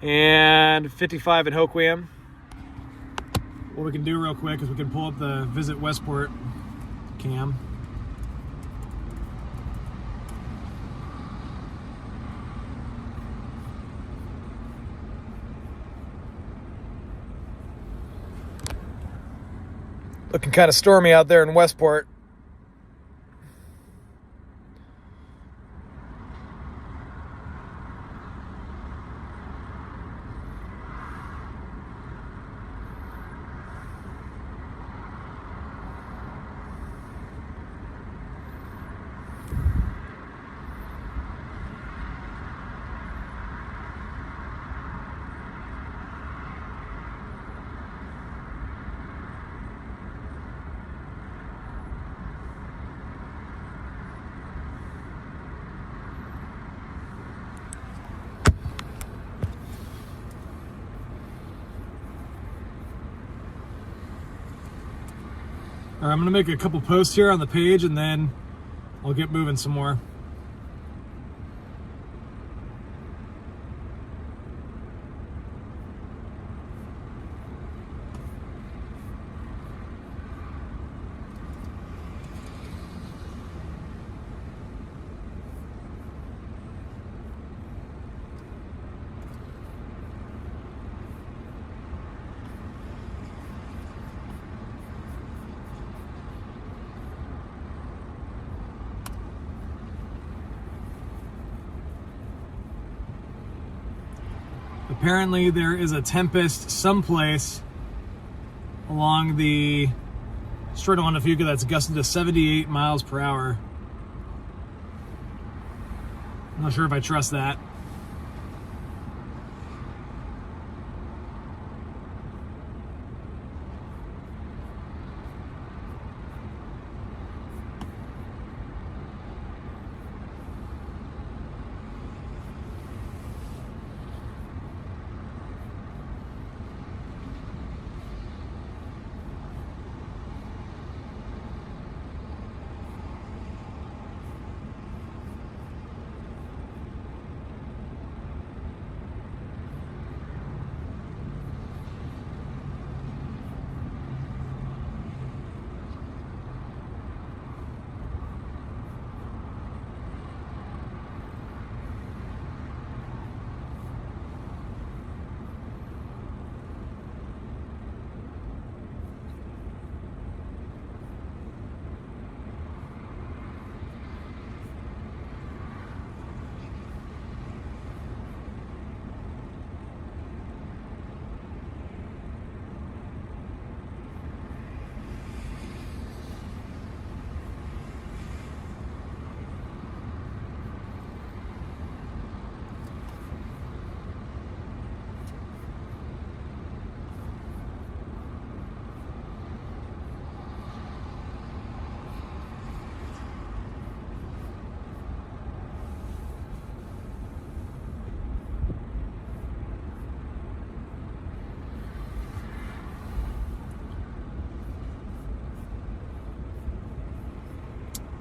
And 55 in Hoquiam. What we can do real quick is we can pull up the Visit Westport cam. Looking kind of stormy out there in Westport. All right, I'm going to make a couple posts here on the page, and then I'll get moving some more. Apparently there is a tempest someplace along the Strait of Fuca that's gusted to 78 miles per hour. I'm not sure if I trust that.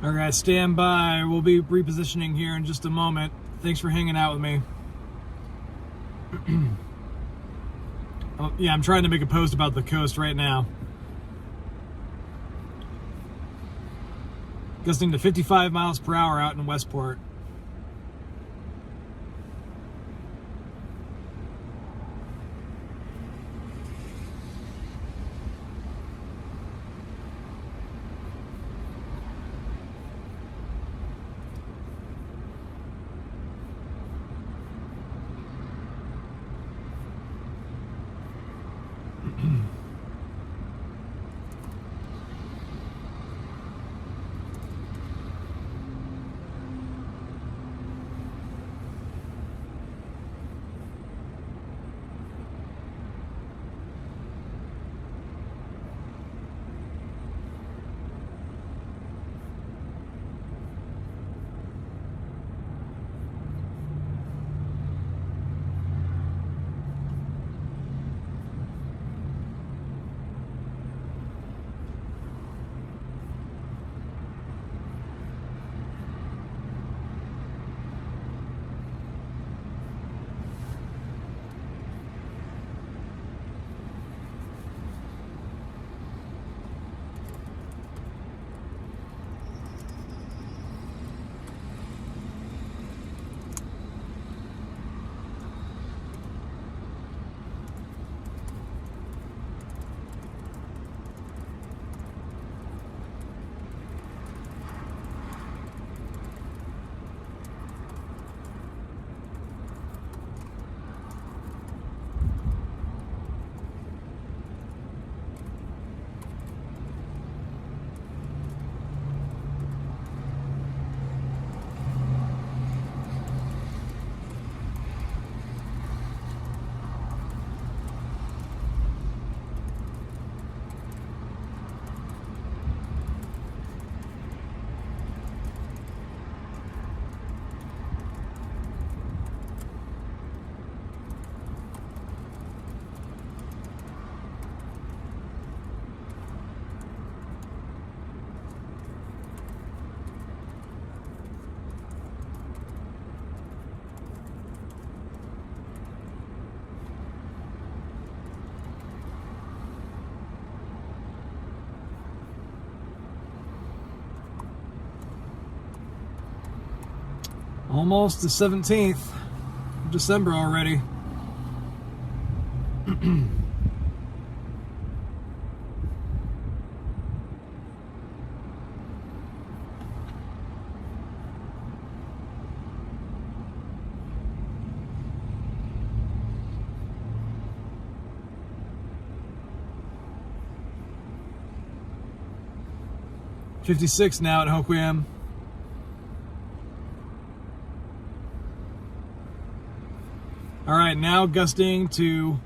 All right, stand by. We'll be repositioning here in just a moment. Thanks for hanging out with me. Yeah, I'm trying to make a post about the coast right now. Gusting to 55 miles per hour out in Westport. Almost the 17th of December already. .56 now at Hoquiam. All right, now gusting to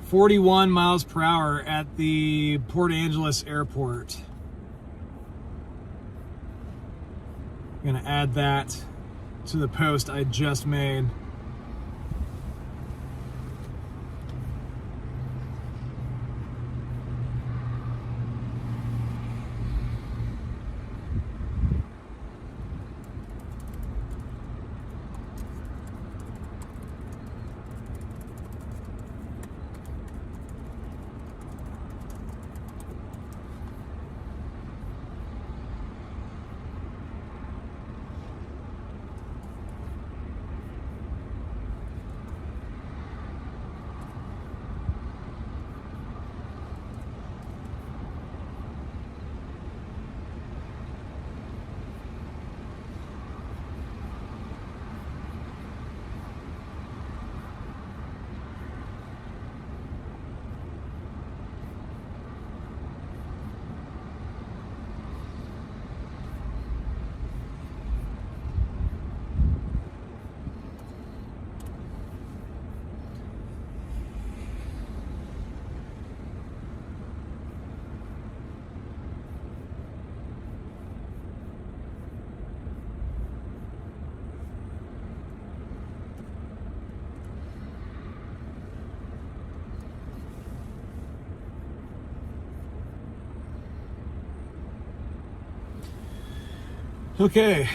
41 miles per hour at the Port Angeles airport. I'm gonna add that to the post I just made. Okay.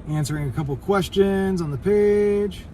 Answering a couple questions on the page.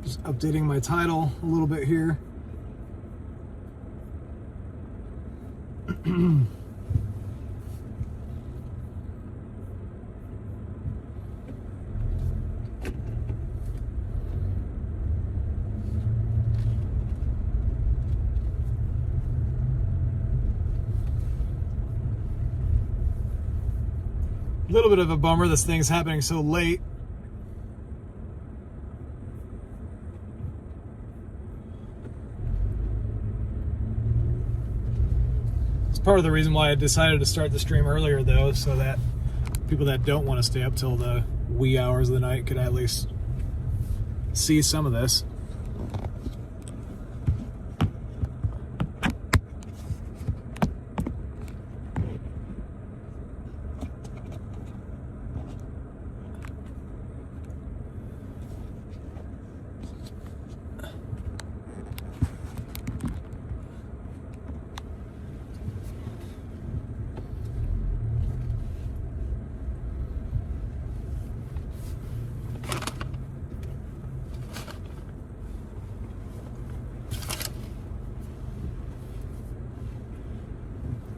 Just updating my title a little bit here. A little bit of a bummer this thing's happening so late. It's part of the reason why I decided to start the stream earlier, though, so that people that don't want to stay up till the wee hours of the night could at least see some of this.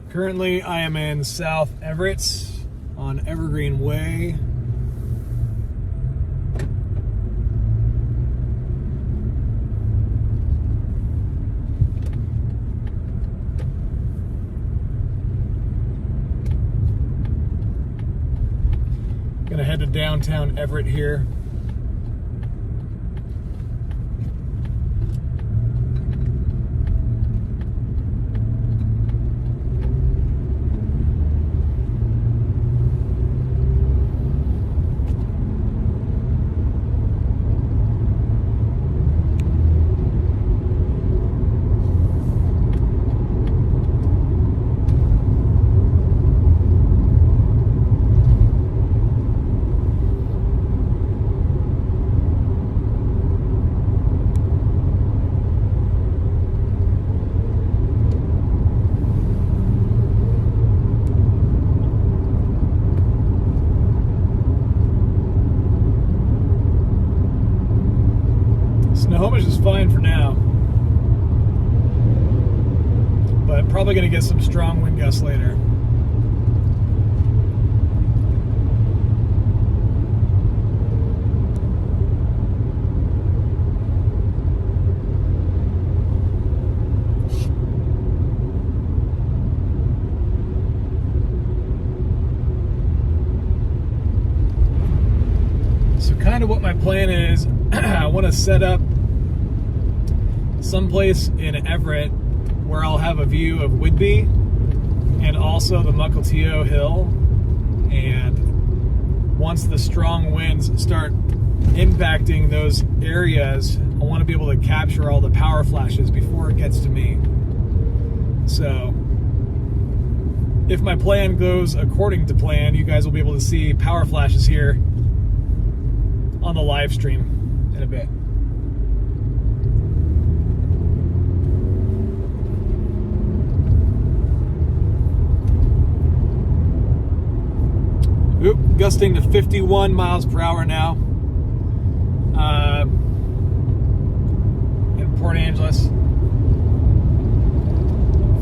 Currently, I am in South Everett on Evergreen Way. Gonna head to downtown Everett here. Snohomish is fine for now, but probably going to get some strong wind gusts later. So kind of what my plan is, I want to set up someplace in Everett where I'll have a view of Whidbey and also the Mukilteo Hill. And once the strong winds start impacting those areas, I want to be able to capture all the power flashes before it gets to me. So if my plan goes according to plan, you guys will be able to see power flashes here on the live stream in a bit. Oop, gusting to 51 miles per hour now in Port Angeles.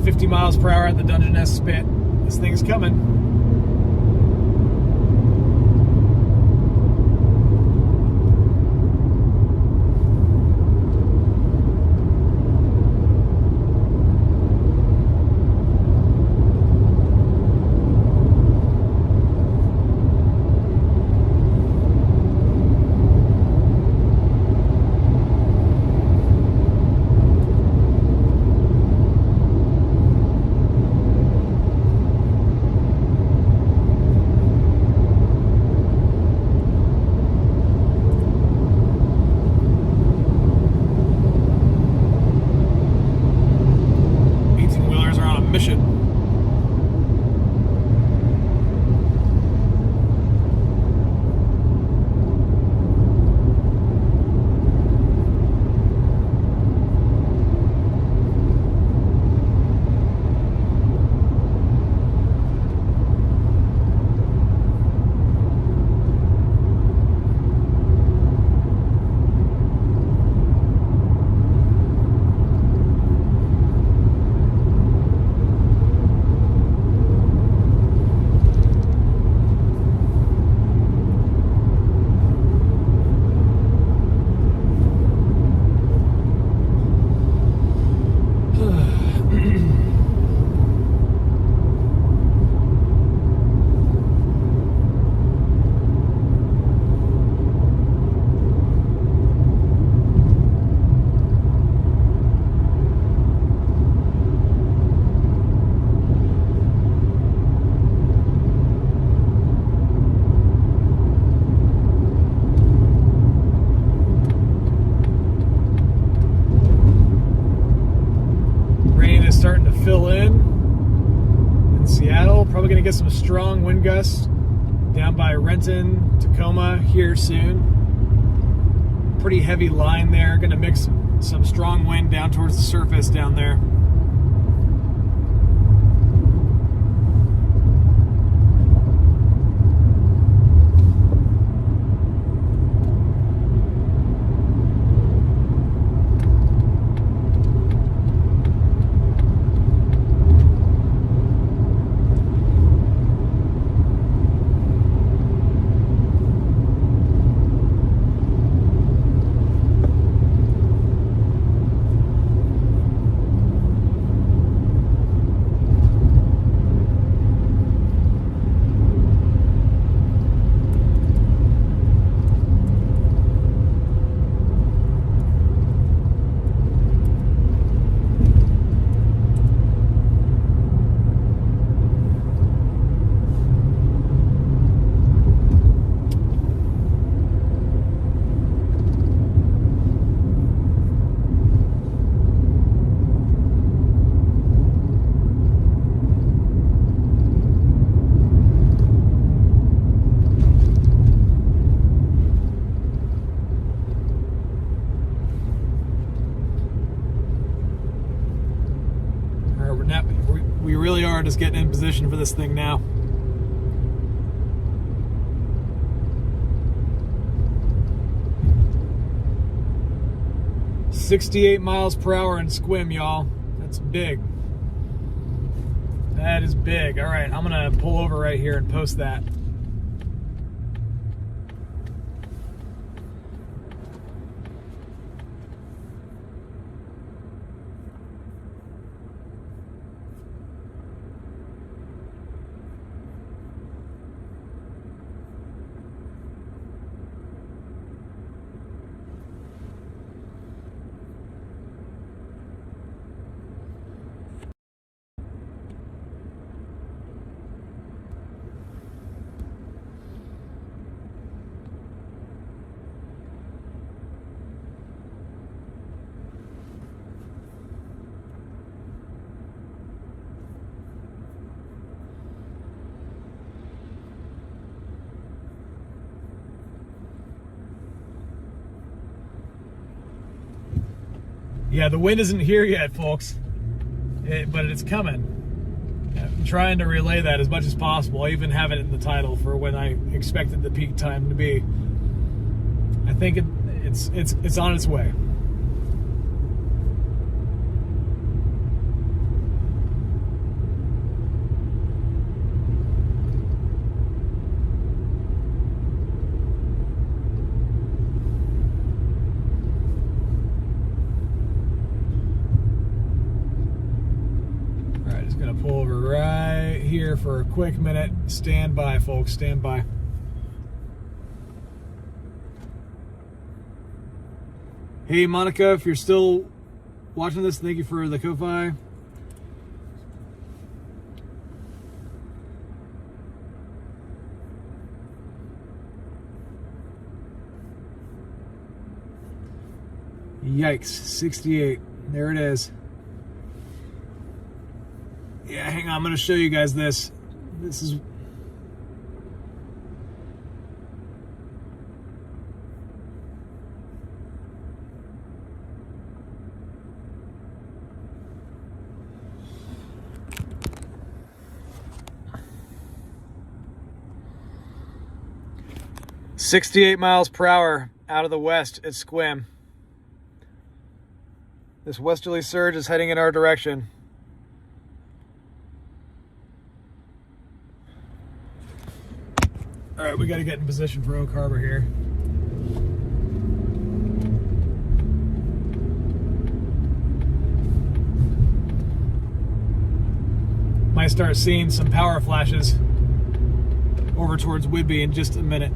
50 miles per hour at the Dungeness Spit. This thing's coming. Starting to fill in Seattle. Probably going to get some strong wind gusts down by Renton, Tacoma here soon. Pretty heavy line there. Going to mix some strong wind down towards the surface down there. We really are just getting in position for this thing now. "68 miles per hour in Squim, y'all. That's big. That is big. All right, I'm gonna pull over right here and post that. Yeah, the wind isn't here yet, folks, but it's coming. I'm trying to relay that as much as possible. I even have it in the title for when I expected the peak time to be. I think it's on its way. Gonna pull over right here for a quick minute. Stand by, folks, stand by. Hey, Monica, if you're still watching this, thank you for the Ko-Fi. Yikes, 68, there it is. Yeah, hang on, I'm gonna show you guys this. This is .68 miles per hour out of the west at Squim. This westerly surge is heading in our direction. All right, we got to get in position for Oak Harbor here. Might start seeing some power flashes over towards Whidbey in just a minute.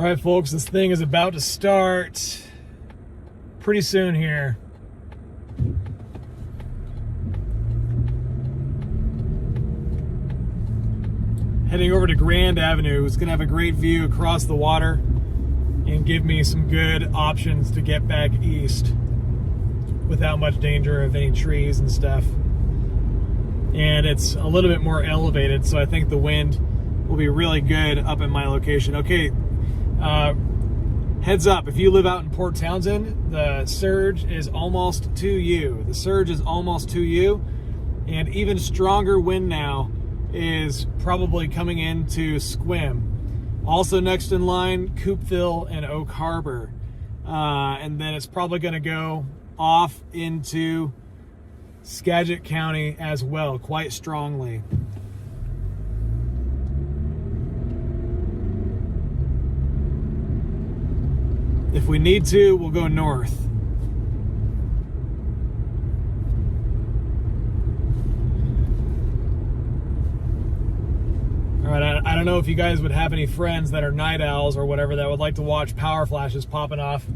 All right, folks, this thing is about to start pretty soon here. Heading over to Grand Avenue. It's gonna have a great view across the water and give me some good options to get back east without much danger of any trees and stuff. And it's a little bit more elevated, so I think the wind will be really good up in my location. Okay, heads up, if you live out in Port Townsend, the surge is almost to you. The surge is almost to you, and even stronger wind now is probably coming into Sequim. Also next in line, Coopville and Oak Harbor. And then it's probably going to go off into Skagit County as well, quite strongly. If we need to, we'll go north. All right, I don't know if you guys would have any friends that are night owls or whatever that would like to watch power flashes popping off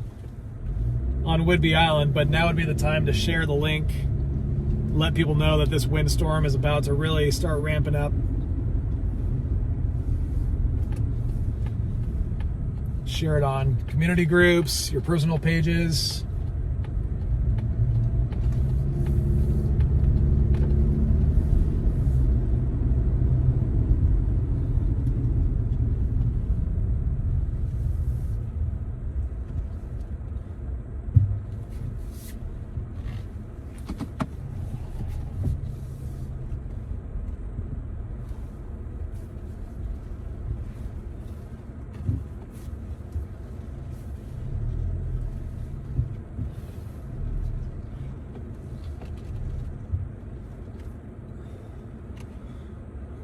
on Whidbey Island, but now would be the time to share the link, let people know that this windstorm is about to really start ramping up. Share it on community groups, your personal pages.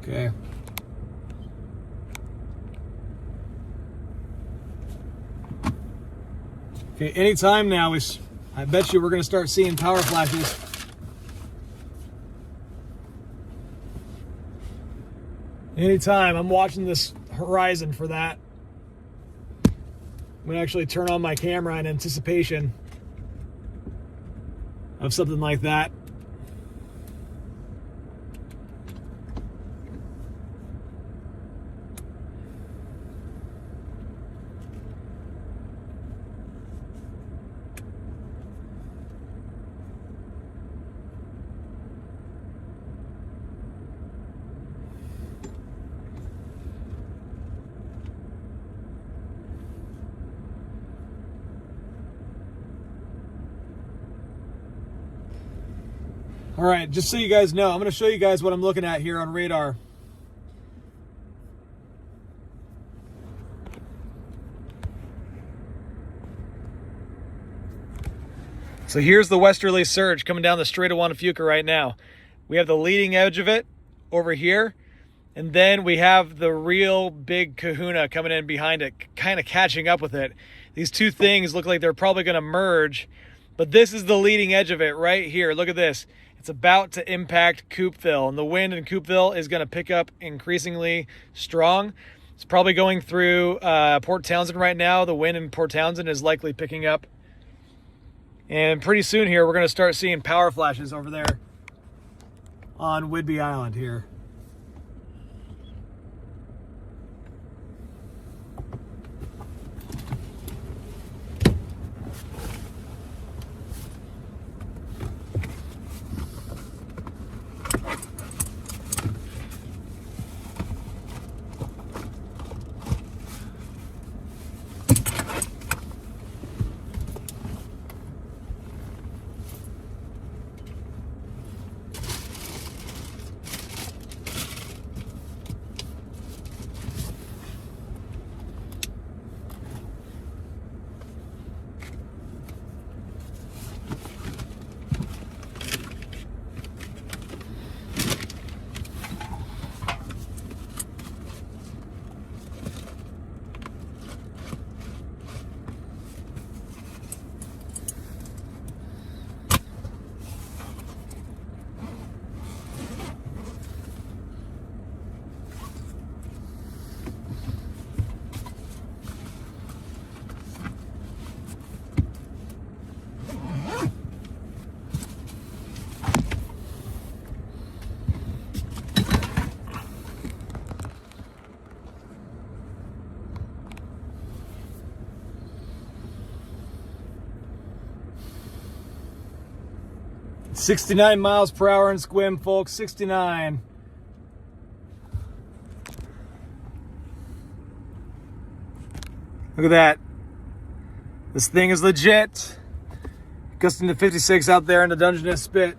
Okay. Okay, anytime now, I bet you we're going to start seeing power flashes. Anytime, I'm watching this horizon for that. I'm going to actually turn on my camera in anticipation of something like that. All right, just so you guys know, I'm going to show you guys what I'm looking at here on radar. So here's the westerly surge coming down the Strait of Juan de Fuca right now. We have the leading edge of it over here, and then we have the real big kahuna coming in behind it, kind of catching up with it. These two things look like they're probably going to merge, but this is the leading edge of it right here. Look at this. It's about to impact Coopville, and the wind in Coopville is going to pick up increasingly strong. It's probably going through Port Townsend right now. The wind in Port Townsend is likely picking up. And pretty soon here, we're going to start seeing power flashes over there on Whidbey Island here. 69 miles per hour in Squim, folks. 69. Look at that. This thing is legit. Gusting to 56 out there in the Dungeness Spit.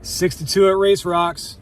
.62 at Race Rocks.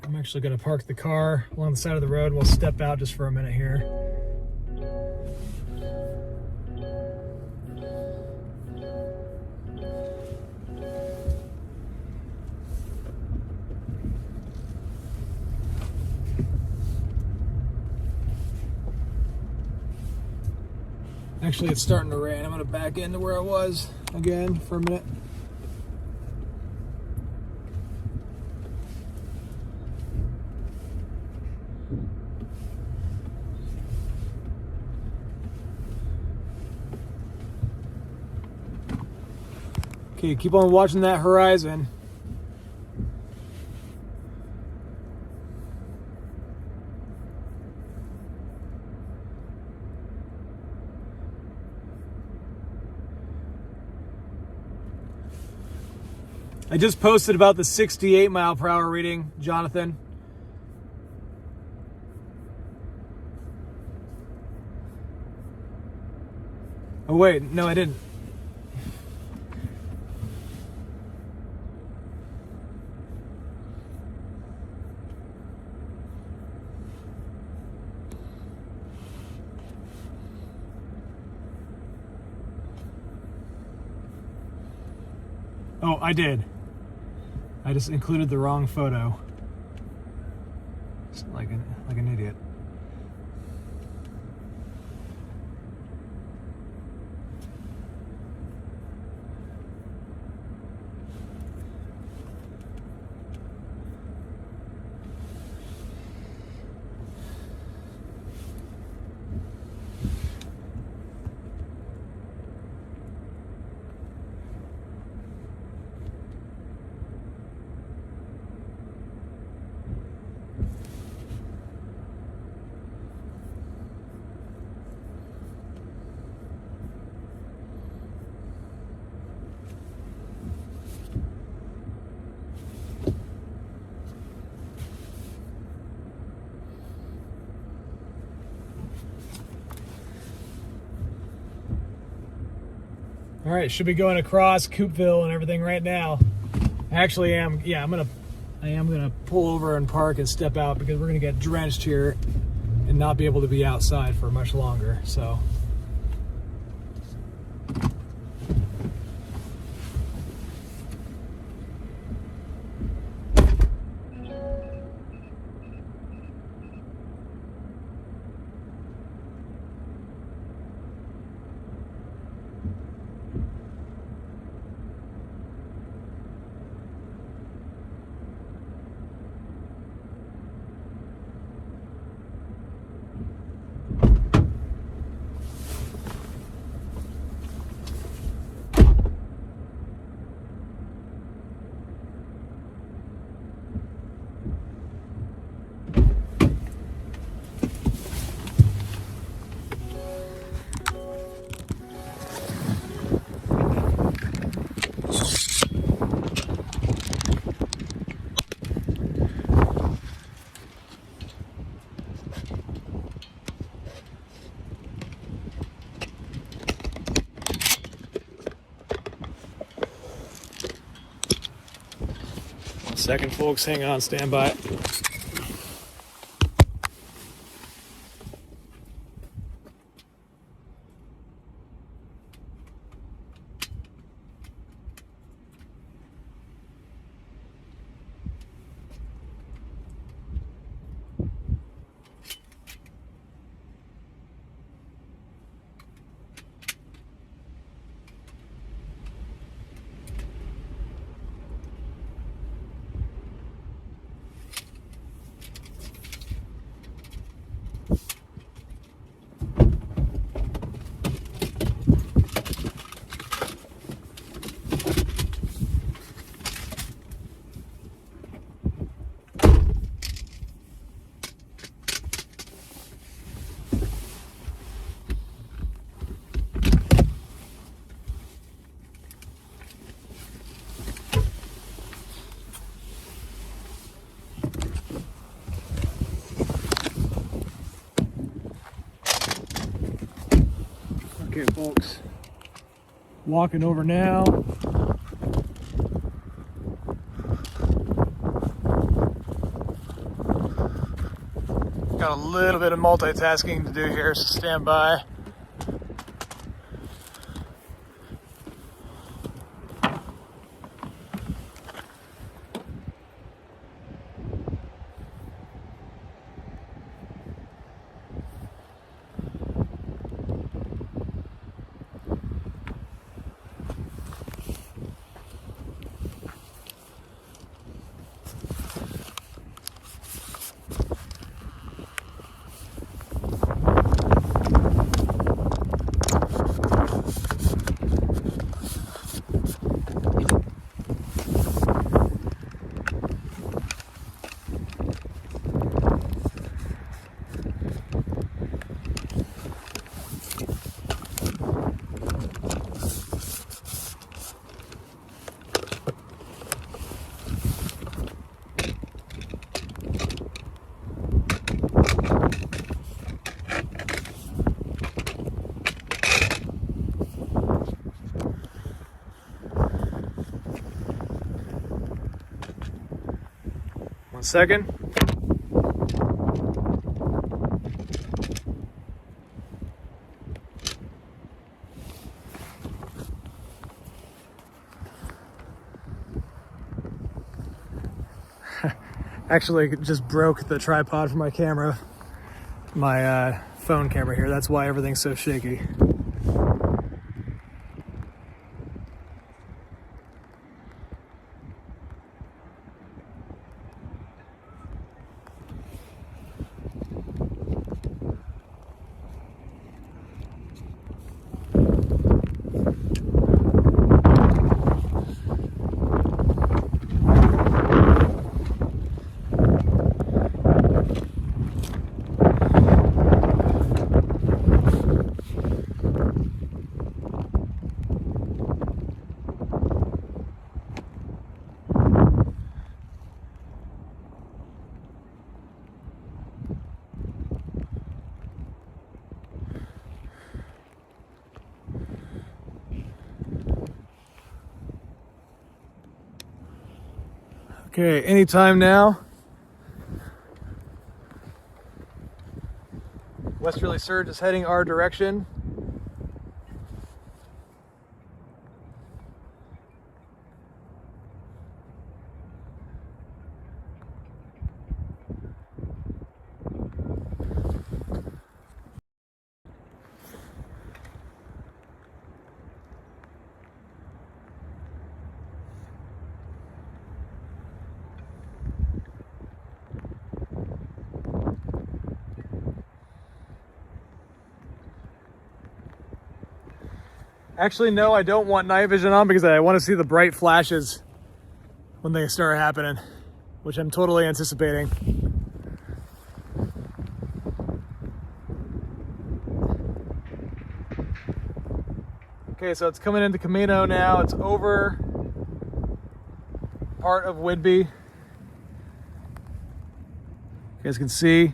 I'm actually going to park the car along the side of the road. We'll step out just for a minute here. Actually, it's starting to rain. I'm going to back into where I was again for a minute. Okay, keep on watching that horizon. I just posted about the 68 mile per hour reading, Jonathan. Oh wait, no I didn't. Oh, I did. I just included the wrong photo. Just like an idiot. All right, should be going across Coopville and everything right now. I actually am. Yeah, I am gonna pull over and park and step out because we're gonna get drenched here and not be able to be outside for much longer. So. second, folks. Hang on, stand by. Okay, folks, walking over now. Got a little bit of multitasking to do here, so stand by. One second. Actually, just broke the tripod for my camera, my phone camera here. That's why everything's so shaky. Okay, anytime now. Westerly surge is heading our direction. Actually, no, I don't want night vision on because I want to see the bright flashes when they start happening, which I'm totally anticipating. Okay, so it's coming into Camino now. It's over part of Whidbey. You guys can see.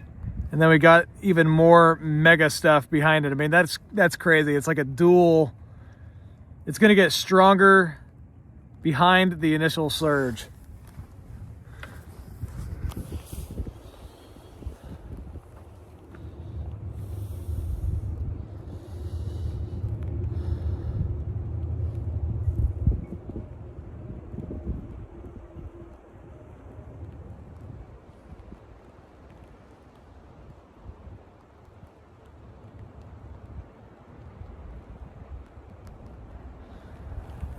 And then we got even more mega stuff behind it. I mean, that's crazy. It's like a dual. It's going to get stronger behind the initial surge.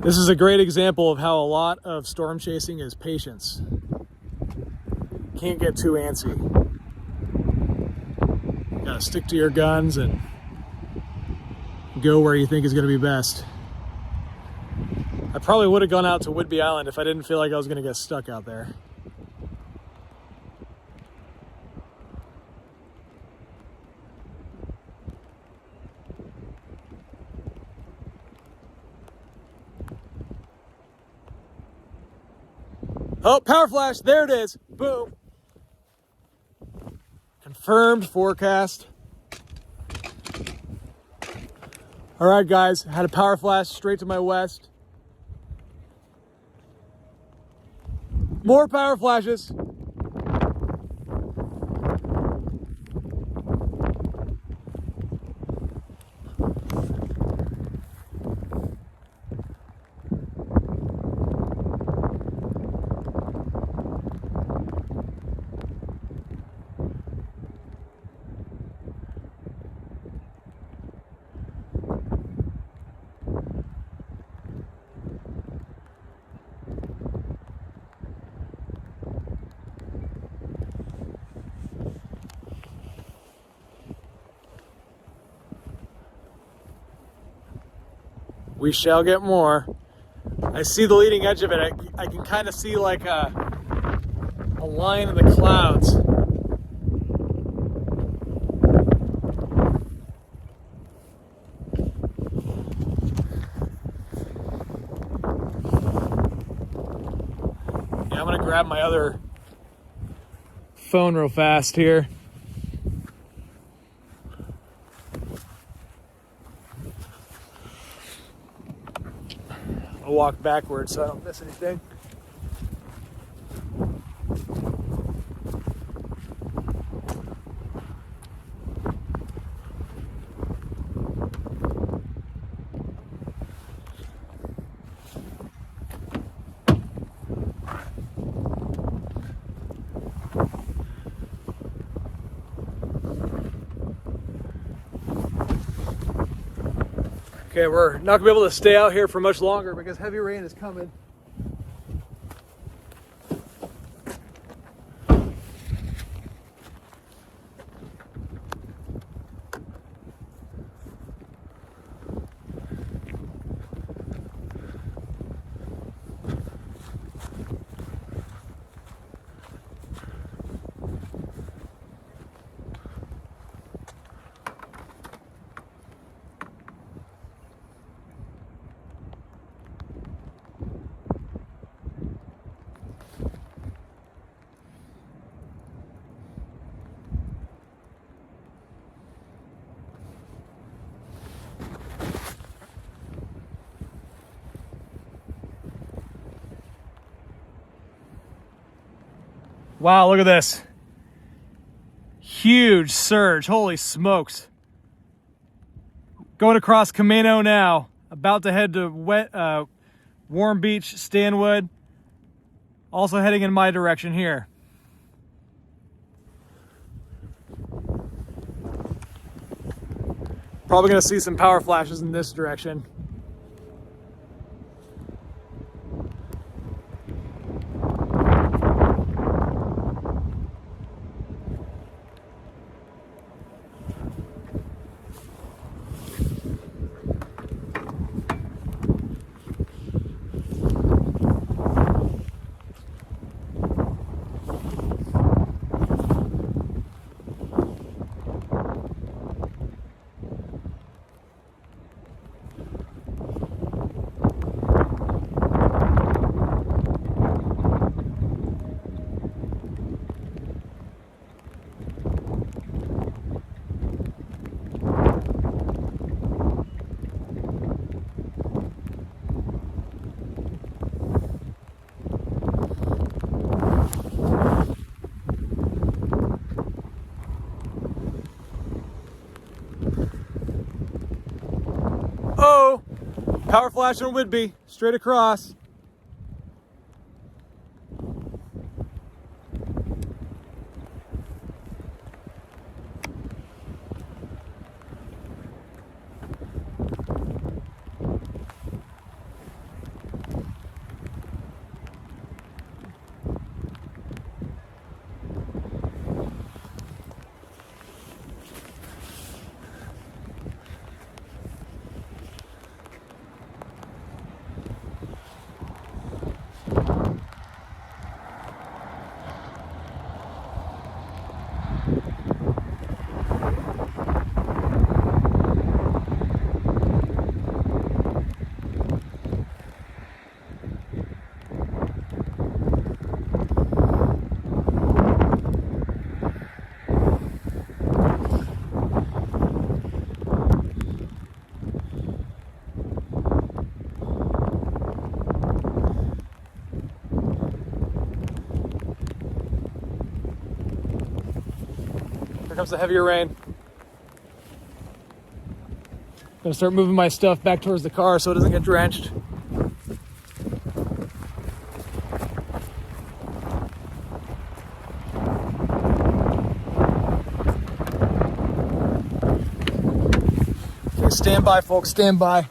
This is a great example of how a lot of storm chasing is patience. Can't get too antsy. Gotta stick to your guns and go where you think is gonna be best. I probably would have gone out to Whidbey Island if I didn't feel like I was gonna get stuck out there. Oh, power flash, there it is. Boom. Confirmed forecast. All right, guys, had a power flash straight to my west. More power flashes. We shall get more. I see the leading edge of it. I can kind of see like a line in the clouds. Yeah, I'm gonna grab my other phone real fast here. I'll walk backwards so I don't miss anything. Okay, we're not gonna be able to stay out here for much longer because heavy rain is coming. Wow, look at this. Huge surge, holy smokes. Going across Camino now, about to head to Warm Beach, Stanwood. Also heading in my direction here. Probably gonna see some power flashes in this direction. Oh, power flash on Whidbey, straight across. comes the heavier rain. Gonna start moving my stuff back towards the car so it doesn't get drenched. Okay, stand by, folks, stand by.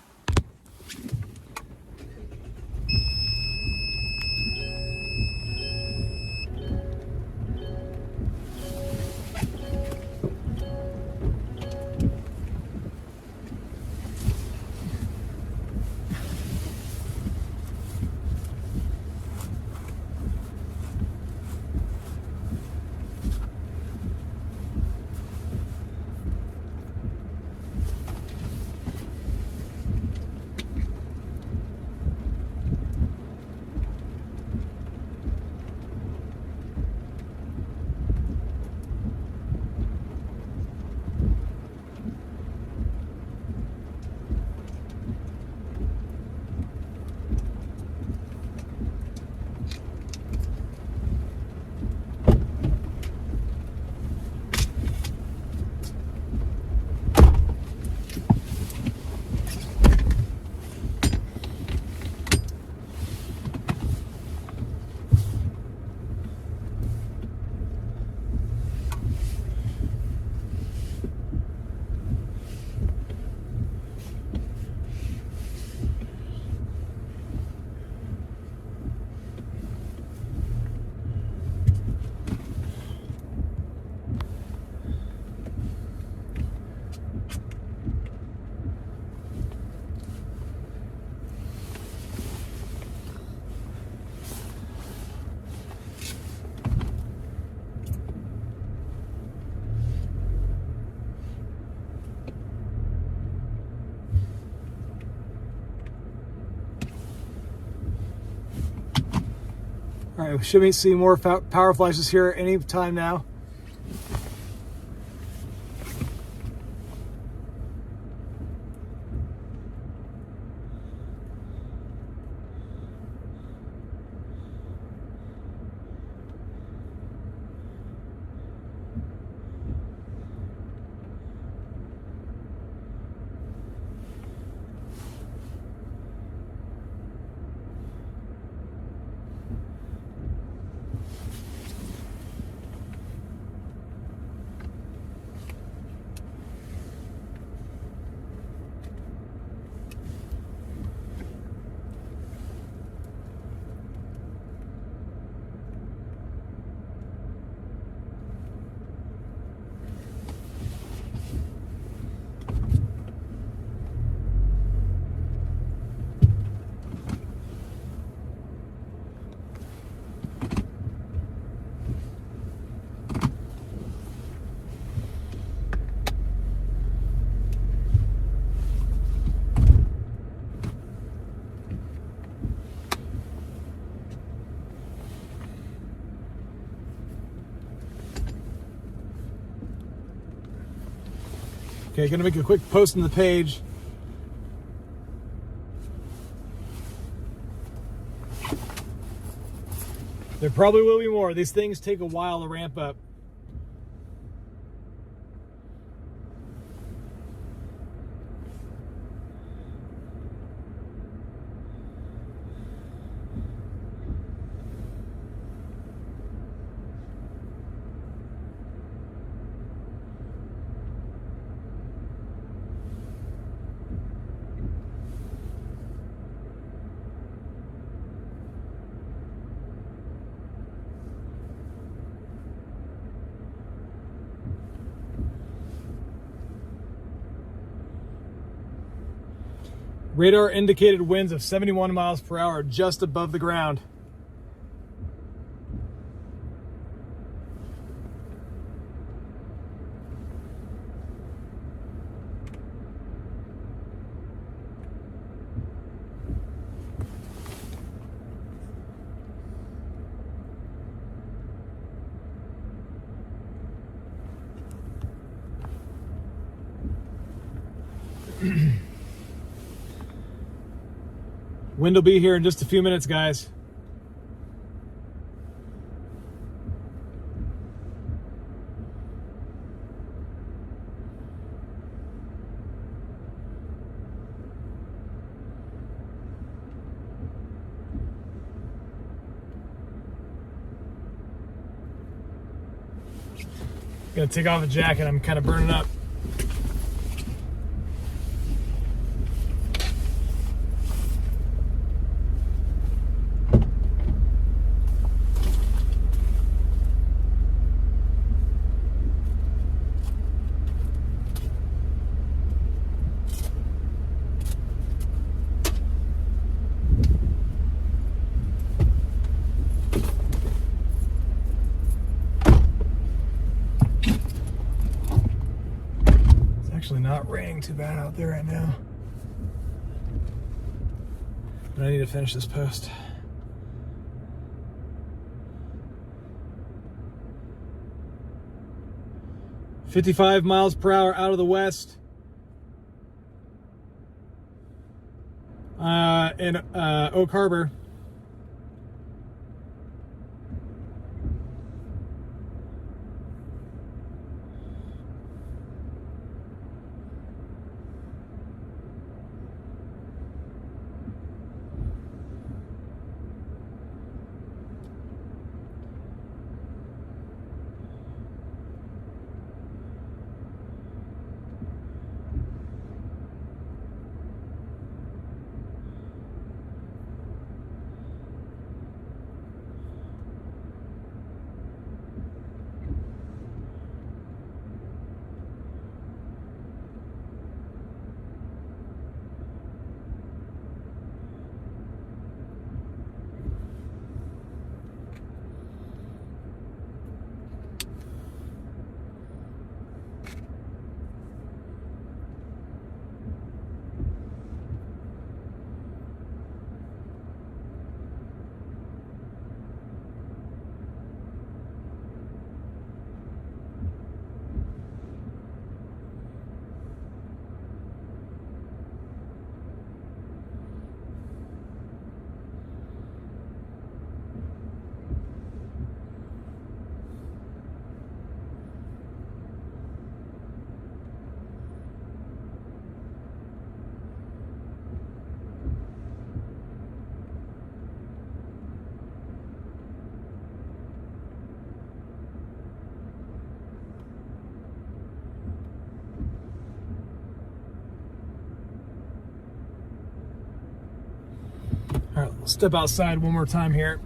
All right, we should see more power flashes here any time now. Okay, gonna make a quick post on the page. There probably will be more. These things take a while to ramp up. Radar indicated winds of 71 miles per hour just above the ground. Wind will be here in just a few minutes, guys. Gonna take off a jacket. I'm kind of burning up. Actually not raining too bad out there right now. But I need to finish this post. "55 miles per hour out of the west. In Oak Harbor. All right, let's step outside one more time here.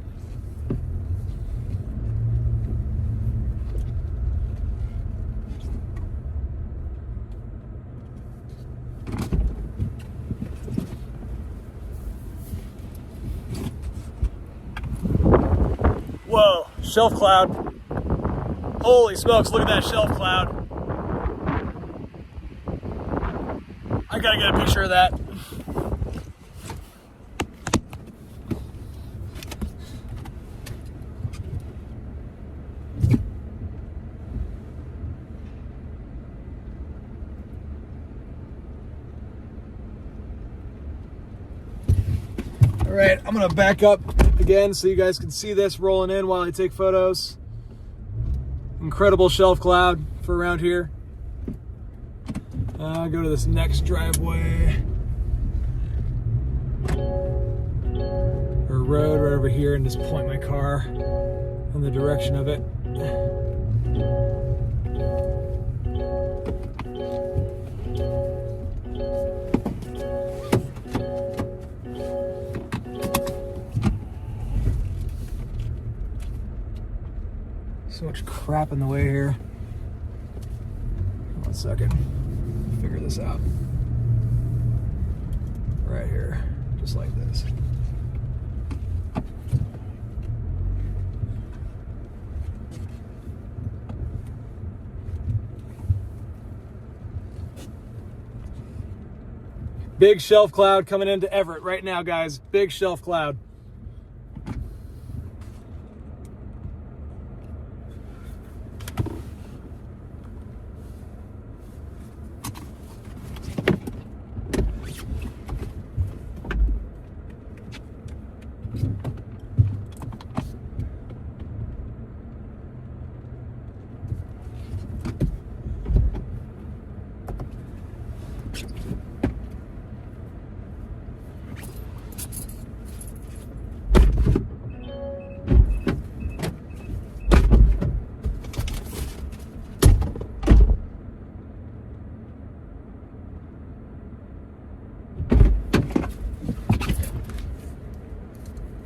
Whoa, shelf cloud. Holy smokes, look at that shelf cloud. I gotta get a picture of that. All right, I'm gonna back up again so you guys can see this rolling in while I take photos. Incredible shelf cloud for around here. Go to this next driveway or road right over here and just point my car in the direction of it. So much crap in the way here. 1 second. Figure this out. Right here. Just like this. Big shelf cloud coming into Everett right now, guys. Big shelf cloud.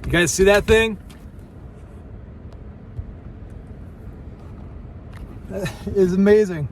You guys see that thing? That is amazing.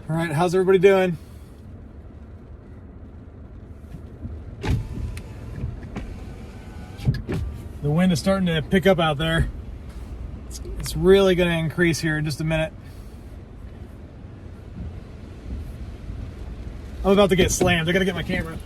All right, how's everybody doing? The wind is starting to pick up out there. It's really going to increase here in just a minute. I'm about to get slammed. I got to get my camera.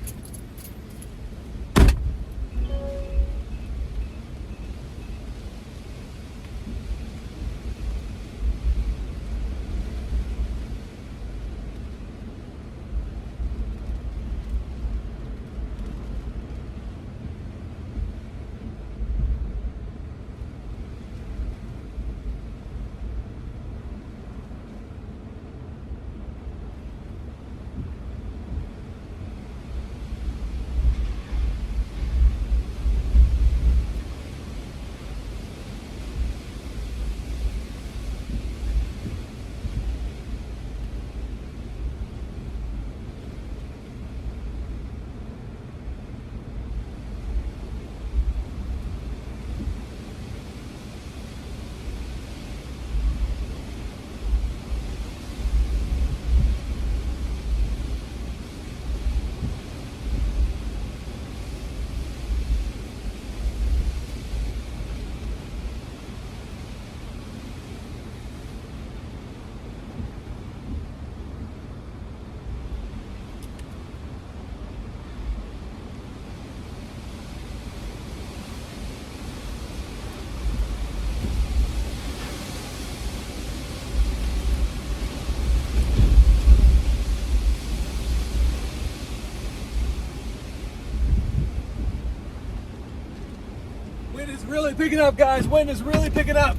Wind is really picking up, guys. Wind is really picking up.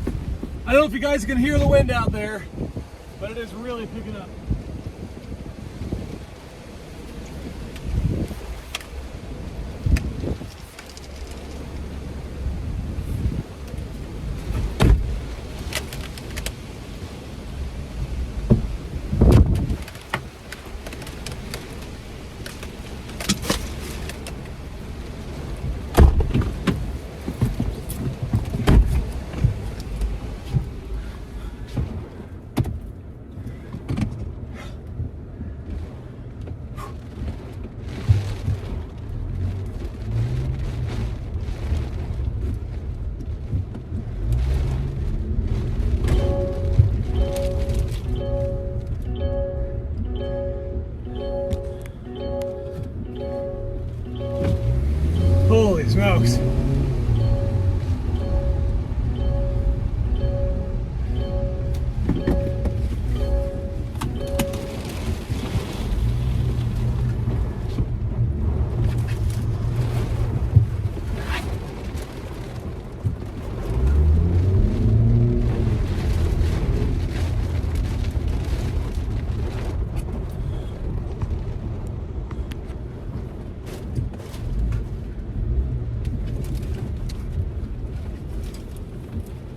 I don't know if you guys can hear the wind out there, but it is really picking up. Holy smokes.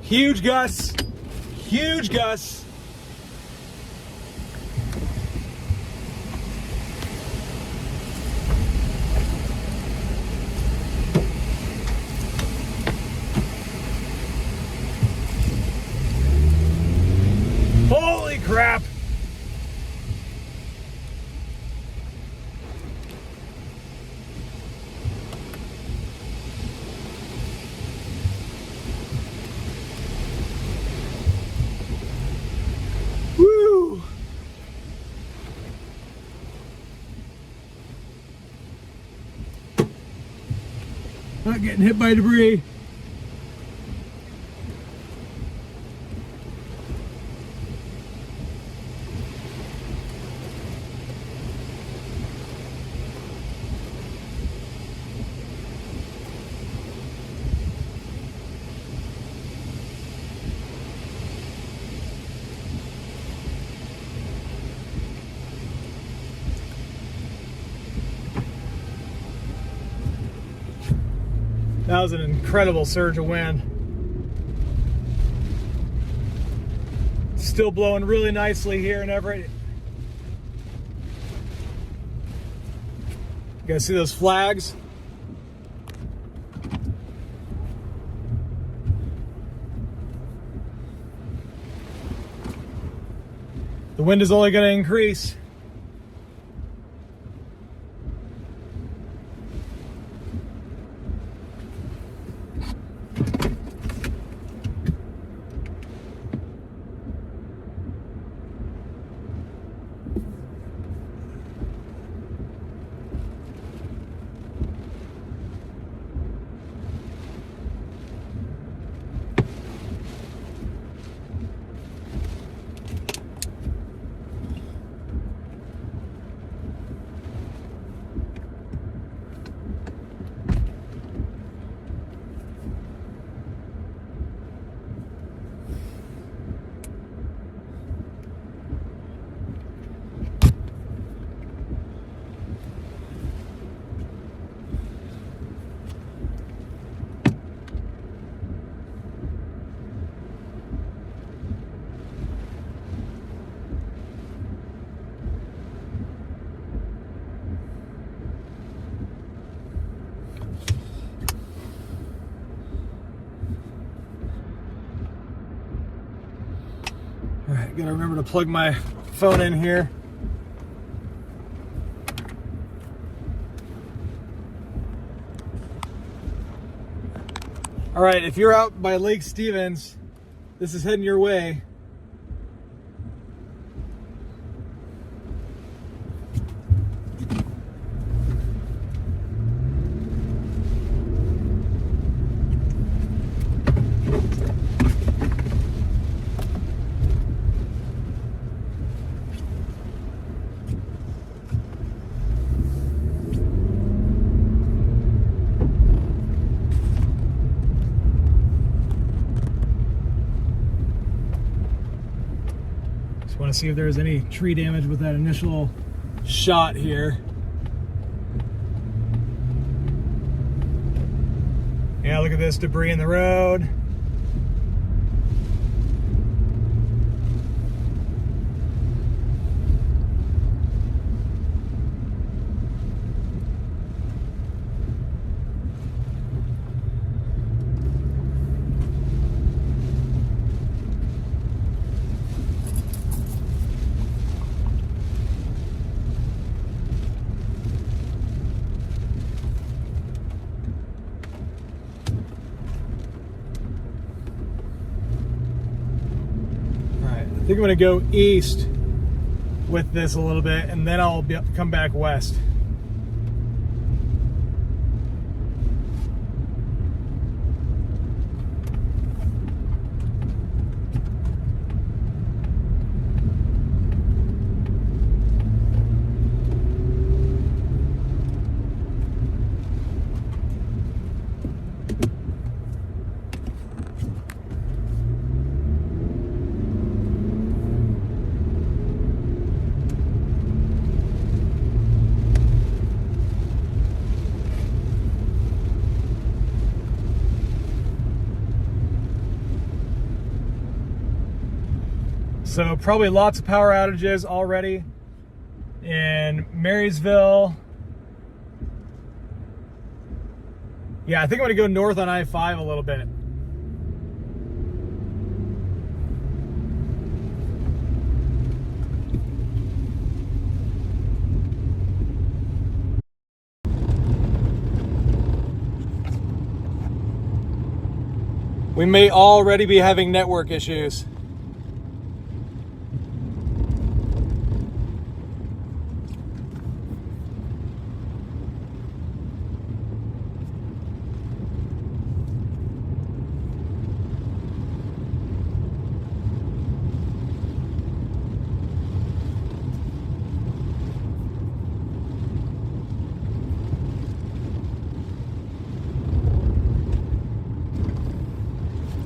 Huge gusts, huge gusts. Holy crap. Woo! Not getting hit by debris. That was an incredible surge of wind. Still blowing really nicely here in Everett. You guys see those flags? The wind is only going to increase. All right, gotta remember to plug my phone in here. All right, if you're out by Lake Stevens, this is heading your way. Just want to see if there's any tree damage with that initial shot here. Yeah, look at this debris in the road. I think I'm going to go east with this a little bit, and then I'll come back west. So probably lots of power outages already in Marysville. Yeah, I think I'm gonna go north on I-5 a little bit. We may already be having network issues.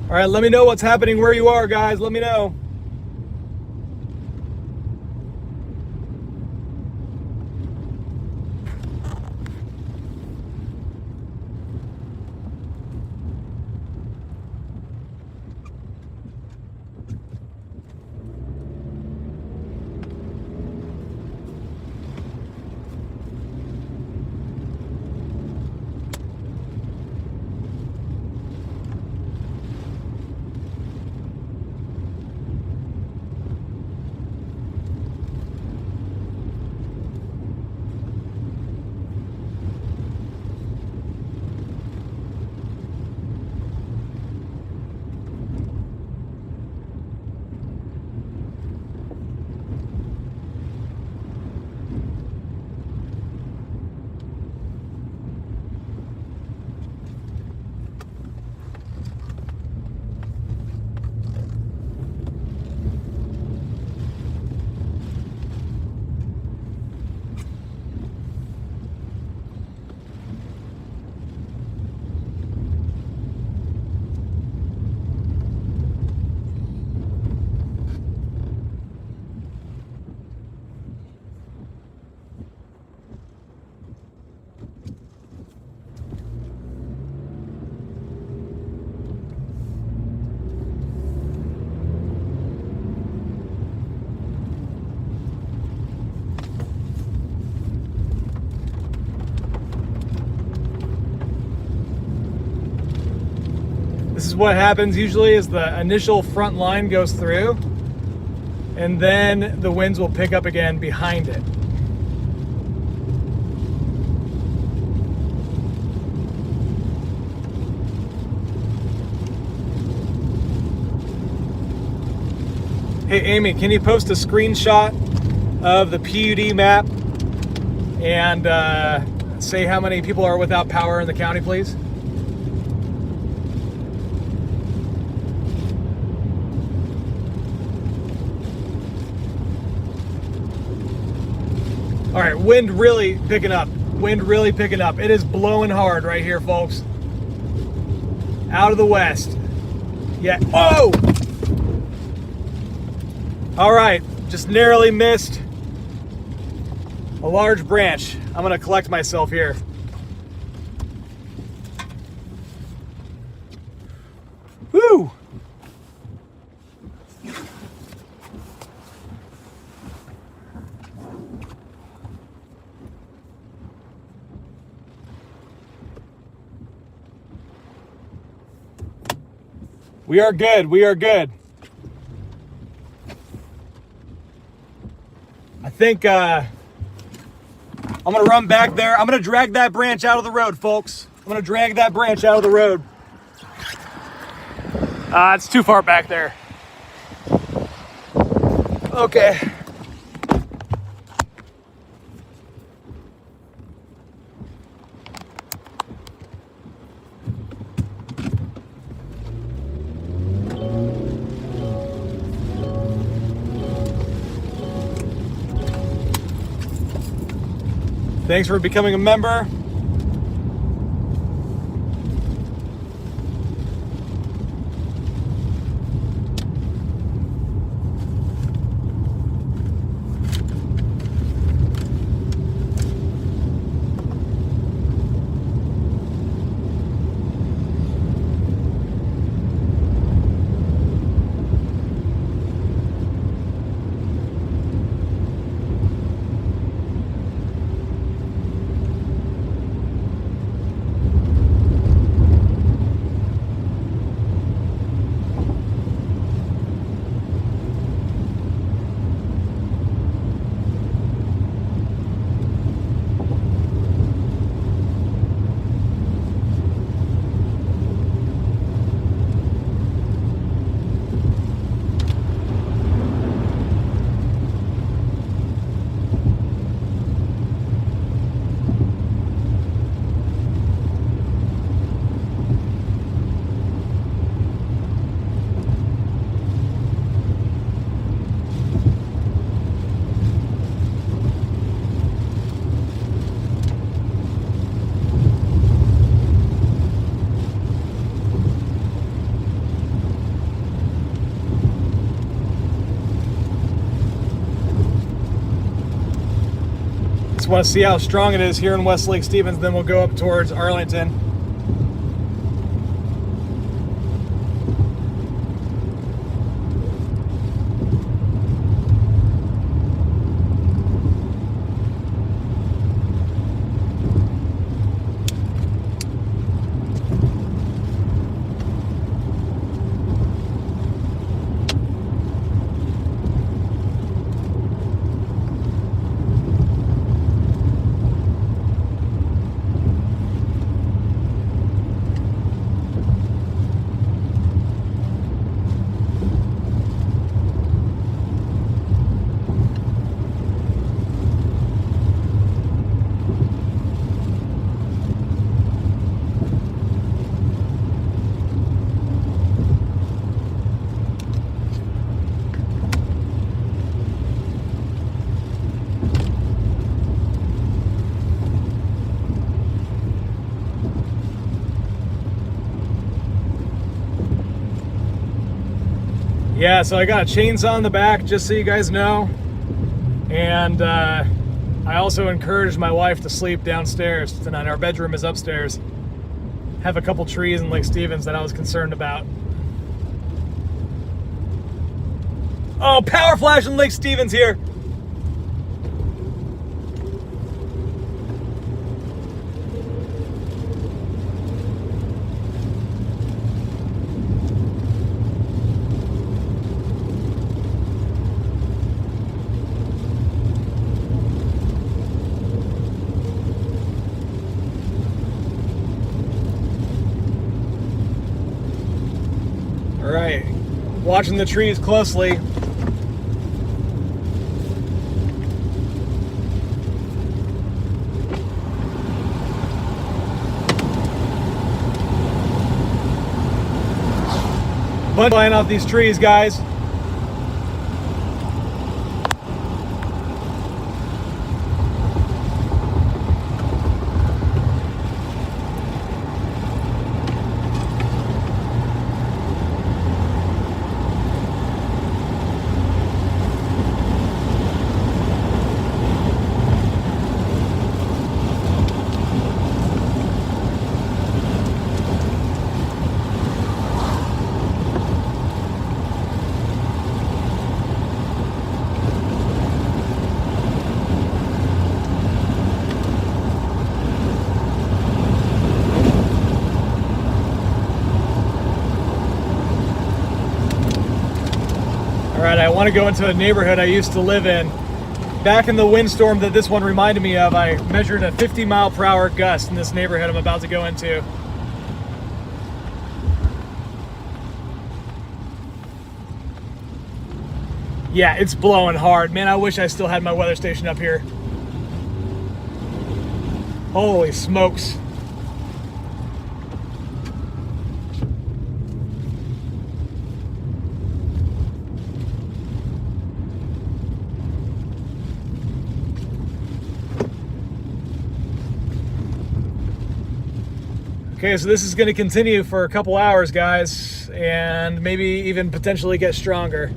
All right, let me know what's happening where you are, guys. Let me know. This is what happens usually is the initial front line goes through and then the winds will pick up again behind it. Hey Amy, can you post a screenshot of the PUD map and say how many people are without power in the county, please? All right, wind really picking up. Wind really picking up. It is blowing hard right here, folks. Out of the west. Yeah. Oh! All right, Just narrowly missed a large branch. I'm gonna collect myself here. Woo! We are good. We are good. I think I'm gonna run back there. I'm gonna drag that branch out of the road, folks. I'm gonna drag that branch out of the road. It's too far back there. Okay. Thanks for becoming a member. Want to see how strong it is here in West Lake Stevens, then we'll go up towards Arlington. Yeah, so I got a chainsaw in the back, just so you guys know. And I also encouraged my wife to sleep downstairs tonight. Our bedroom is upstairs. Have a couple trees in Lake Stevens that I was concerned about. Oh, power flash in Lake Stevens here. All right, watching the trees closely. Bunch flying off these trees, guys. All right, I want to go into a neighborhood I used to live in. Back in the windstorm that this one reminded me of, I measured a 50-mile-per-hour gust in this neighborhood I'm about to go into. Yeah, it's blowing hard. Man, I wish I still had my weather station up here. Holy smokes. Okay, so this is going to continue for a couple hours, guys, and maybe even potentially get stronger.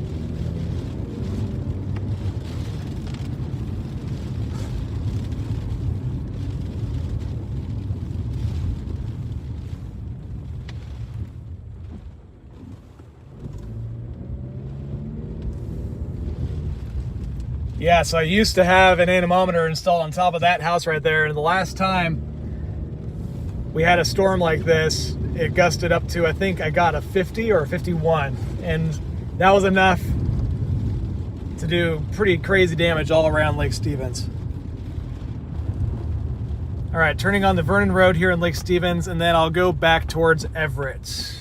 Yeah, so I used to have an anemometer installed on top of that house right there, and the last time we had a storm like this, it gusted up to, I think I got a 50 or a 51, and that was enough to do pretty crazy damage all around Lake Stevens. All right, turning on the Vernon Road here in Lake Stevens, and then I'll go back towards Everett.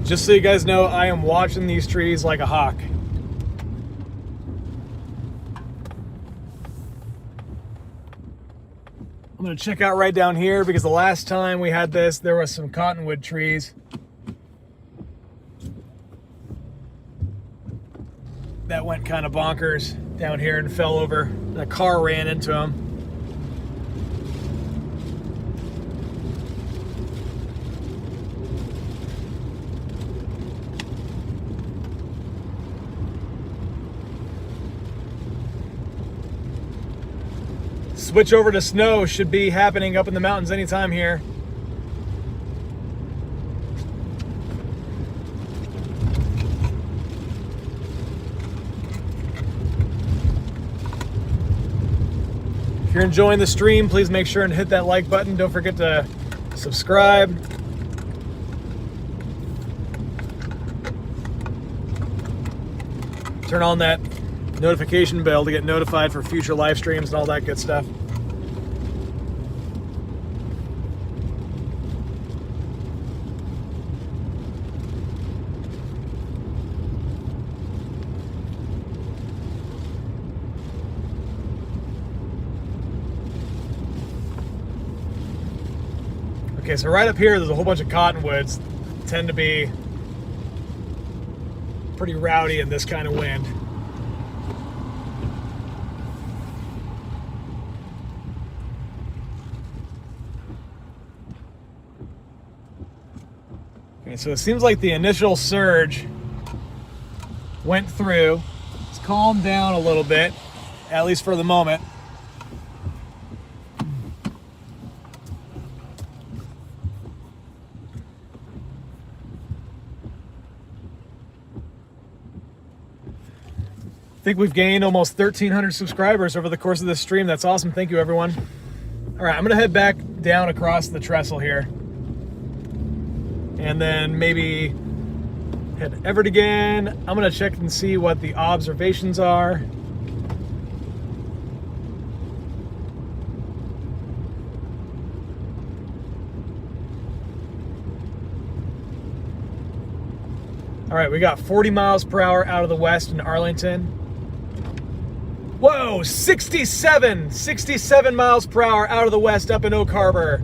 Just so you guys know, I am watching these trees like a hawk. I'm gonna check out right down here because the last time we had this, there was some cottonwood trees that went kind of bonkers down here and fell over. A car ran into them. Switch over to snow should be happening up in the mountains anytime here. If you're enjoying the stream, please make sure and hit that like button. Don't forget to subscribe. Turn on that notification bell to get notified for future live streams and all that good stuff. Okay, so right up here, there's a whole bunch of cottonwoods. Tend to be pretty rowdy in this kind of wind. Okay, so it seems like the initial surge went through. It's calmed down a little bit, at least for the moment. I think we've gained almost 1,300 subscribers over the course of this stream. That's awesome. Thank you, everyone. All right, I'm gonna head back down across the trestle here. And then maybe head Everett again. I'm gonna check and see what the observations are. All right, we got 40 miles per hour out of the west in Arlington. Whoa, 67 miles per hour out of the west up in Oak Harbor.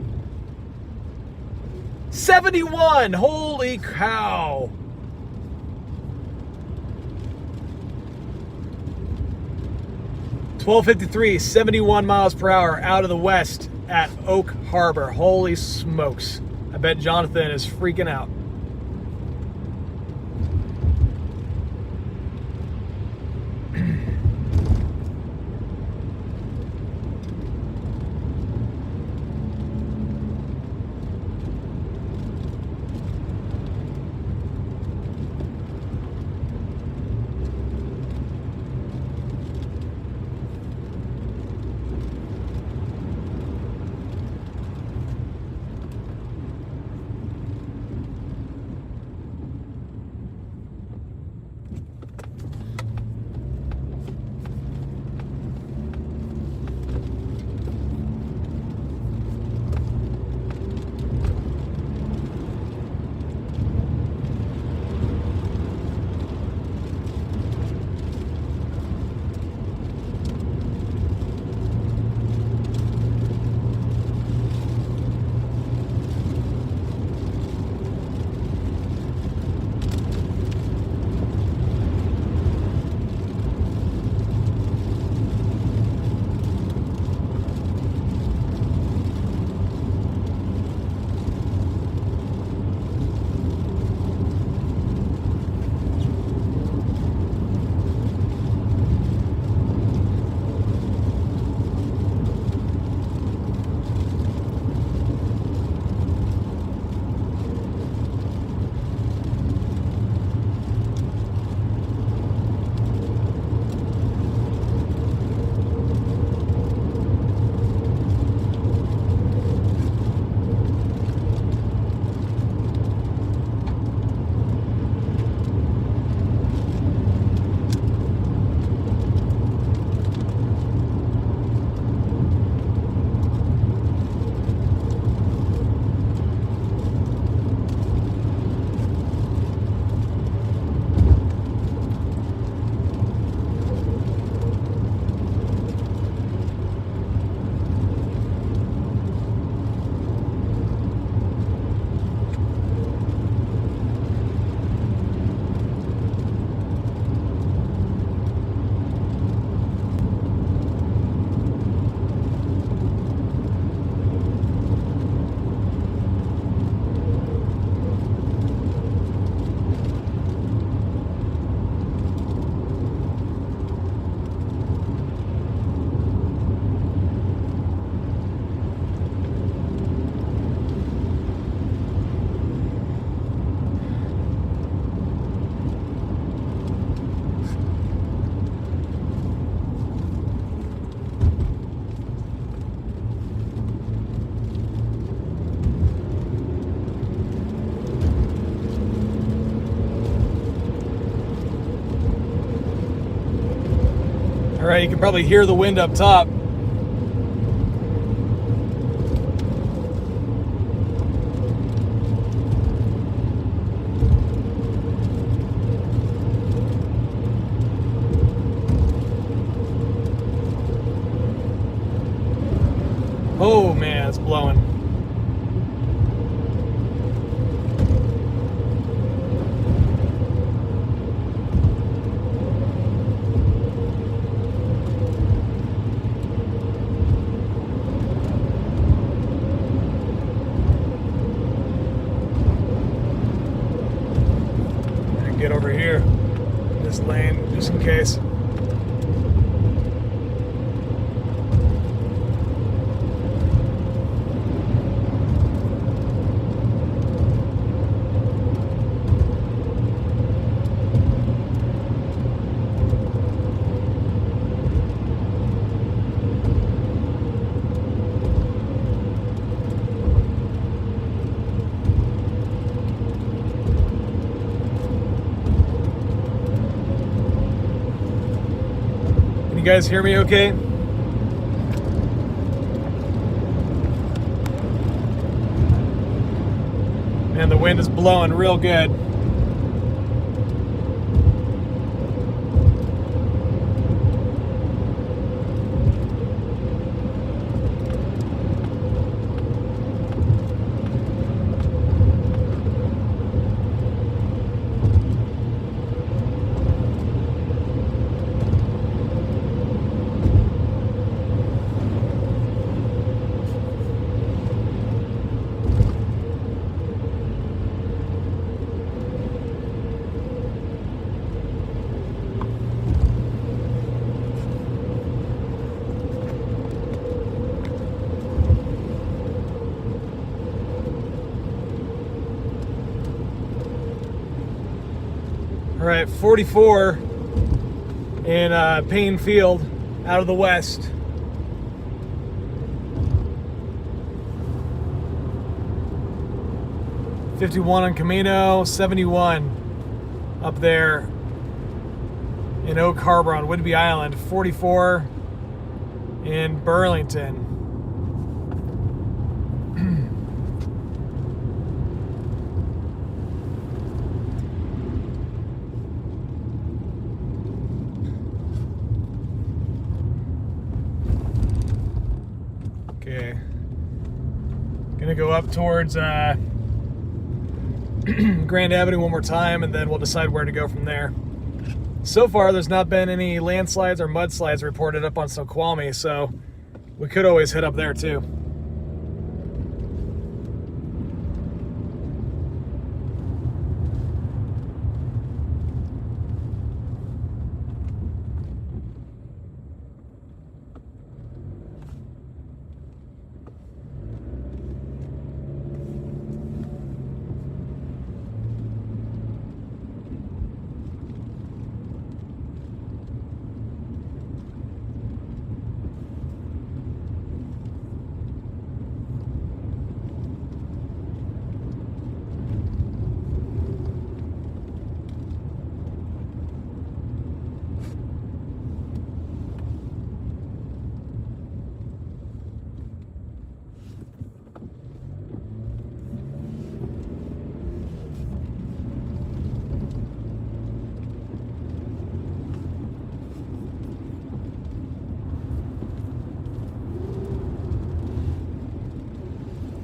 71, holy cow. 12:53, 71 miles per hour out of the west at Oak Harbor. Holy smokes. I bet Jonathan is freaking out. All right, you can probably hear the wind up top. Oh man, it's blowing. Get over here, this lane, just in case. You guys hear me okay? Man, the wind is blowing real good. All right, 44 in Payne Field out of the west. '51 on Camino, 71 up there in Oak Harbor on Whidbey Island, 44 in Burlington. Okay, gonna go up towards Grand Avenue one more time, and then we'll decide where to go from there. So far, there's not been any landslides or mudslides reported up on Snoqualmie, so we could always hit up there too.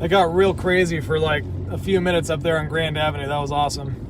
It got real crazy for like a few minutes up there on Grand Avenue. That was awesome.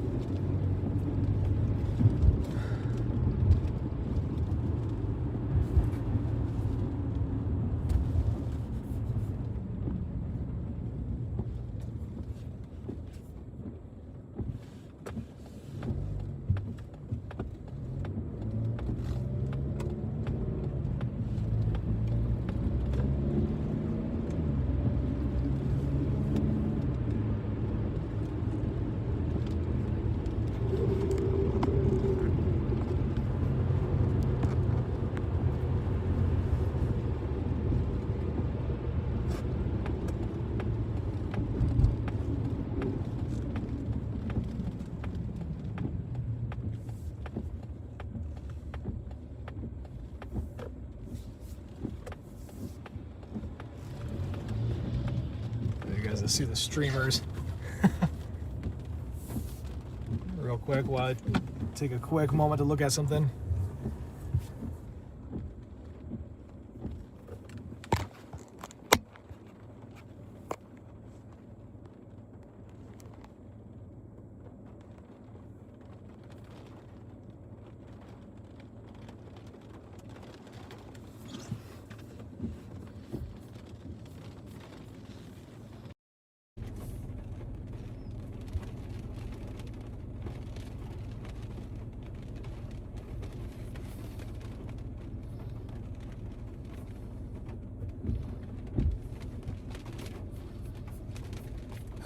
To see the streamers real quick while I take a quick moment to look at something.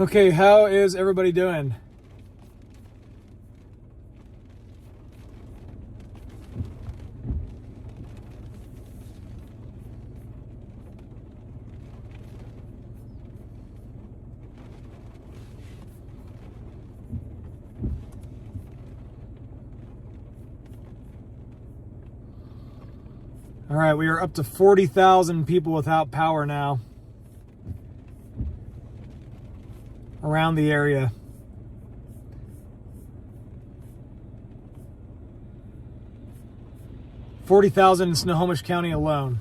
Okay, how is everybody doing? All right, we are up to 40,000 people without power now around the area. $40,000 in Snohomish County alone.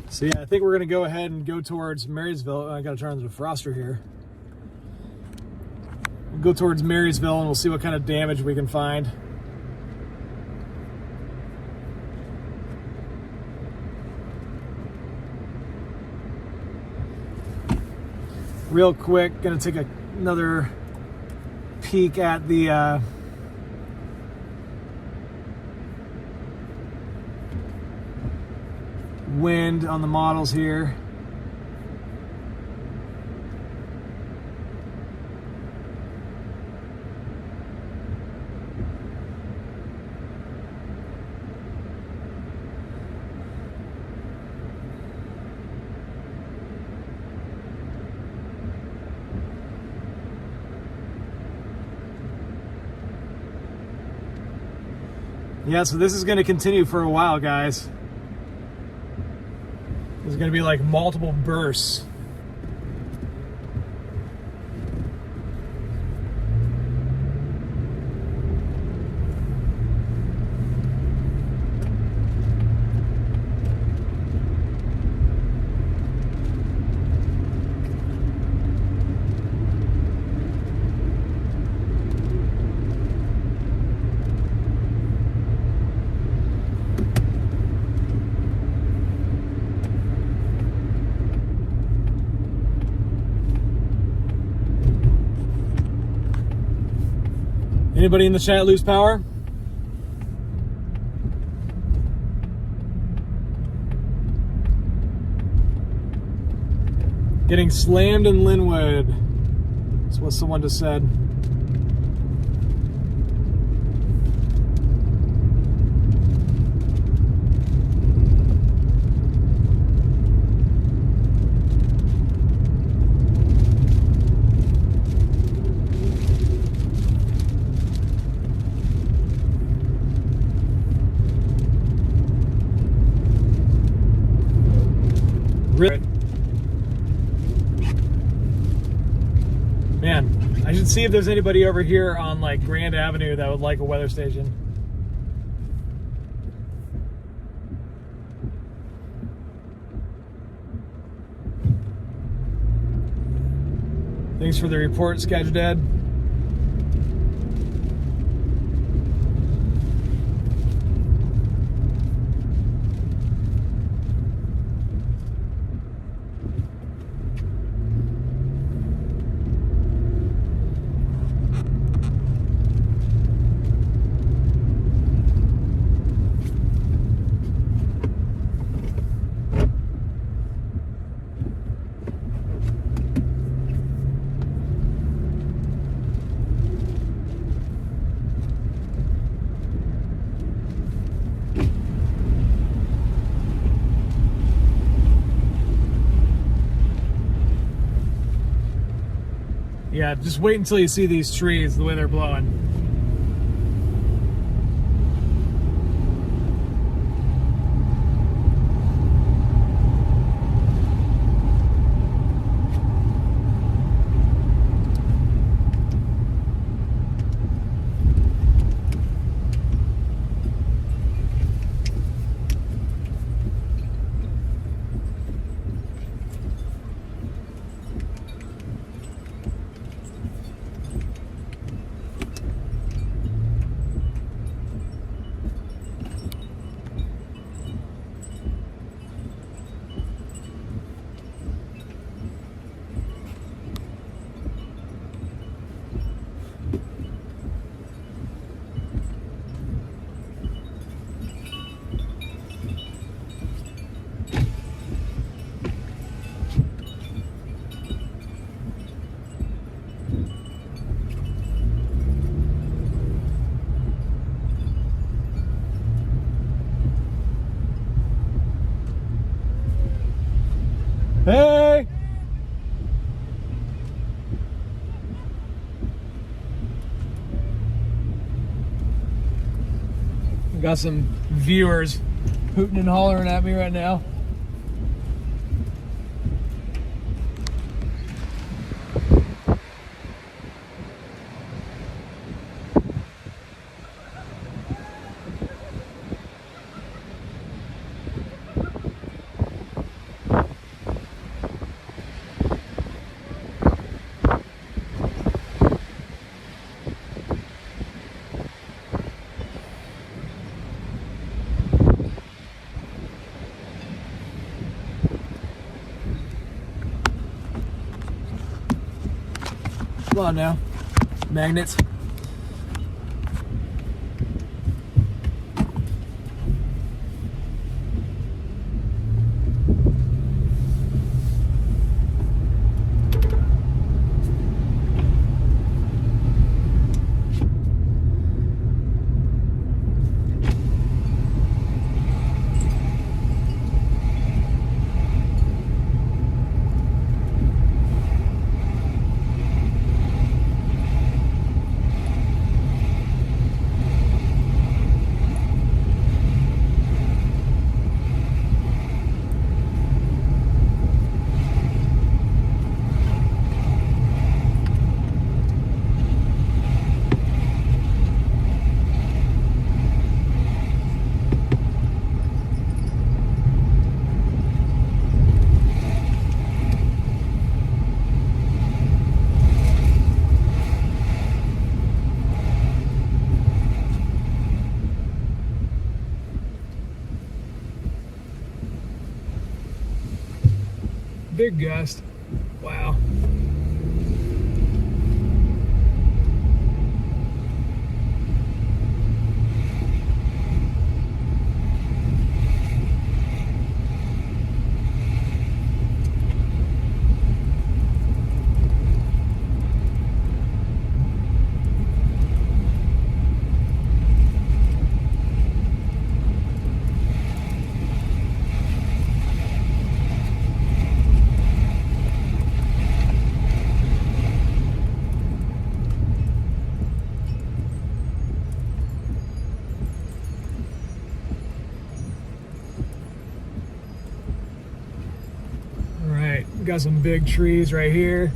So yeah, I think we're gonna go ahead and go towards Marysville. I gotta turn on the defroster here. We'll go towards Marysville and we'll see what kind of damage we can find. Real quick, gonna take another peek at the wind on the models here. Yeah, so this is going to continue for a while, guys. There's going to be like multiple bursts. Anybody in the chat lose power? Getting slammed in Linwood. That's what someone just said. Man, I should see if there's anybody over here on like Grand Avenue that would like a weather station. Thanks for the report, Sketchdad. Yeah, just wait until you see these trees, the way they're blowing. Hey! Got some viewers hooting and hollering at me right now. Come on now, magnets. big gust. Wow. Got some big trees right here.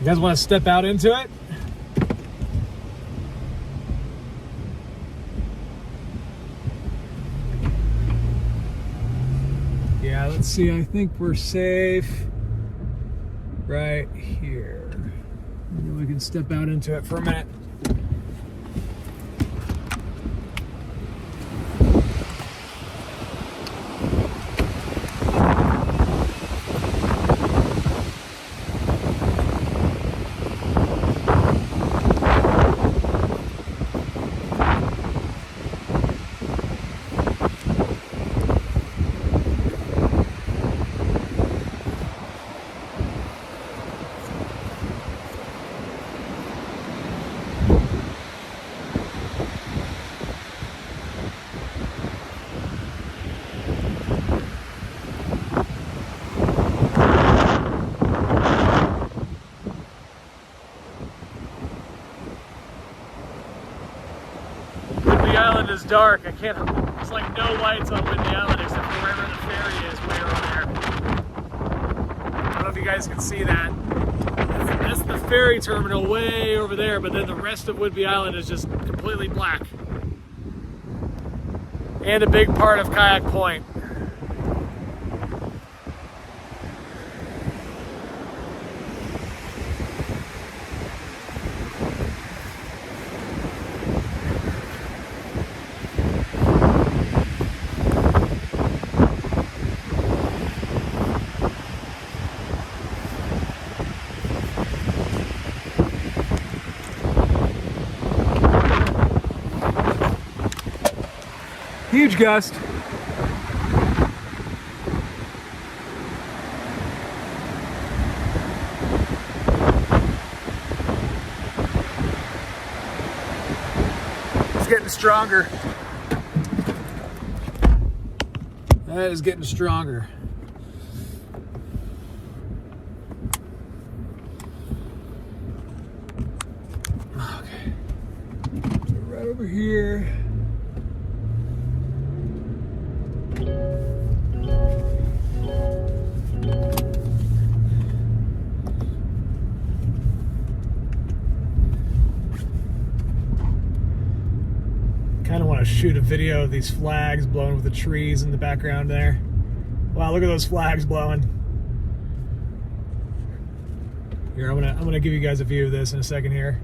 You guys want to step out into it? Yeah, let's see. I think we're safe right here. Maybe we can step out into it for a minute. Windy Island is dark. I can't. It's like no lights on Windy Island except for wherever the ferry is, way over there. I don't know if you guys can see that. That's the ferry terminal way over there, but then the rest of Windy Island is just completely black. And a big part of Kayak Point. Huge gust. It's getting stronger. That is getting stronger. Okay. So right over here. Kind of want to shoot a video of these flags blowing with the trees in the background there. Wow, look at those flags blowing. Here, I'm gonna give you guys a view of this in a second here.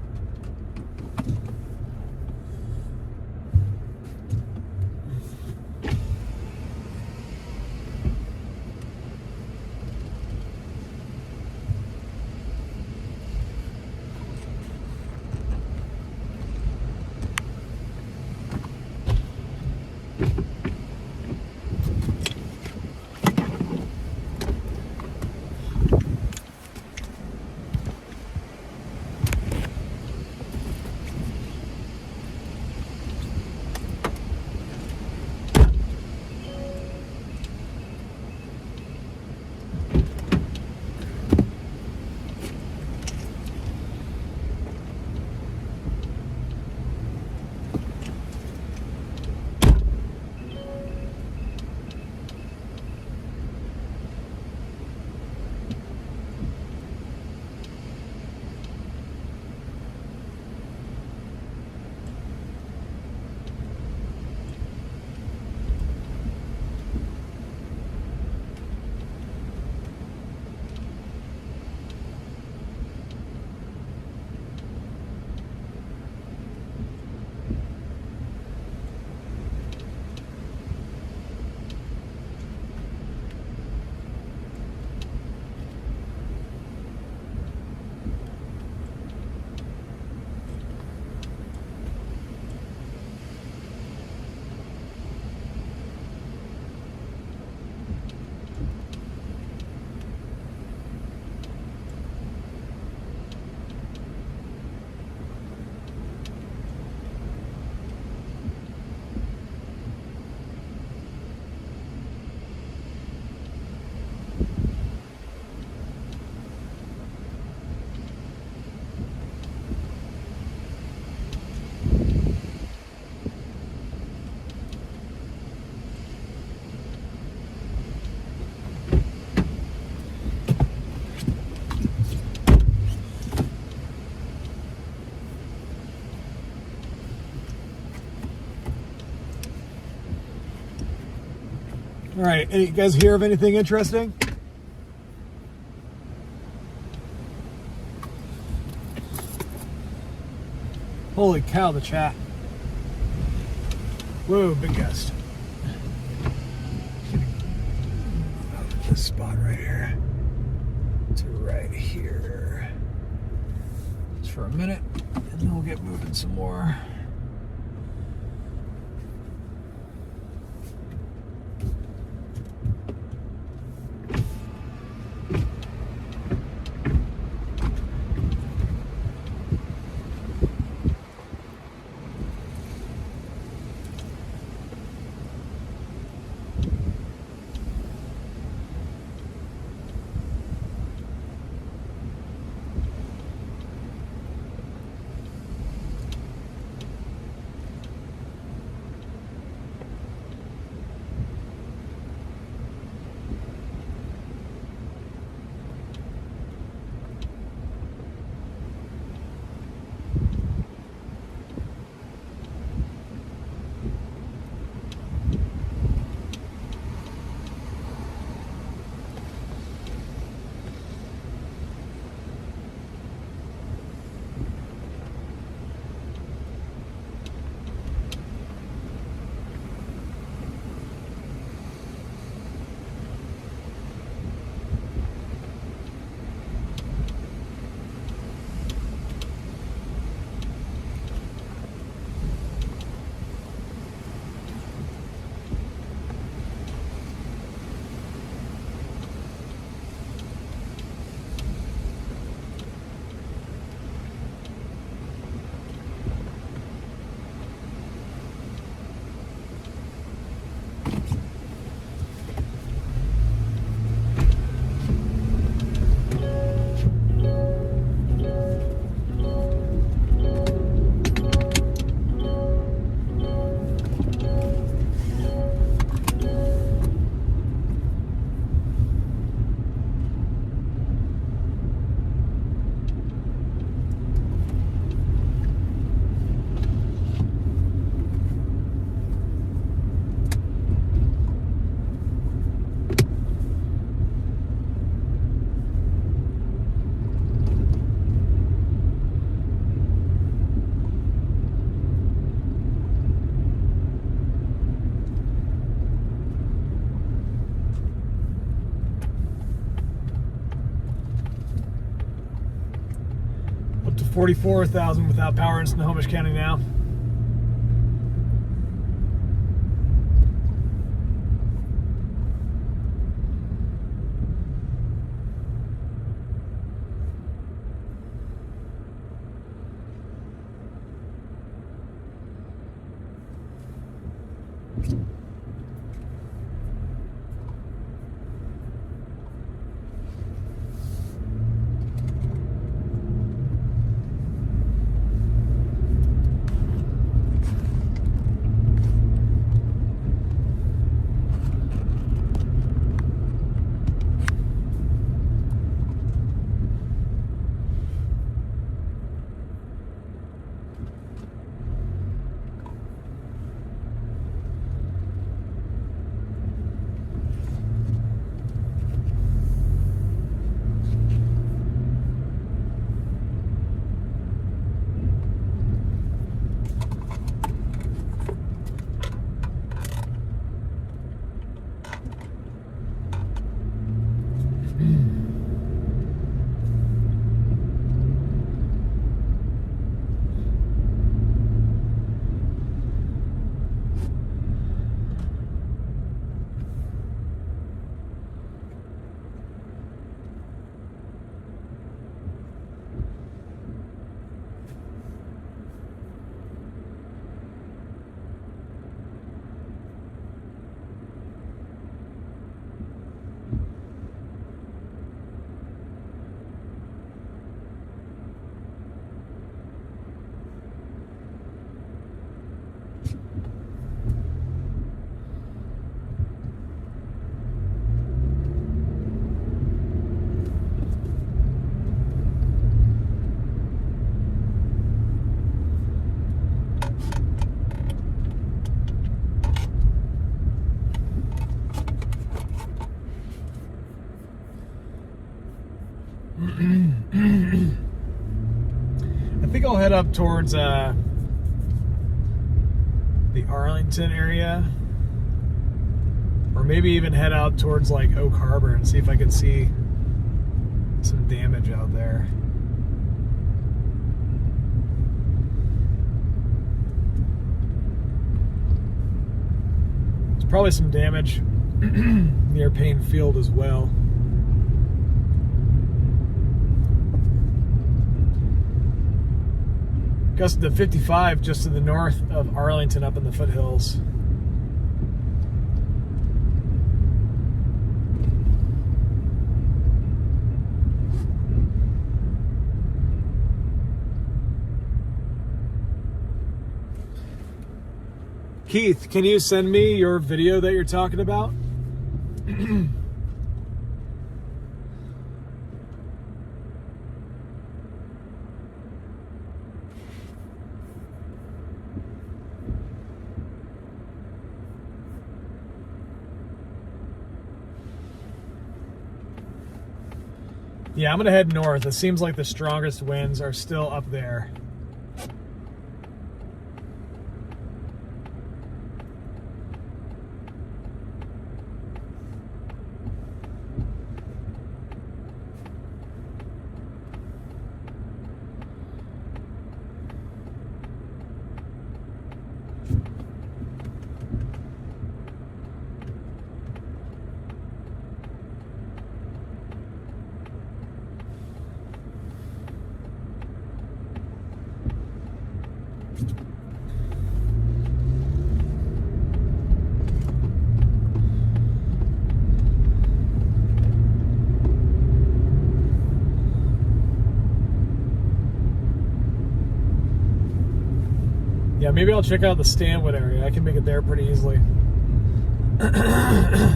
All right, any you guys hear of anything interesting? Holy cow, the chat. Whoa, big gust. This spot right here to right here. Just for a minute, and then we'll get moving some more. Up to 44,000 without power in Snohomish County now. I think I'll head up towards the Arlington area, or maybe even head out towards like Oak Harbor and see if I can see some damage out there. There's probably some damage near Payne Field as well. Gusted to 55 just to the north of Arlington up in the foothills. Keith, can you send me your video that you're talking about? Yeah, I'm gonna head north. It seems like the strongest winds are still up there. Yeah, maybe I'll check out the Stanwood area. I can make it there pretty easily. I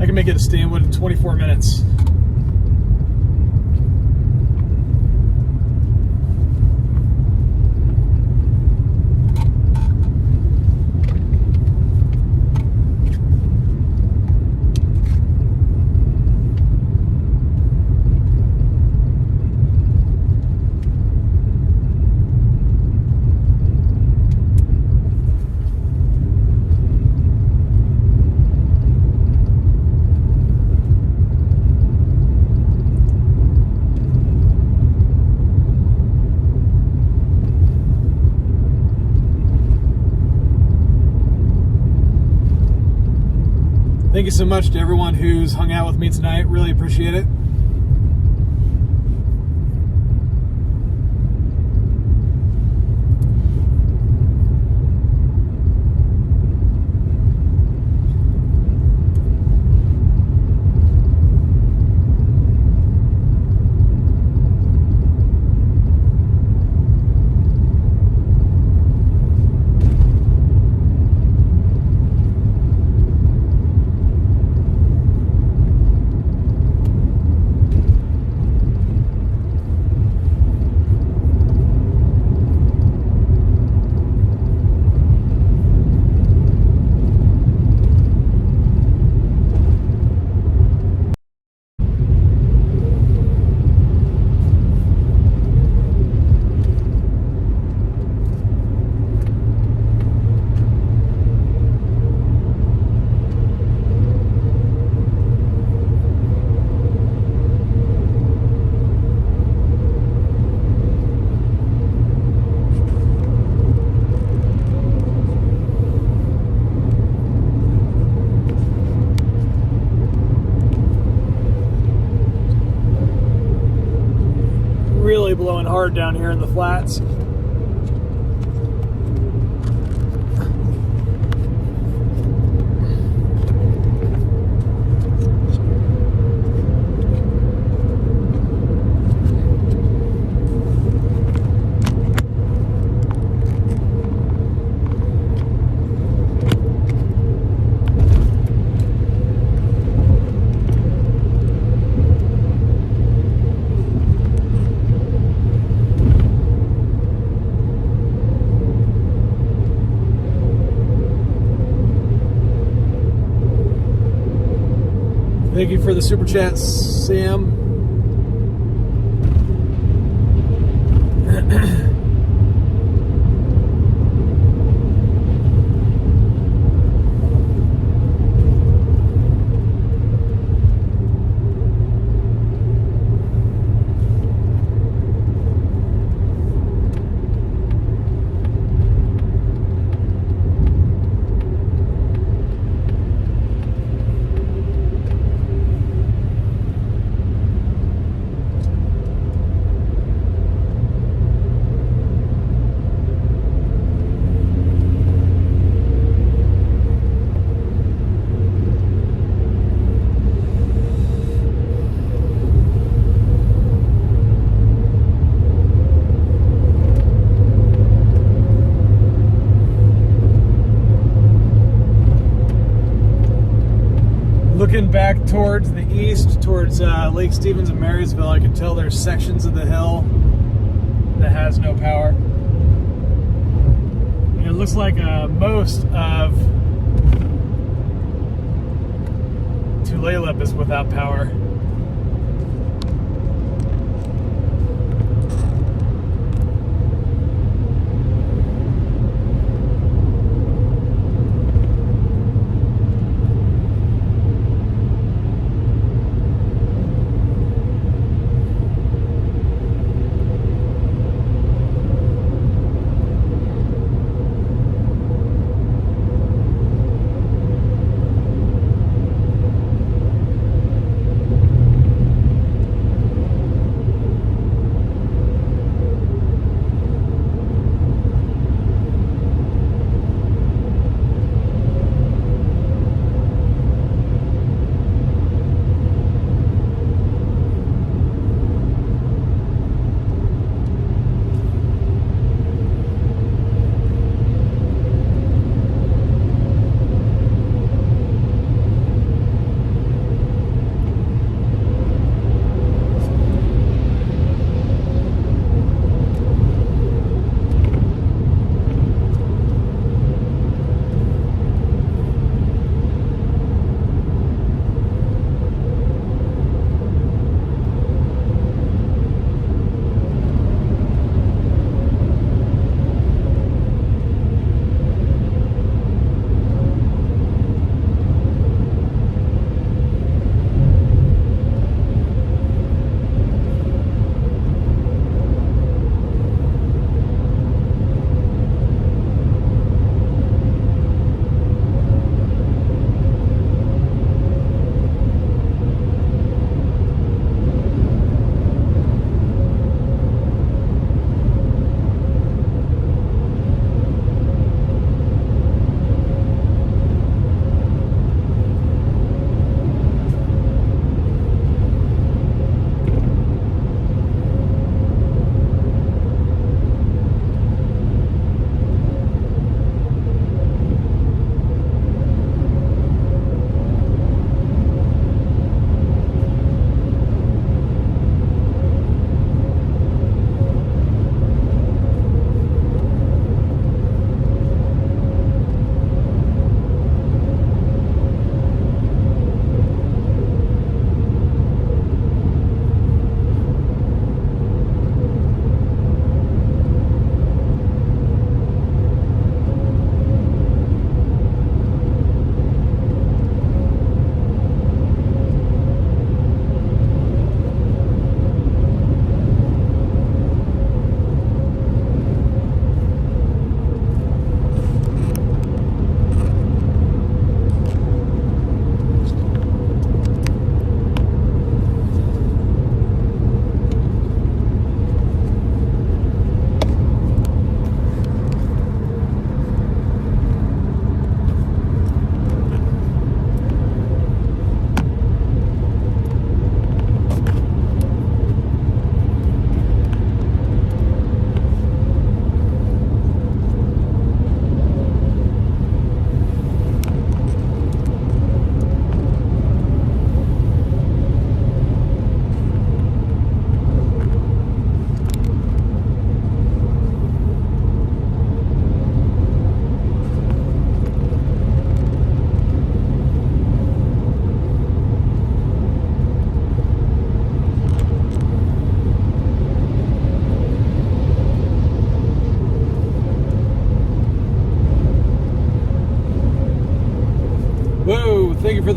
can make it to Stanwood in 24 minutes. Thank you so much to everyone who's hung out with me tonight. Really appreciate it. Really blowing hard down here in the flats. Thank you for the super chat, Sam. Looking back towards the east, towards Lake Stevens and Marysville, I can tell there's sections of the hill that has no power. And it looks like most of Tulalip is without power.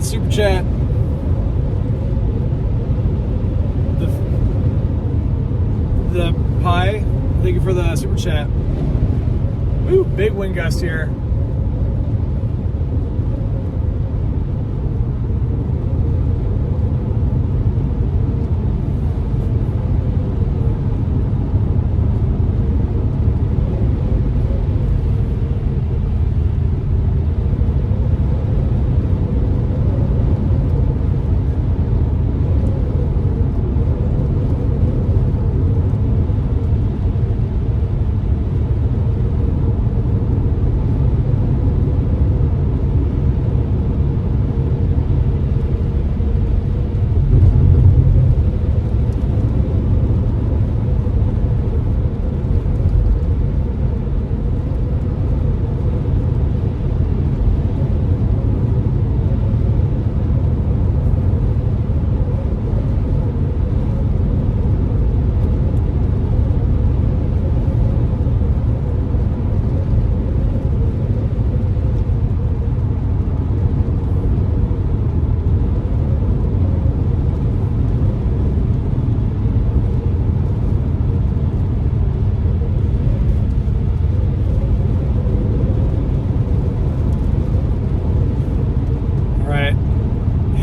the super chat. The pie, thank you for the super chat. Ooh, big wind gust here.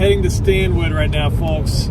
Heading to Stanwood right now, folks.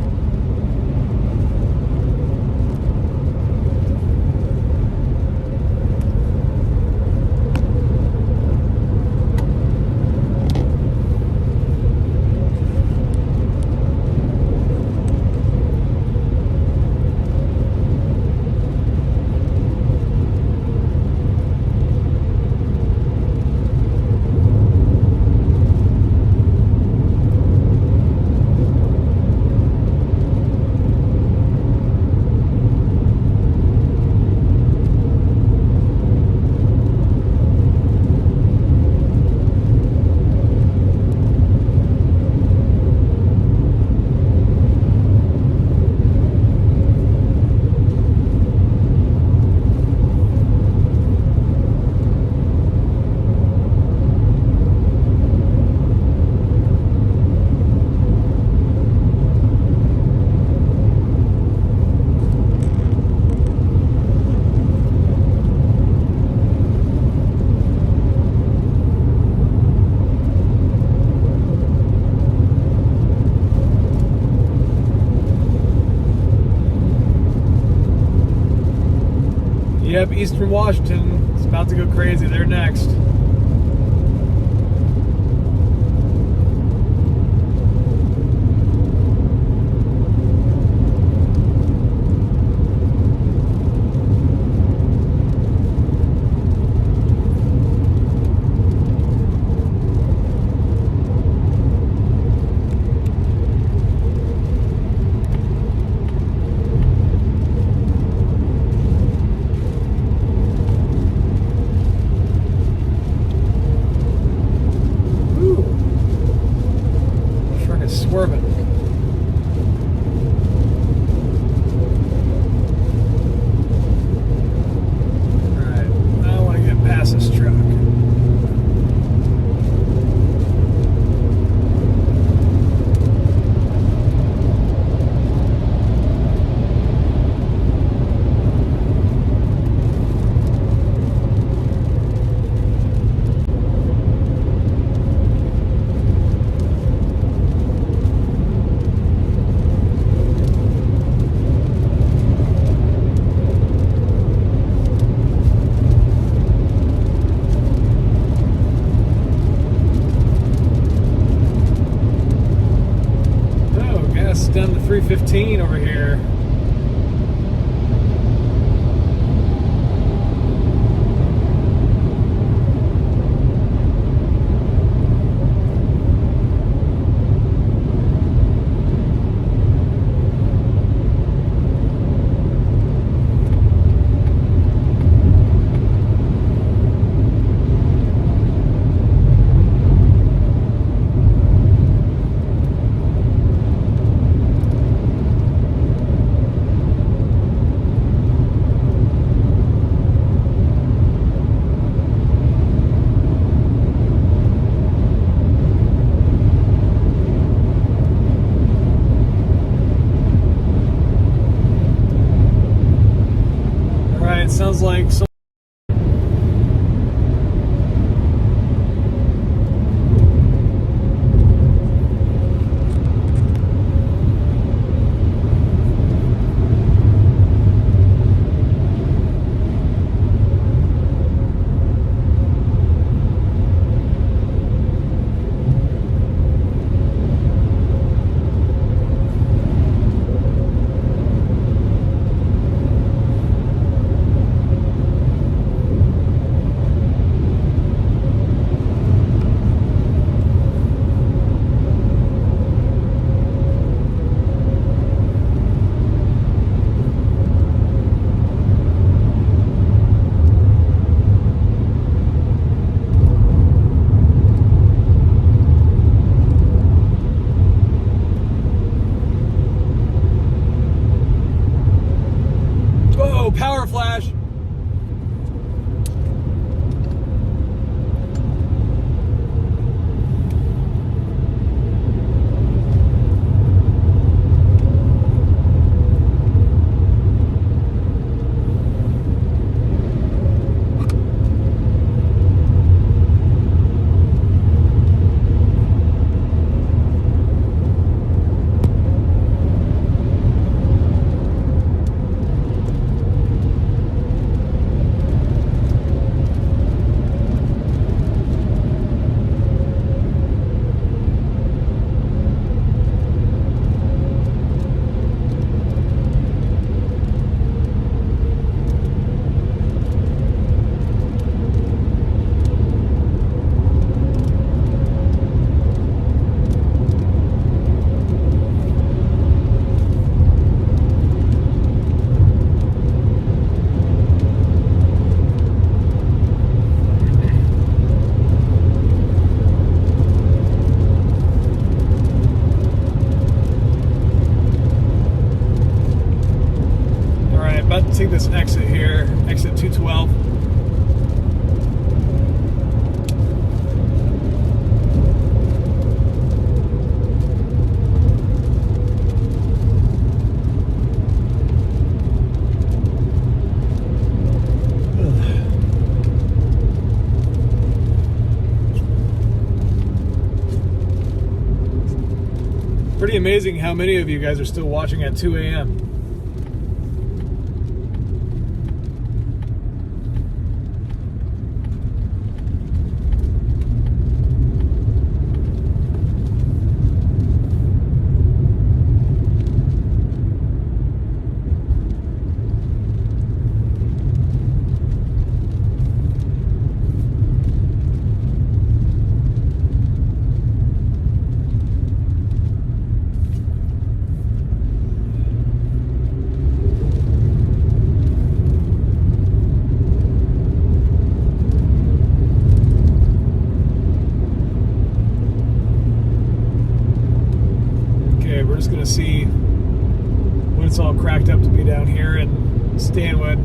Yep, Eastern Washington is about to go crazy. They're next. Swerving. Alright, I want to get past this truck. Down to 315 over here. Alright, sounds like some. Whoa, power flash. About to take this exit here, exit 212. Pretty amazing how many of you guys are still watching at 2 a.m. We're just going to see what it's all cracked up to be down here in Stanwood.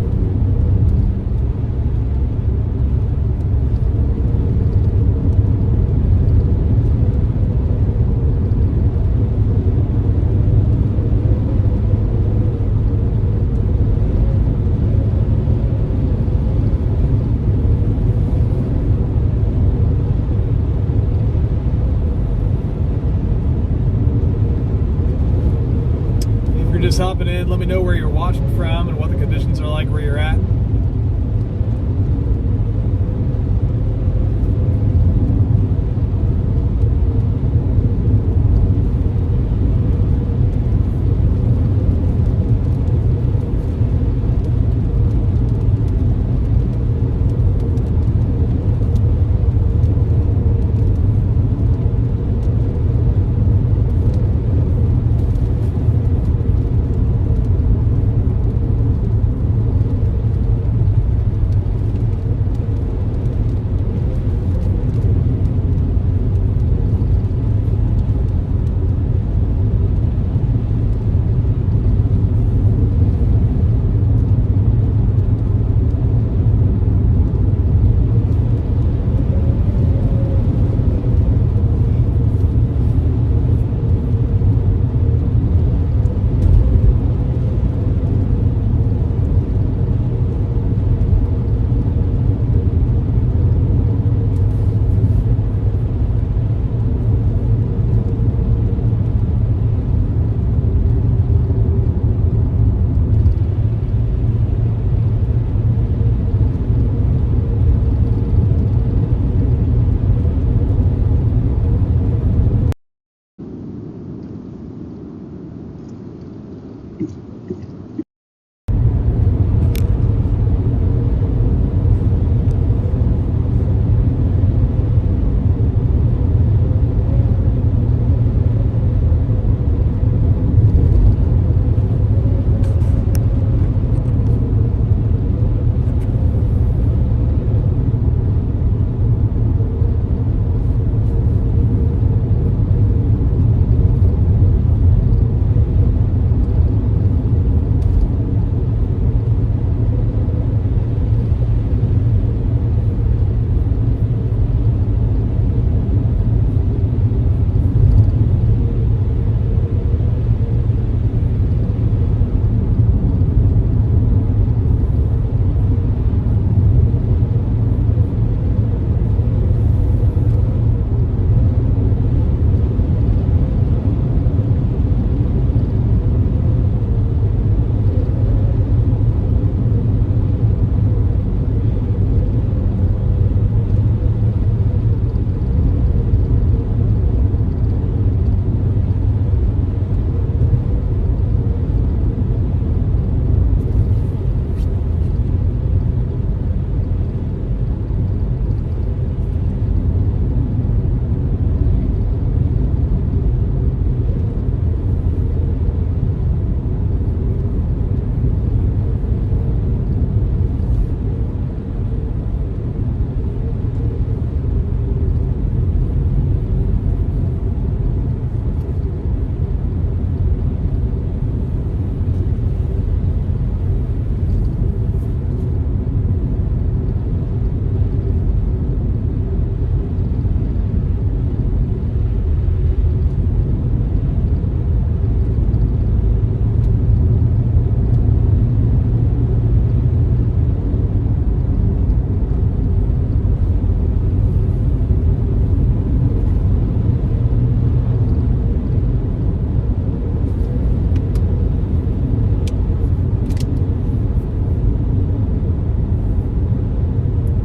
Just hopping in, let me know where you're watching from and what the conditions are like where you're at.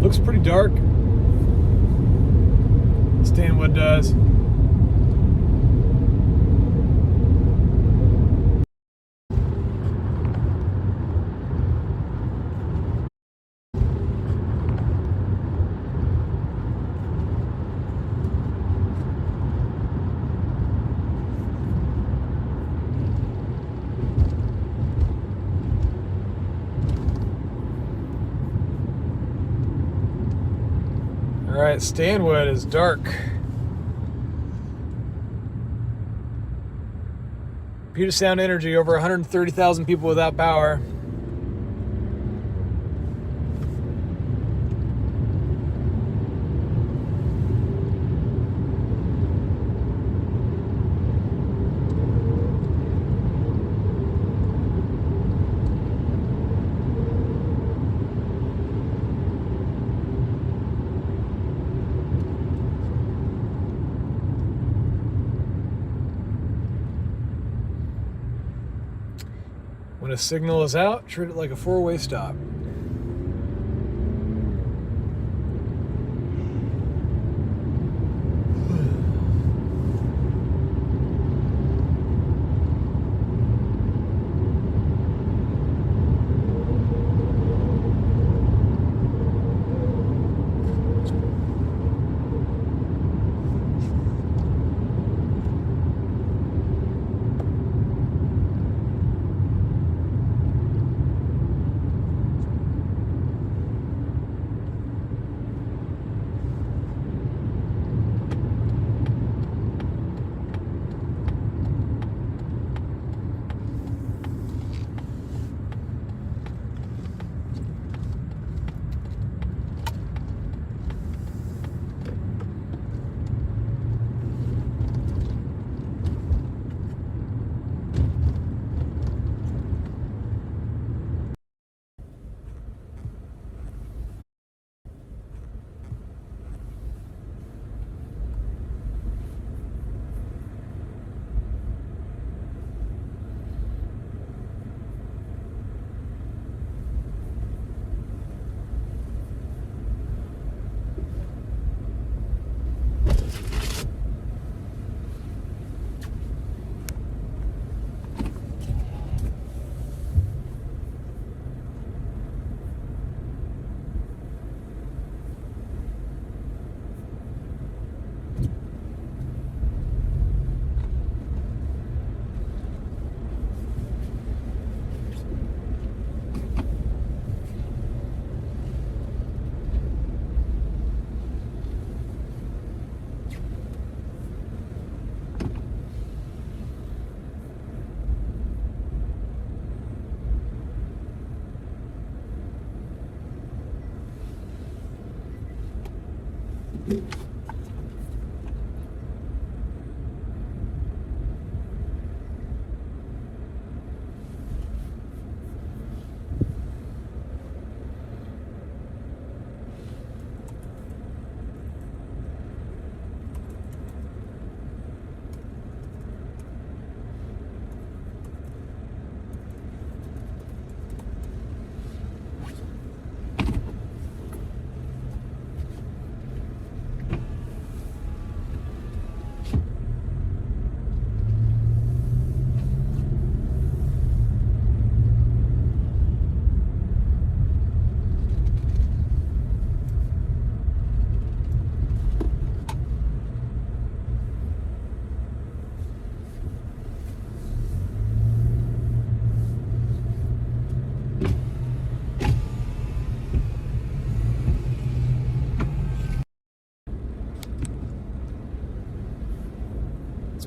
Looks pretty dark. Stanwood does. All right, Stanwood is dark. Puget Sound Energy, over 130,000 people without power. When a signal is out, treat it like a four-way stop.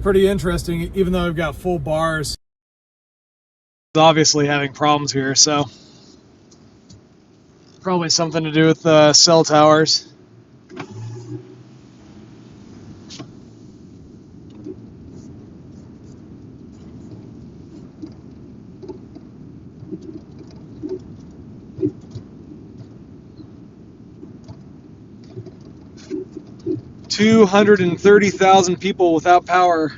Pretty interesting, even though we've got full bars. It's obviously having problems here, so probably something to do with cell towers. $230,000 people without power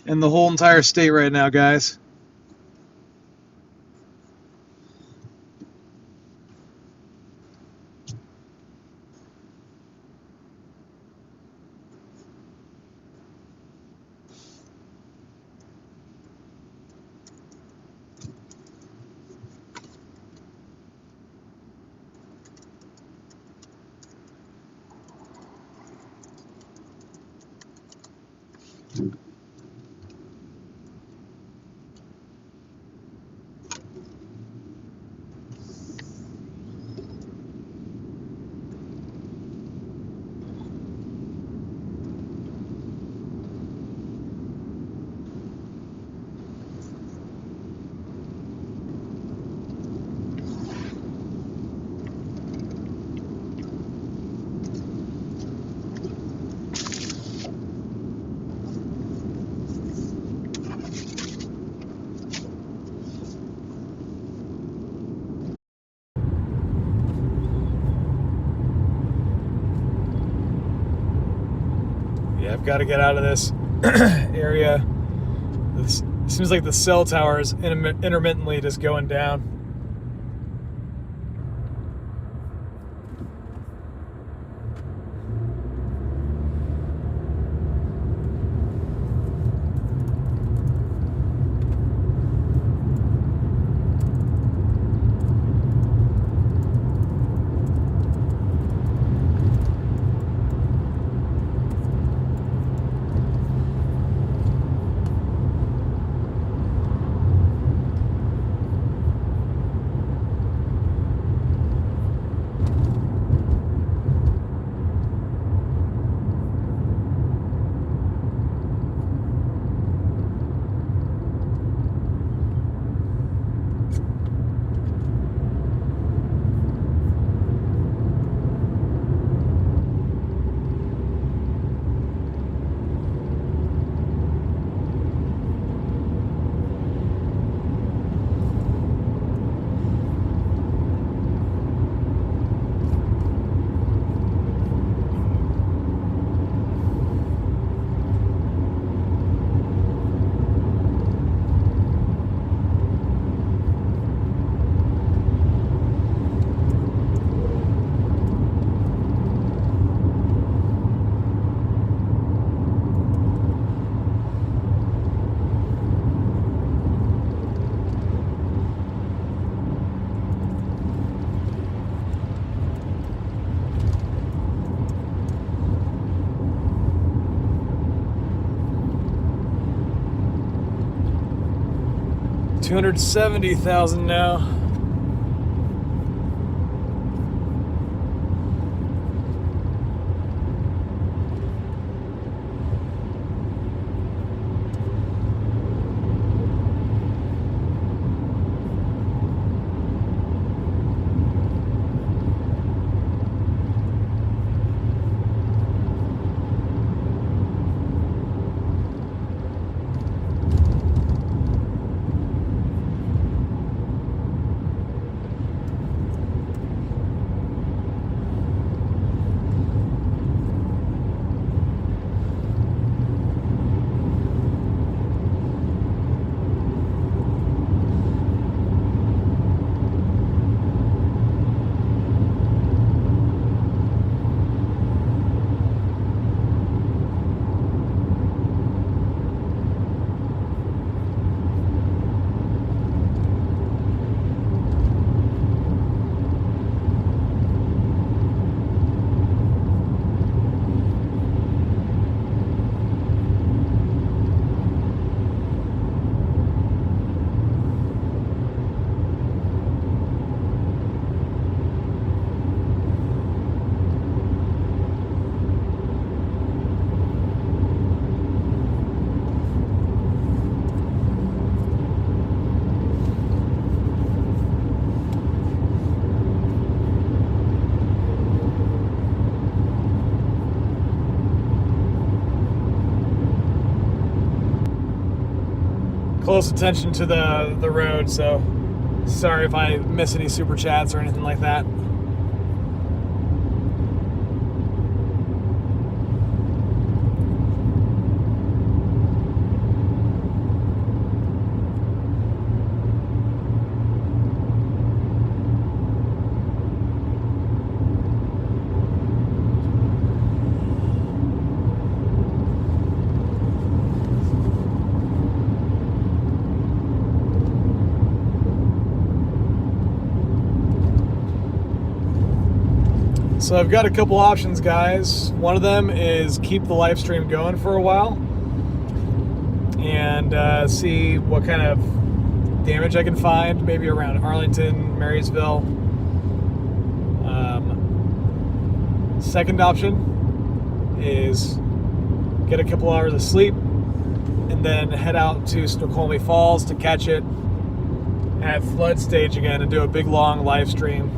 in the whole entire state right now, guys. I've got to get out of this area. This seems like the cell tower is intermittently just going down. $270,000 now. Close attention to the road, so sorry if I miss any super chats or anything like that. So I've got a couple options, guys. One of them is keep the live stream going for a while and see what kind of damage I can find, maybe around Arlington, Marysville. Second option is get a couple hours of sleep and then head out to Snoqualmie Falls to catch it at flood stage again and do a big long live stream.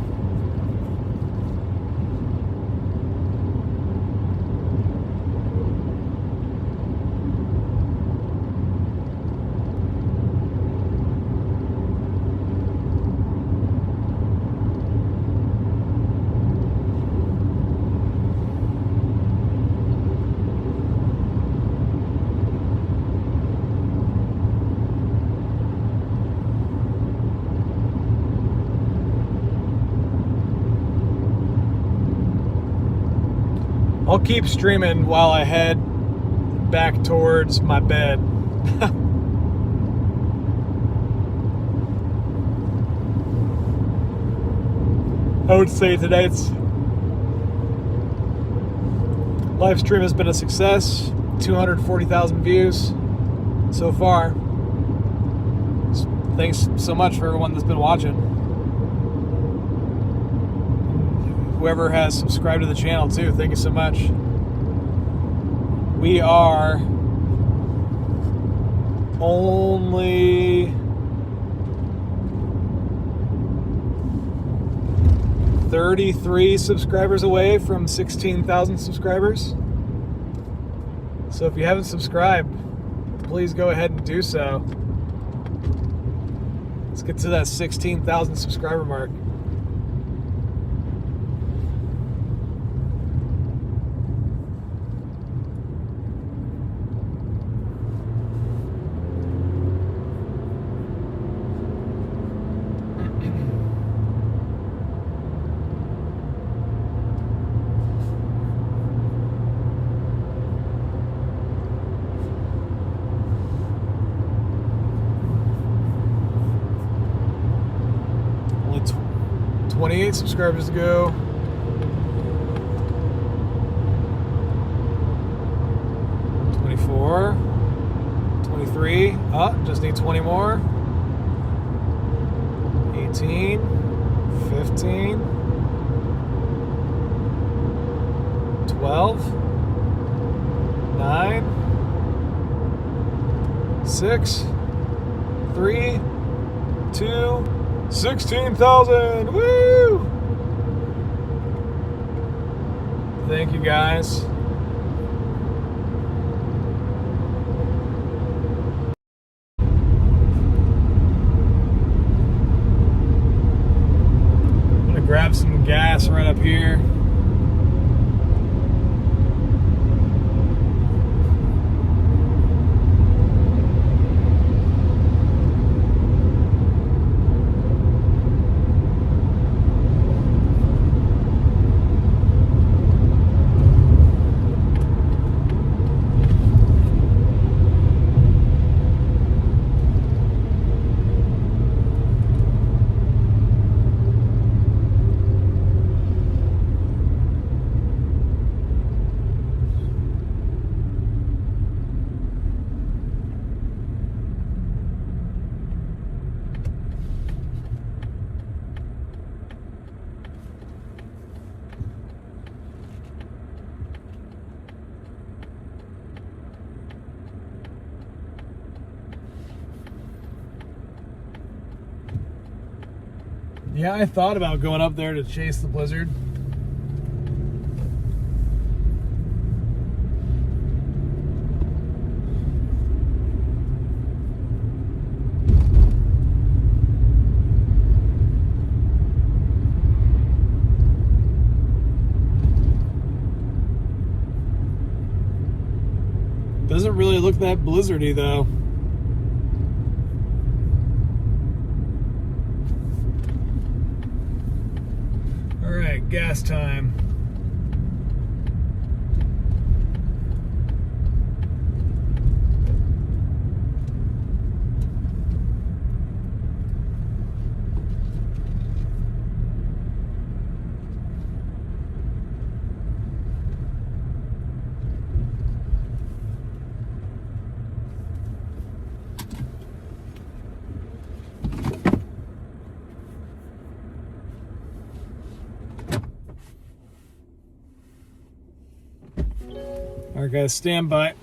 I'll keep streaming while I head back towards my bed. I would say tonight's live stream has been a success. 240,000 views so far. Thanks so much for everyone that's been watching. Whoever has subscribed to the channel too, thank you so much. We are only 33 subscribers away from 16,000 subscribers. So if you haven't subscribed, please go ahead and do so. Let's get to that 16,000 subscriber mark. Only 28 subscribers to go. Four, 23, just need 20 more. 18, 15, 12, 9, 6, 3, 2, 16,000. Woo! Thank you guys. Grab some gas right up here. Yeah, I thought about going up there to chase the blizzard. Doesn't really look that blizzardy though. Alright, gas time. Alright guys, stand by.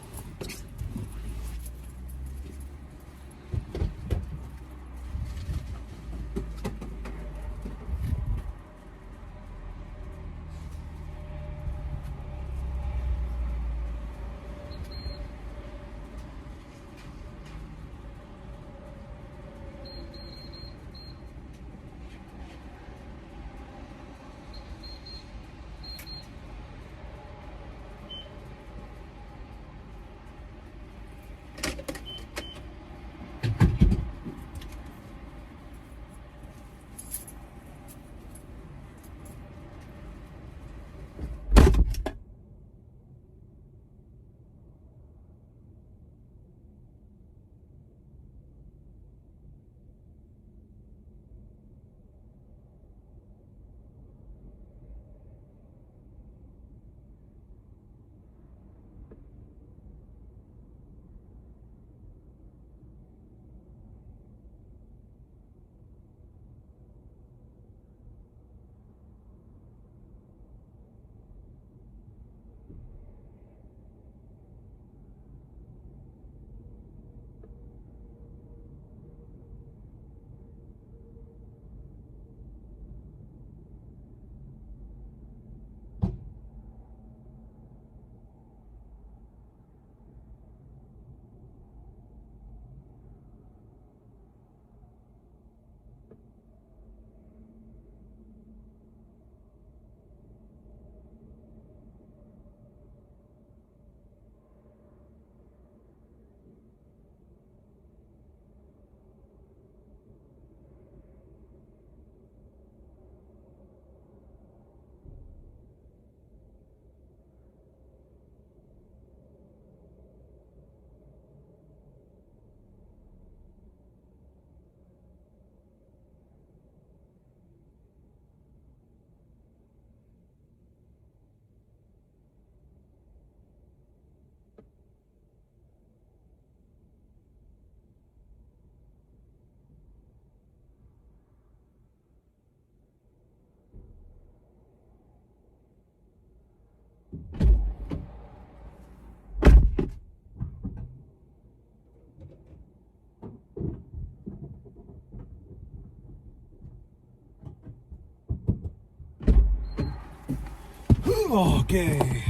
Okay.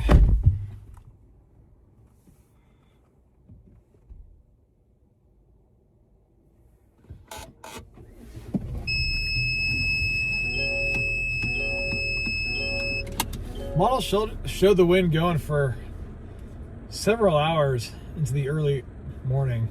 Model showed the wind going for several hours into the early morning.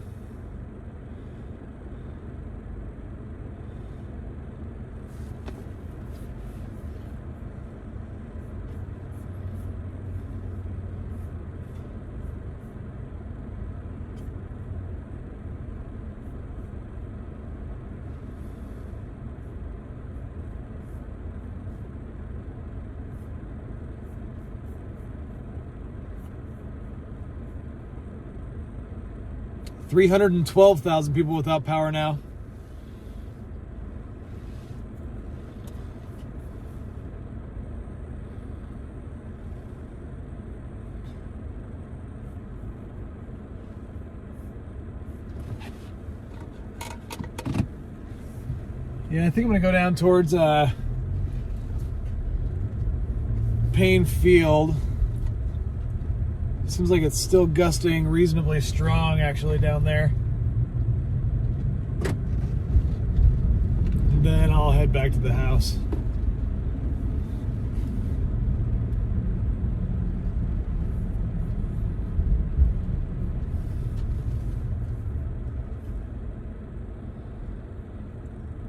$312,000 people without power now. Yeah, I think I'm gonna go down towards Payne Field. Seems like it's still gusting reasonably strong actually down there. And then I'll head back to the house.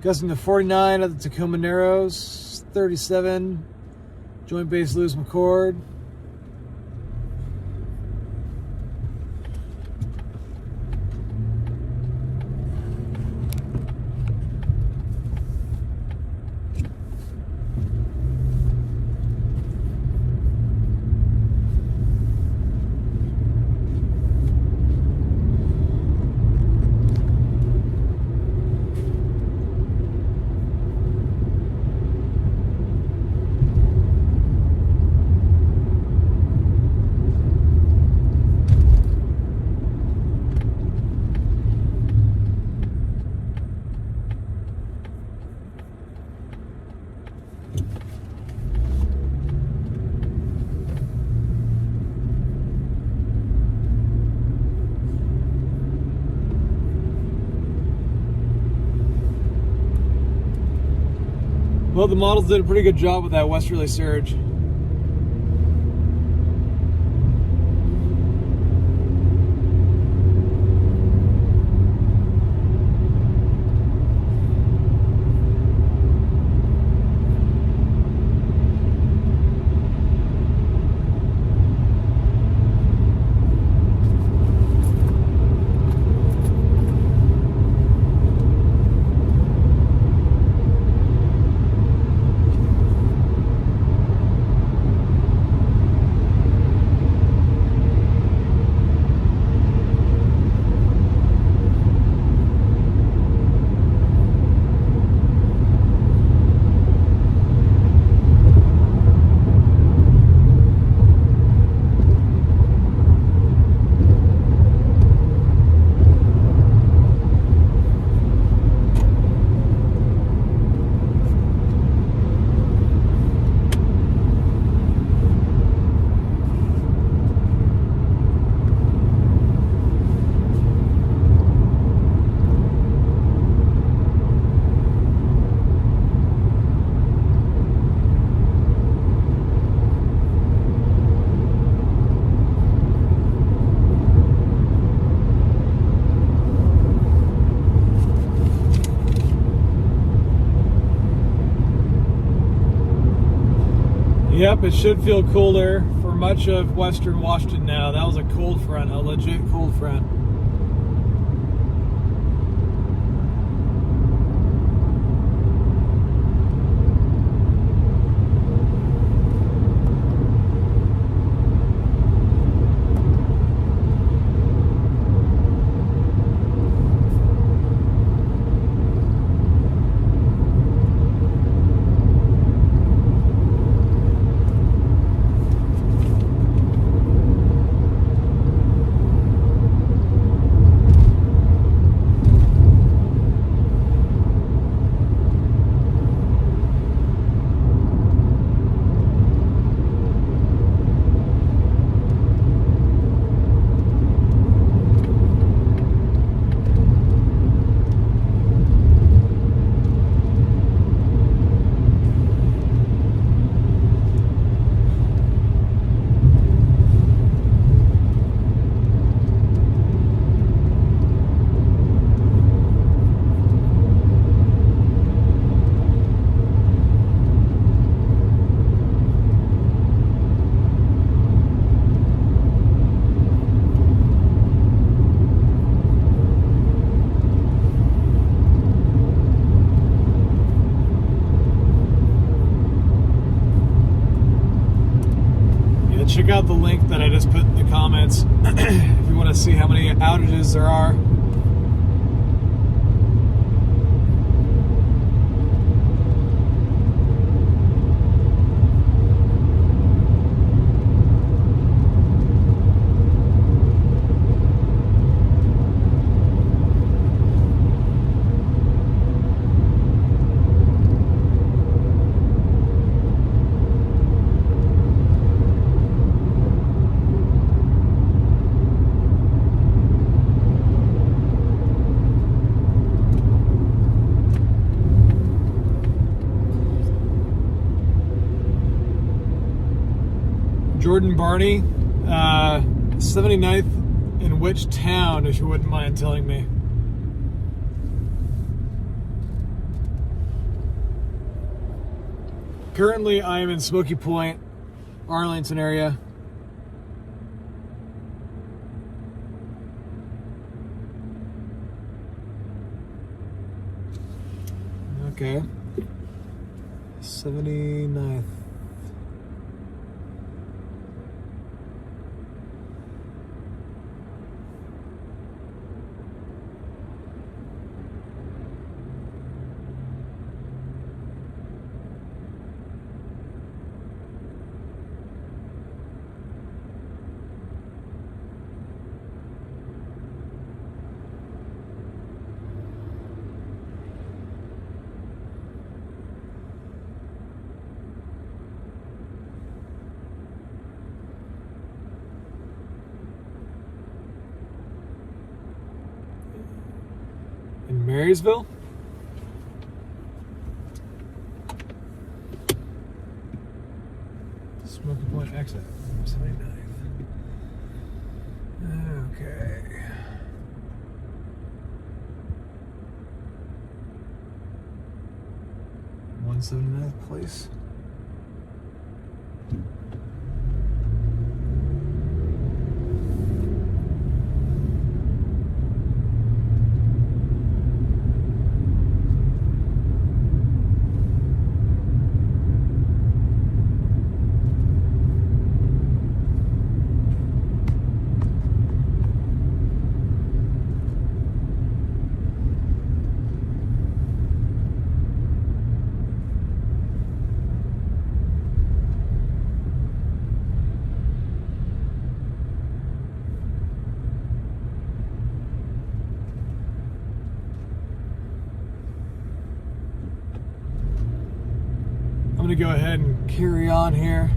Gusting to 49 at the Tacoma Narrows, 37, Joint Base Lewis McChord. Well, the models did a pretty good job with that westerly surge. Yep, it should feel cooler for much of western Washington now. That was a cold front, a legit cold front. check out the link that I just put in the comments if you want to see how many outages there are. Jordan Barney, 79th in which town, if you wouldn't mind telling me? Currently, I am in Smoky Point, Arlington area. Okay. 79th. In Marysville? Smoky Point exit. 79th. Okay. 179th place. I'm going to go ahead and carry on here.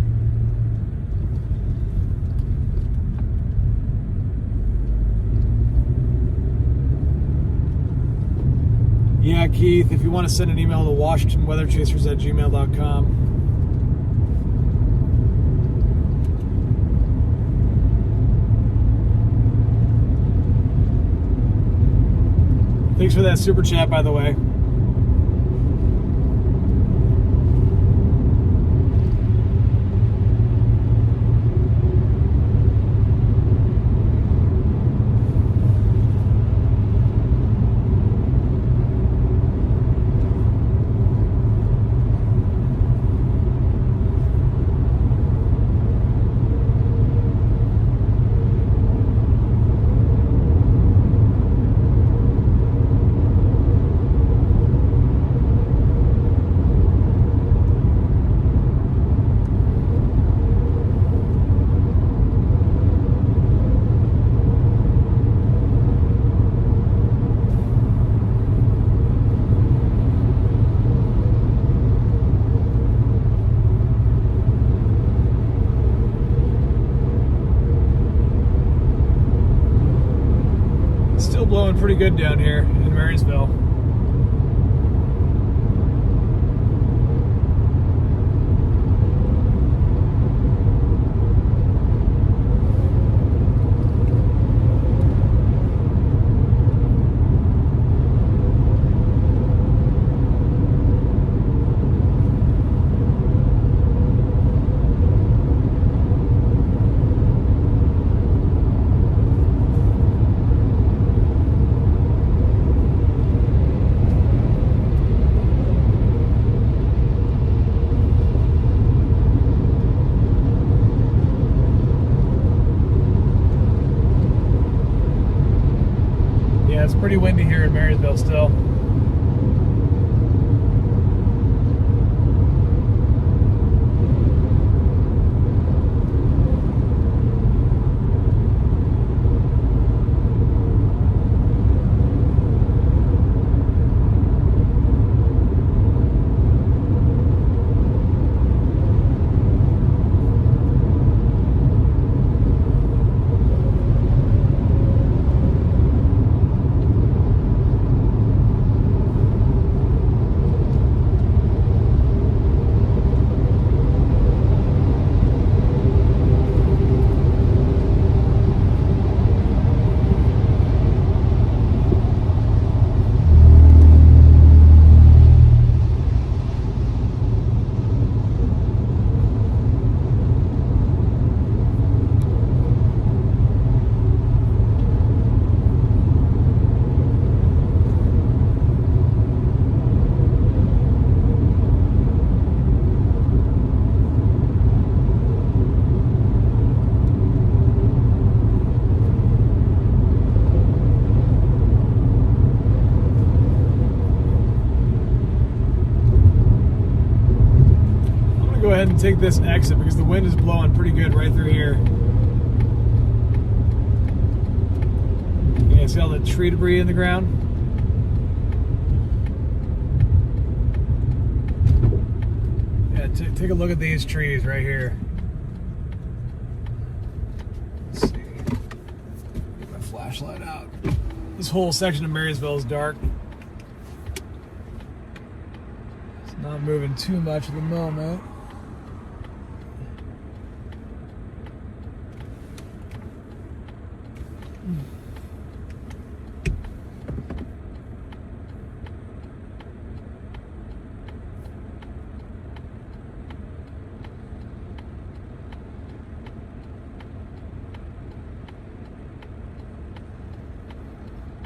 Yeah, Keith, if you want to send an email to WashingtonWeatherChasers@gmail.com. Thanks for that super chat, by the way. Still blowing pretty good down here in Marysville. it's pretty windy here in Marysville still. Go ahead and take this exit because the wind is blowing pretty good right through here. You guys see all the tree debris in the ground? Yeah, take a look at these trees right here. Let's see. Get my flashlight out. This whole section of Marysville is dark. It's not moving too much at the moment.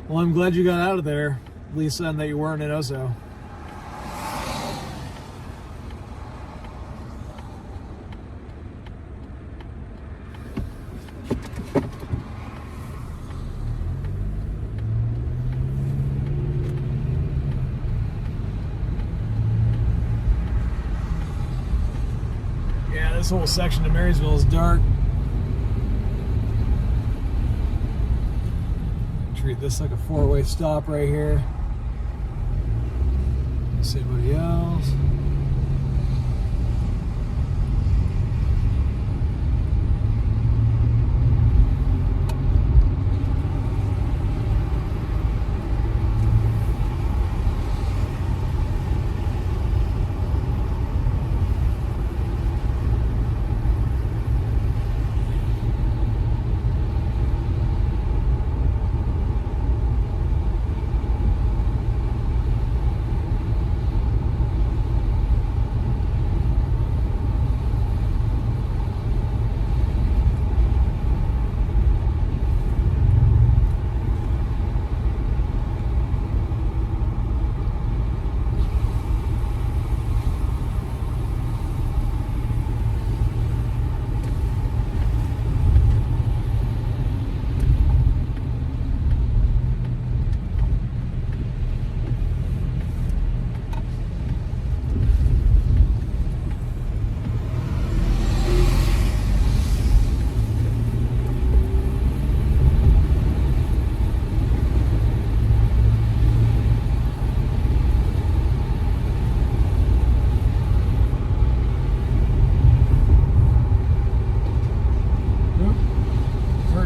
Well, I'm glad you got out of there, Lisa, and that you weren't in Oso. Yeah, this whole section of Marysville is dark. Treat this like a four-way stop right here. See anybody else?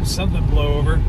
Something blow over.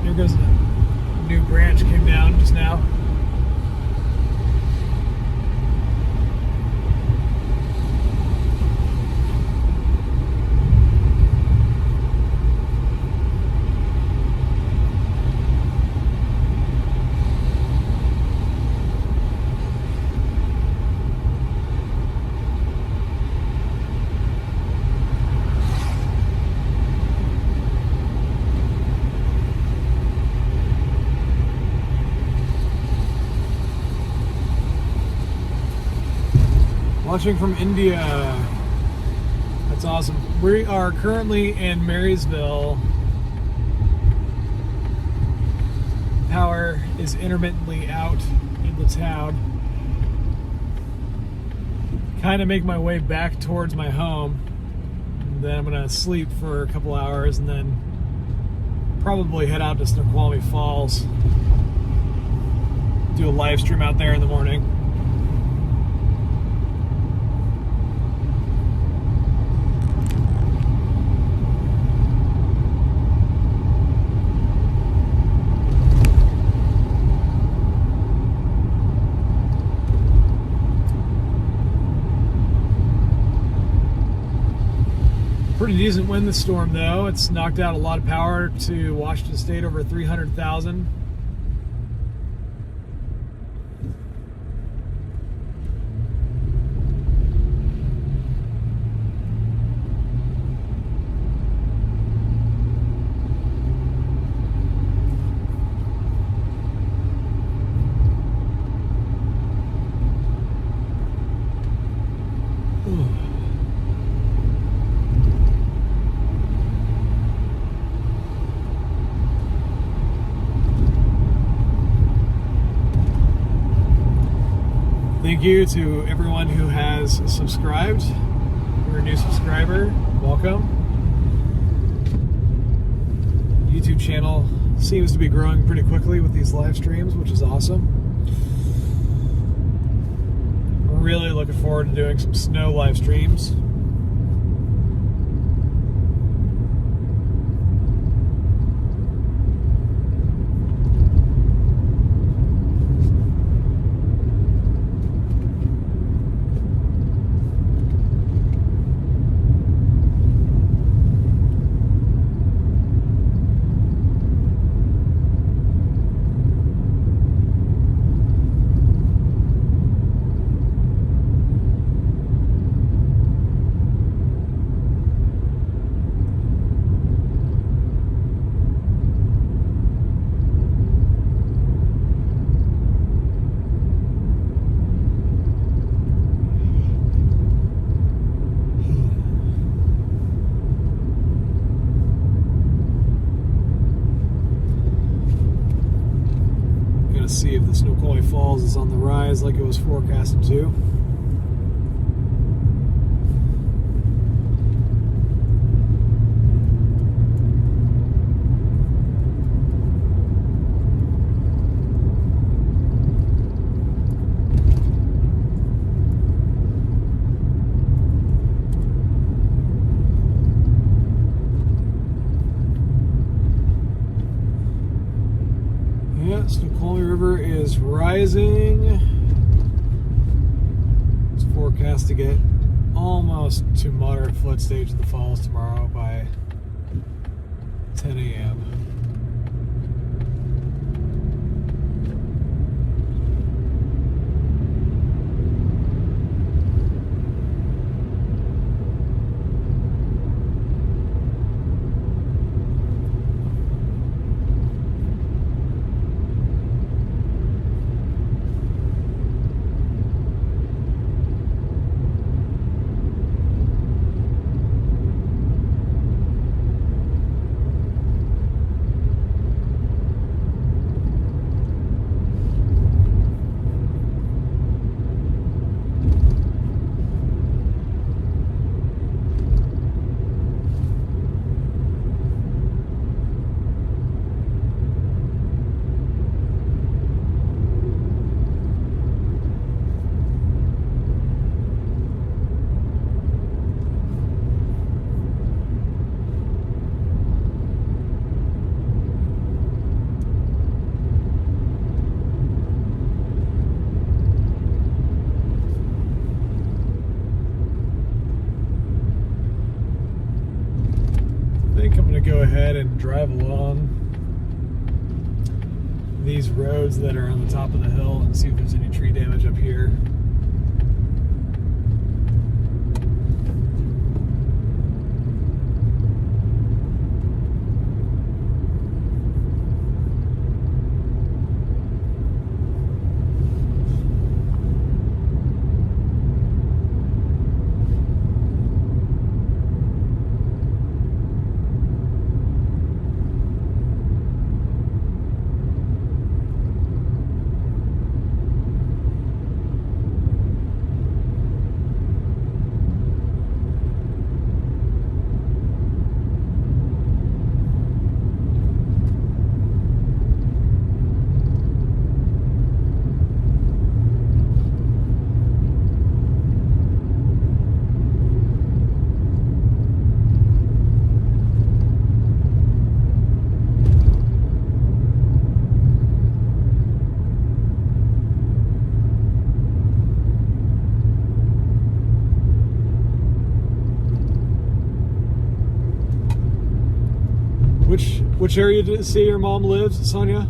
There goes the new branch came down just now. Watching from India. That's awesome. We are currently in Marysville. Power is intermittently out in the town. Kind of make my way back towards my home. And then I'm gonna sleep for a couple hours and then probably head out to Snoqualmie Falls. Do a live stream out there in the morning. Pretty decent wind this storm, though. It's knocked out a lot of power to Washington State, over 300,000. Thank you to everyone who has subscribed. If you're a new subscriber, welcome. YouTube channel seems to be growing pretty quickly with these live streams, which is awesome. I'm really looking forward to doing some snow live streams. See if the Snoqualmie Falls is on the rise like it was forecasted to. Snoqualmie River is rising. It's forecast to get almost to moderate flood stage in the falls tomorrow by 10 a.m. Go ahead and drive along these roads that are on the top of the hill and see if there's any tree damage up here. Which area did it say your mom lives, Sonia?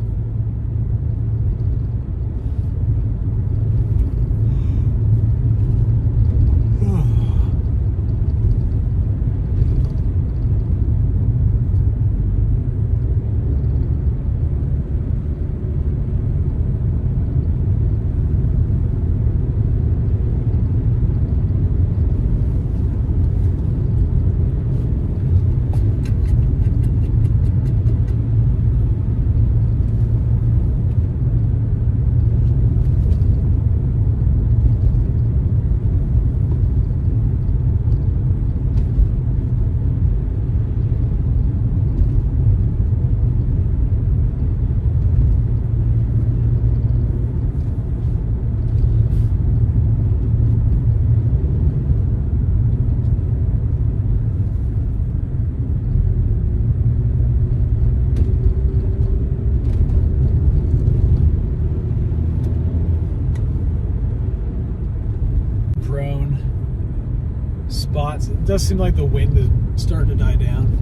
Spots. It does seem like the wind is starting to die down.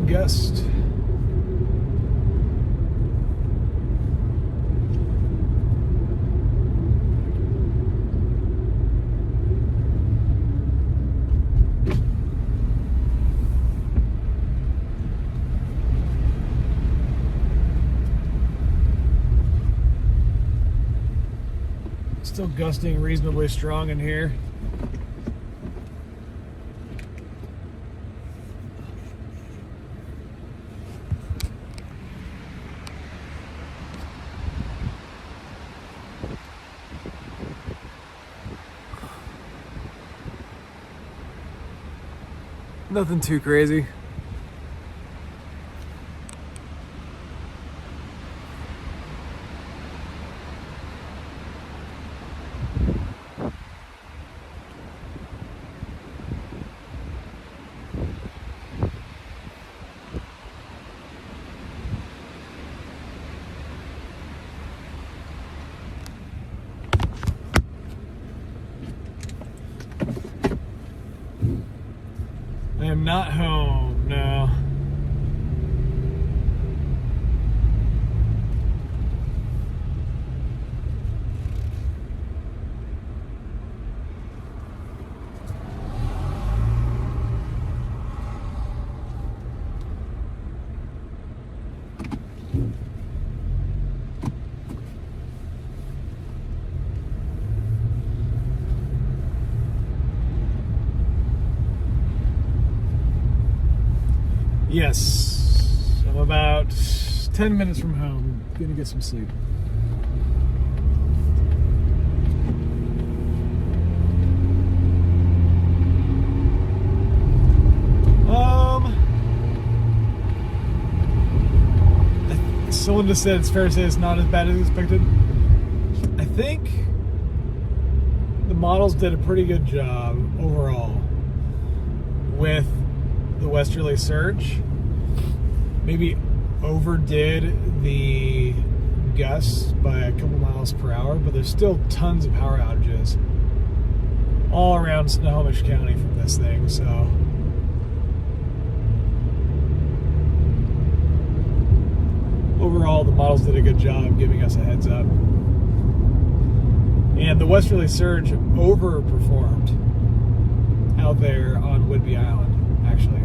Gust. Still gusting reasonably strong in here. Nothing too crazy. I am not home, no. Yes, I'm about 10 minutes from home. Gonna get some sleep. Someone just said it's fair to say it's not as bad as expected. I think the models did a pretty good job overall with the westerly surge. Maybe overdid the gusts by a couple miles per hour, but there's still tons of power outages all around Snohomish County from this thing, so overall the models did a good job giving us a heads up. And the westerly surge overperformed out there on Whidbey Island, actually.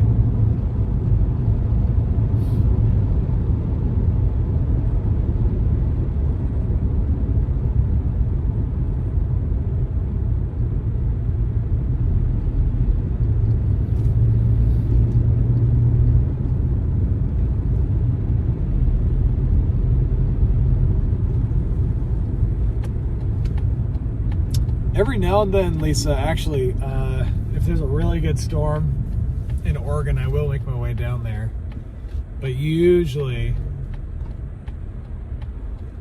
Every now and then, Lisa, actually, if there's a really good storm in Oregon, I will make my way down there. But usually,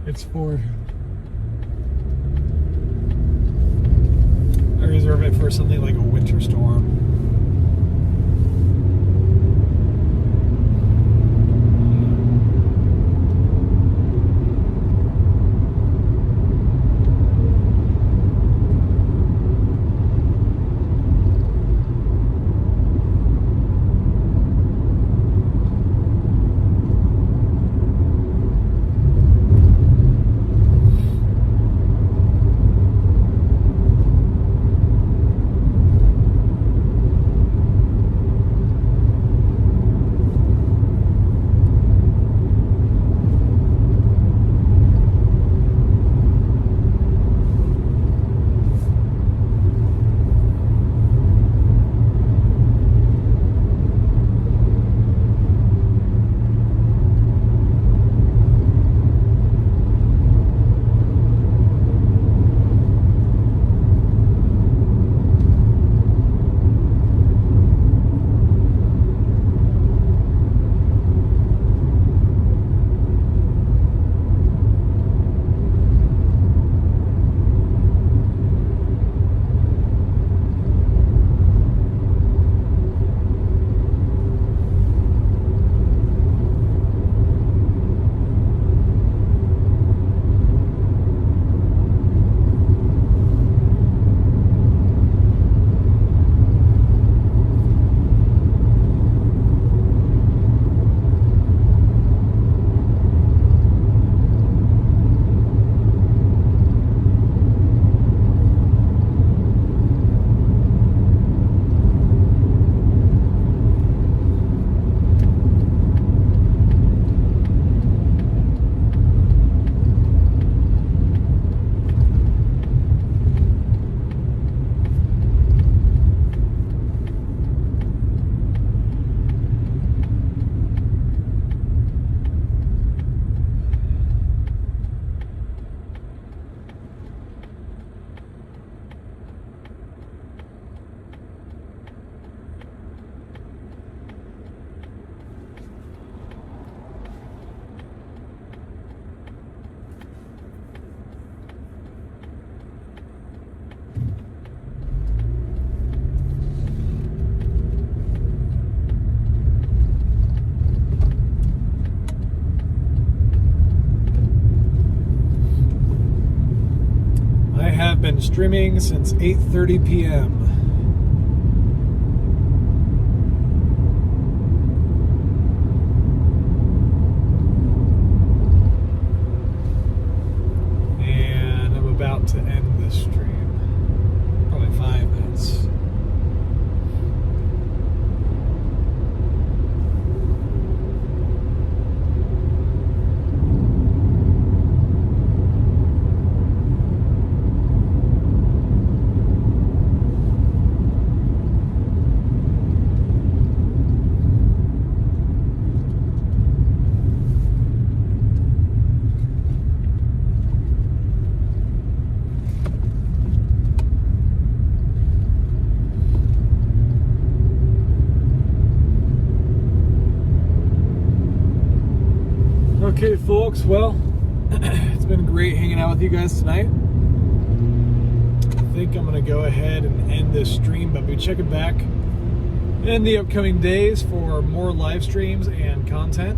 it's for... I reserve it for something like a winter storm. streaming since 8:30 p.m. And I'm about to end this stream. Probably 5 minutes. Okay, folks, well, it's been great hanging out with you guys tonight. I think I'm going to go ahead and end this stream, but be checking back in the upcoming days for more live streams and content.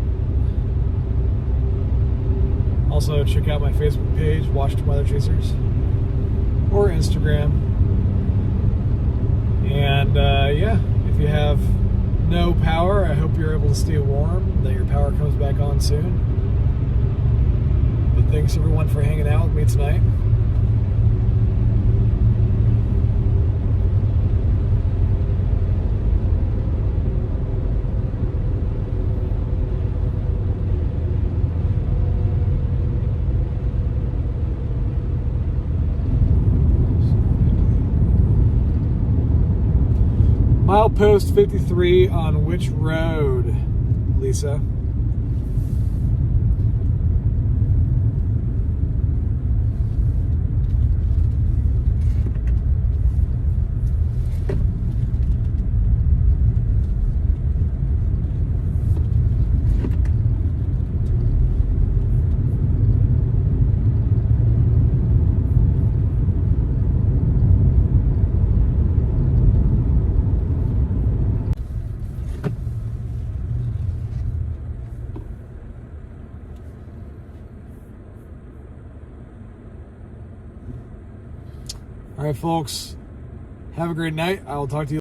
Also, check out my Facebook page, Washington Weather Chasers, or Instagram. And yeah, if you have no power, I hope you're able to stay warm, that your power comes back on soon. But thanks everyone for hanging out with me tonight. Milepost 53 on which road, Lisa? All right, folks, have a great night. I will talk to you